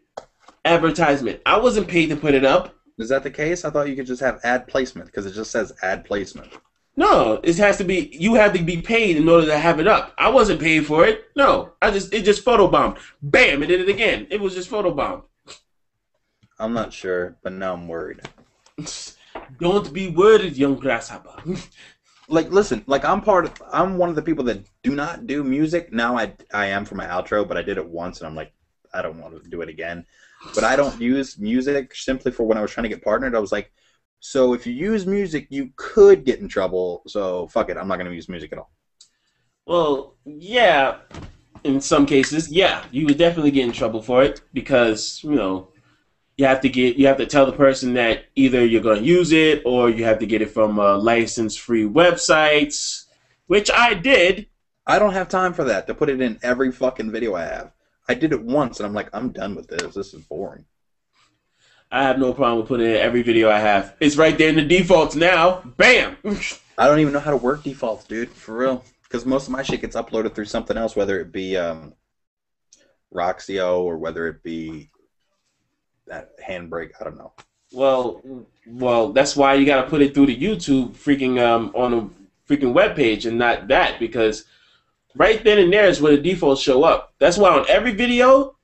advertisement. I wasn't paid to put it up. Is that the case? I thought you could just have ad placement because it just says ad placement. No, it has to be. You have to be paid in order to have it up. I wasn't paid for it. No, it just photobombed. Bam! It did it again. It was just photobombed. I'm not sure, but now I'm worried. Don't be worried, young grasshopper. Listen, I'm one of the people that do not do music. Now I am for my outro, but I did it once, and I'm like, I don't want to do it again. But I don't use music simply for when I was trying to get partnered. I was like, so if you use music, you could get in trouble. So fuck it, I'm not going to use music at all. Well, yeah, in some cases, yeah, you would definitely get in trouble for it because you have to tell the person that either you're going to use it or you have to get it from license-free websites, which I did. I don't have time for that to put it in every fucking video I have. I did it once, and I'm like, I'm done with this. This is boring. I have no problem with putting it in every video I have. It's right there in the defaults now. Bam! I don't even know how to work defaults, dude. For real. Because most of my shit gets uploaded through something else, whether it be Roxio or whether it be that Handbrake. I don't know. Well, that's why you got to put it through the YouTube freaking on a freaking webpage and not that, because right then and there is where the defaults show up. That's why on every video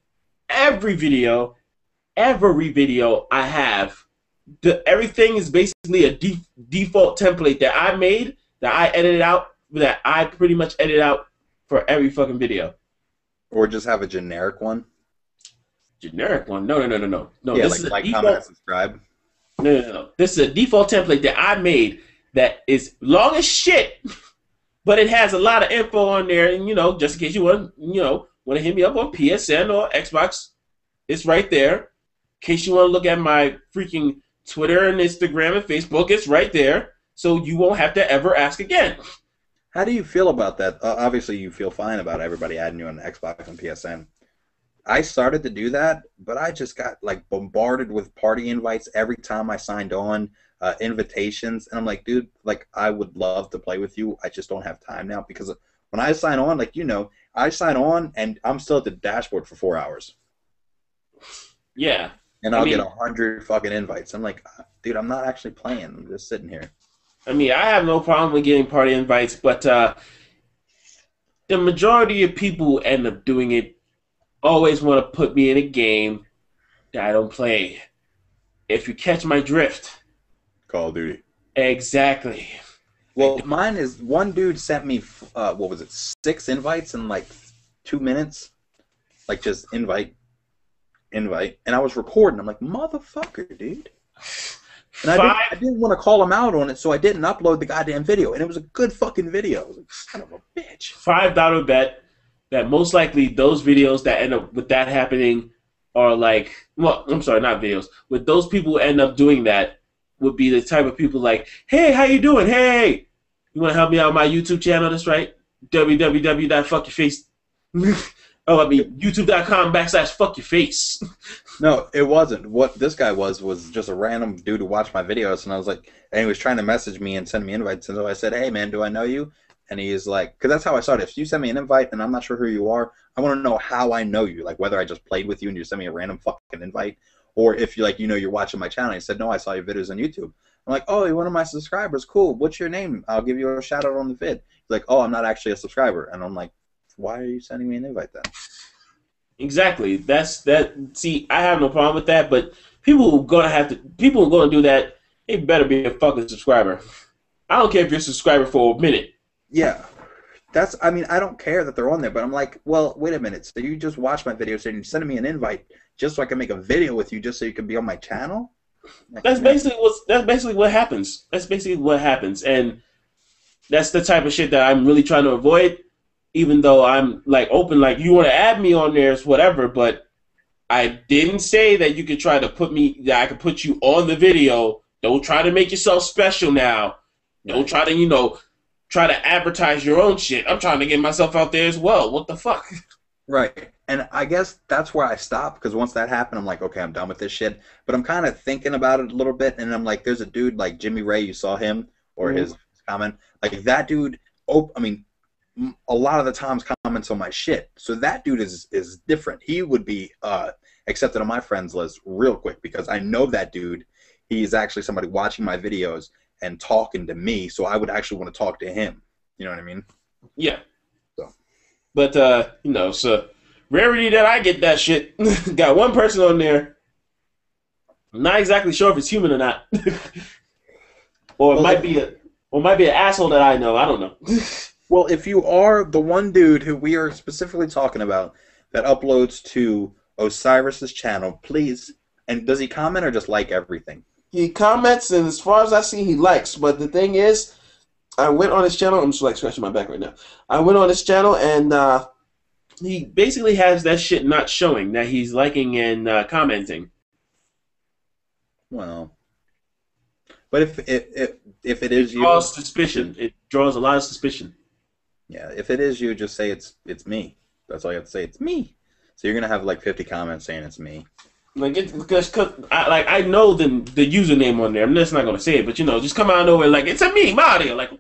I have, everything is basically a default template that I made, that I edited out, that I pretty much edit out for every fucking video. Or just have a generic one. Generic one? No. Yeah, like comment, and subscribe. No. This is a default template that I made that is long as shit, but it has a lot of info on there, and just in case you want to hit me up on PSN or Xbox, it's right there. In case you want to look at my freaking Twitter and Instagram and Facebook, it's right there, so you won't have to ever ask again. How do you feel about that? Obviously, you feel fine about everybody adding you on Xbox and PSN. I started to do that, but I just got bombarded with party invites every time I signed on, invitations, and I'm like, dude, I would love to play with you. I just don't have time now because when I sign on, I sign on and I'm still at the dashboard for 4 hours. Yeah. And I'll get 100 fucking invites. I'm like, dude, I'm not actually playing. I'm just sitting here. I have no problem with getting party invites, but the majority of people who end up doing it always want to put me in a game that I don't play. If you catch my drift. Call of Duty. Exactly. Well, mine is one dude sent me, 6 invites in 2 minutes? Just invite. And I was recording. I'm like, motherfucker, dude. And I didn't want to call him out on it, so I didn't upload the goddamn video. And it was a good fucking video. I was like, son of a bitch. $5 bet that most likely those videos that end up with that happening are I'm sorry, not videos. With those people who end up doing that would be the type of people like, hey, how you doing? Hey, you want to help me out on my YouTube channel? That's right. www.fuckyourface. YouTube.com/fuckyourface. No, it wasn't. What this guy was just a random dude who watched my videos, and I was like, and he was trying to message me and send me invites, and so I said, hey man, do I know you? And he's like, because that's how I started. If you send me an invite and I'm not sure who you are, I want to know how I know you, whether I just played with you and you send me a random fucking invite, or if you you're watching my channel. He said, no, I saw your videos on YouTube. I'm like, oh, you're one of my subscribers. Cool. What's your name? I'll give you a shout out on the vid. He's like, oh, I'm not actually a subscriber, and I'm like, why are you sending me an invite then? Exactly. See, I have no problem with that, but people who are gonna do that, they better be a fucking subscriber. I don't care if you're a subscriber for a minute. Yeah. I mean, I don't care that they're on there, but I'm like, well, wait a minute. So you just watch my videos and you're sending me an invite just so I can make a video with you, just so you can be on my channel? Like, That's man, basically what happens. That's basically what happens, and that's the type of shit that I'm really trying to avoid. Even though I'm like open, like you want to add me on there, it's whatever. But I didn't say that you could try to that I could put you on the video. Don't try to make yourself special now. Don't try to, try to advertise your own shit. I'm trying to get myself out there as well. What the fuck? right. And I guess that's where I stopped, because once that happened, I'm like, okay, I'm done with this shit. But I'm kind of thinking about it a little bit, and I'm like, there's a dude like Jimmy Ray, you saw him, or his comment. Like, that dude, I mean, a lot of the times comments on my shit. So that dude is different. He would be accepted on my friends list real quick, because I know that dude. He's actually somebody watching my videos and talking to me, so I would actually want to talk to him. You know what I mean? Yeah. So. But, so rarity that I get that shit. Got one person on there. I'm not exactly sure if it's human or not. Or it might be an asshole that I know. I don't know. Well, if you are the one dude who we are specifically talking about that uploads to Osiris's channel, please, and does he comment or just like everything? He comments, and as far as I see, he likes. But the thing is, I went on his channel. I'm just like scratching my back right now. I went on his channel, and he basically has that shit not showing that he's liking and commenting. Well, but if it is you, it draws suspicion. It draws a lot of suspicion. Yeah, if it is you, just say it's me. That's all you have to say. It's me. So you're gonna have like 50 comments saying it's me. Like because I know the username on there. I'm just not gonna say it, but just come out of nowhere like it's a me, Mario. Like,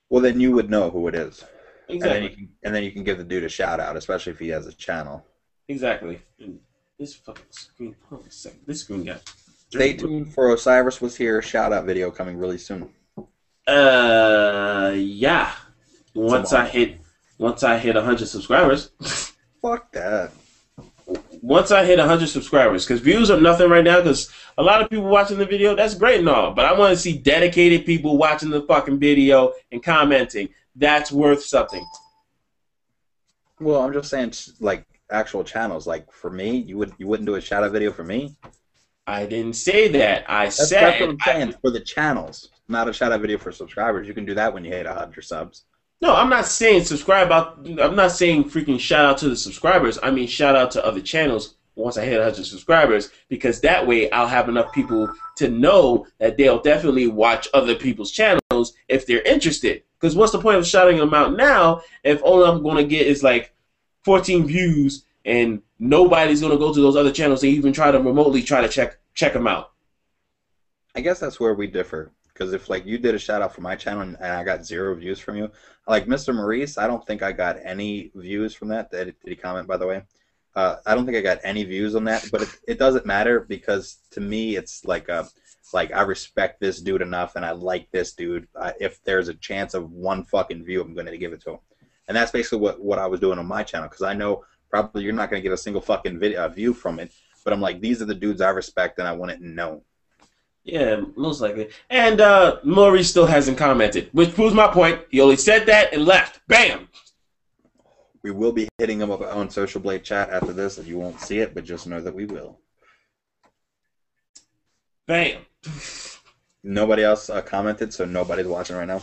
well, then you would know who it is. Exactly. And then you can give the dude a shout out, especially if he has a channel. Exactly. And this fucking screen. Hold on a second. This screen got. Stay tuned for Osiris Was Here shout out video coming really soon. Yeah. Once I hit 100 subscribers. Fuck that. Once I hit 100 subscribers, because views are nothing right now, because a lot of people watching the video, that's great and all, but I want to see dedicated people watching the fucking video and commenting. That's worth something. Well, I'm just saying, like, actual channels. Like, for me, you wouldn't do a shout-out video for me? I didn't say that. That's what I'm saying, for the channels, not a shout-out video for subscribers. You can do that when you hit 100 subs. No, I'm not saying I'm not saying freaking shout out to the subscribers. I mean shout out to other channels once I hit 100 subscribers, because that way I'll have enough people to know that they'll definitely watch other people's channels if they're interested. Because what's the point of shouting them out now if all I'm going to get is like 14 views and nobody's going to go to those other channels and even try to remotely check them out? I guess that's where we differ. Because if, like, you did a shout-out for my channel and I got 0 views from you, like Mr. Maurice, I don't think I got any views from that. Did he comment, by the way? I don't think I got any views on that, but it doesn't matter, because to me it's like I respect this dude enough and I like this dude. If there's a chance of one fucking view, I'm going to give it to him. And that's basically what I was doing on my channel, because I know probably you're not going to get a single fucking view from it, but I'm like, these are the dudes I respect and I want it known. Yeah, most likely. And Maurice still hasn't commented, which proves my point. He only said that and left. Bam! We will be hitting him up on Social Blade chat after this, and you won't see it, but just know that we will. Bam! Nobody else commented, so nobody's watching right now?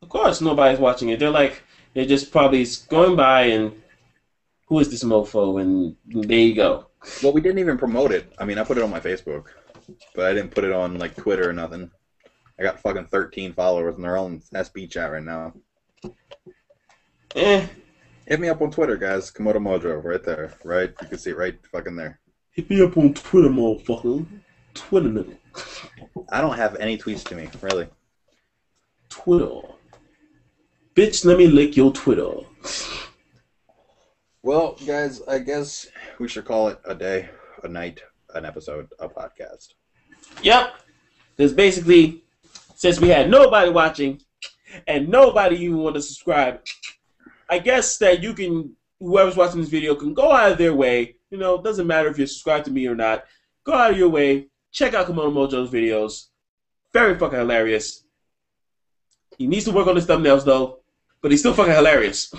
Of course nobody's watching it. They're just probably going by and, who is this mofo? And there you go. Well, we didn't even promote it. I mean, I put it on my Facebook. But I didn't put it on, like, Twitter or nothing. I got fucking 13 followers, and they're all in SB chat right now. Hit me up on Twitter, guys. KomodoMojo, right there. Right? You can see it right fucking there. Hit me up on Twitter, motherfucker. Twitter, nigga. I don't have any tweets to me, really. Twitter. Bitch, let me lick your Twitter. Well, guys, I guess we should call it a day, a night, an episode, a podcast. Yep. Because basically, since we had nobody watching and nobody even want to subscribe, I guess that whoever's watching this video can go out of their way. It doesn't matter if you're subscribed to me or not. Go out of your way. Check out KomodoMojo's videos. Very fucking hilarious. He needs to work on his thumbnails, though. but he's still fucking hilarious.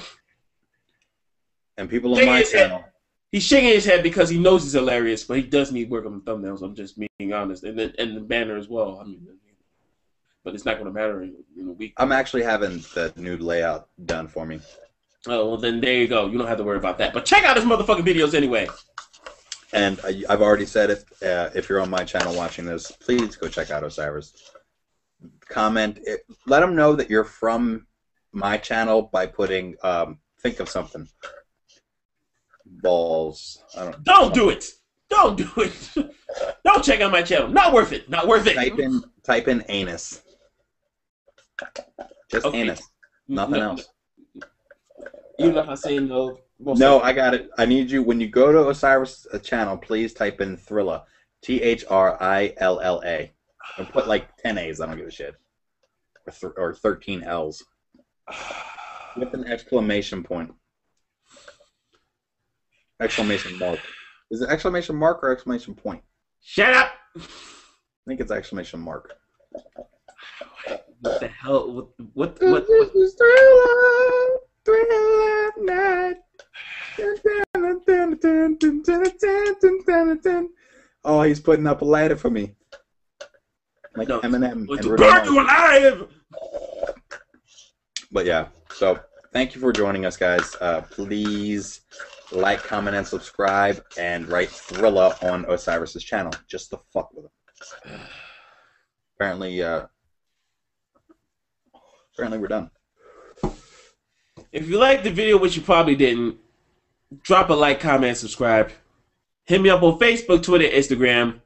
And people on my channel. He's shaking his head because he knows he's hilarious, but he does need work on the thumbnails. I'm just being honest, and the banner as well. I mean, but it's not going to matter in a week. I'm actually having the new layout done for me. Oh, well, then there you go. You don't have to worry about that. But check out his motherfucking videos anyway. And I've already said it. If you're on my channel watching this, please go check out Osiris. Comment. Let them know that you're from my channel by putting, think of something. Balls. Don't do it. Don't do it. Don't check out my channel. Not worth it. Not worth it. Type in anus. Just okay. Anus. Nothing else. You know how to say no. No, I got it. I need you, when you go to Osiris' channel, please type in Thrilla. Thrilla. And put like 10 A's. I don't give a shit. Or 13 L's. With an exclamation point. Exclamation mark. Is it exclamation mark or exclamation point? Shut up! I think it's exclamation mark. What the hell? What? Thriller night. Oh, he's putting up a ladder for me. Like no, Eminem. To burn you alive! But yeah, so thank you for joining us, guys. Please like, comment, and subscribe, and write Thrilla on Osiris' channel. Just to fuck with him. Apparently we're done. If you liked the video, which you probably didn't, drop a like, comment, and subscribe. Hit me up on Facebook, Twitter, Instagram.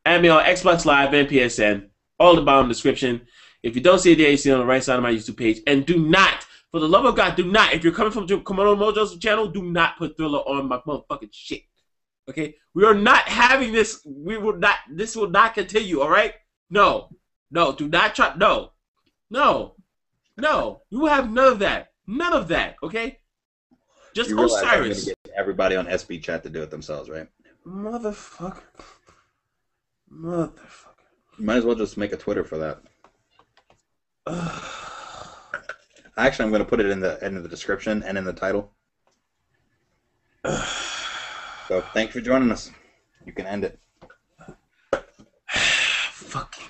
Add me on Xbox Live and PSN. All in the bottom description. If you don't see it there, you see it on the right side of my YouTube page. And do not, for the love of God, do not, if you're coming from KomodoMojo's channel, do not put Thriller on my motherfucking shit. Okay? We are not having this. This will not continue, alright? No. No, do not try. No. No. No. You have none of that. None of that, okay? Just Osiris. Get everybody on SB chat to do it themselves, right? Motherfucker. You might as well just make a Twitter for that. Actually, I'm going to put it in the description and in the title. So, thanks for joining us. You can end it. Fucking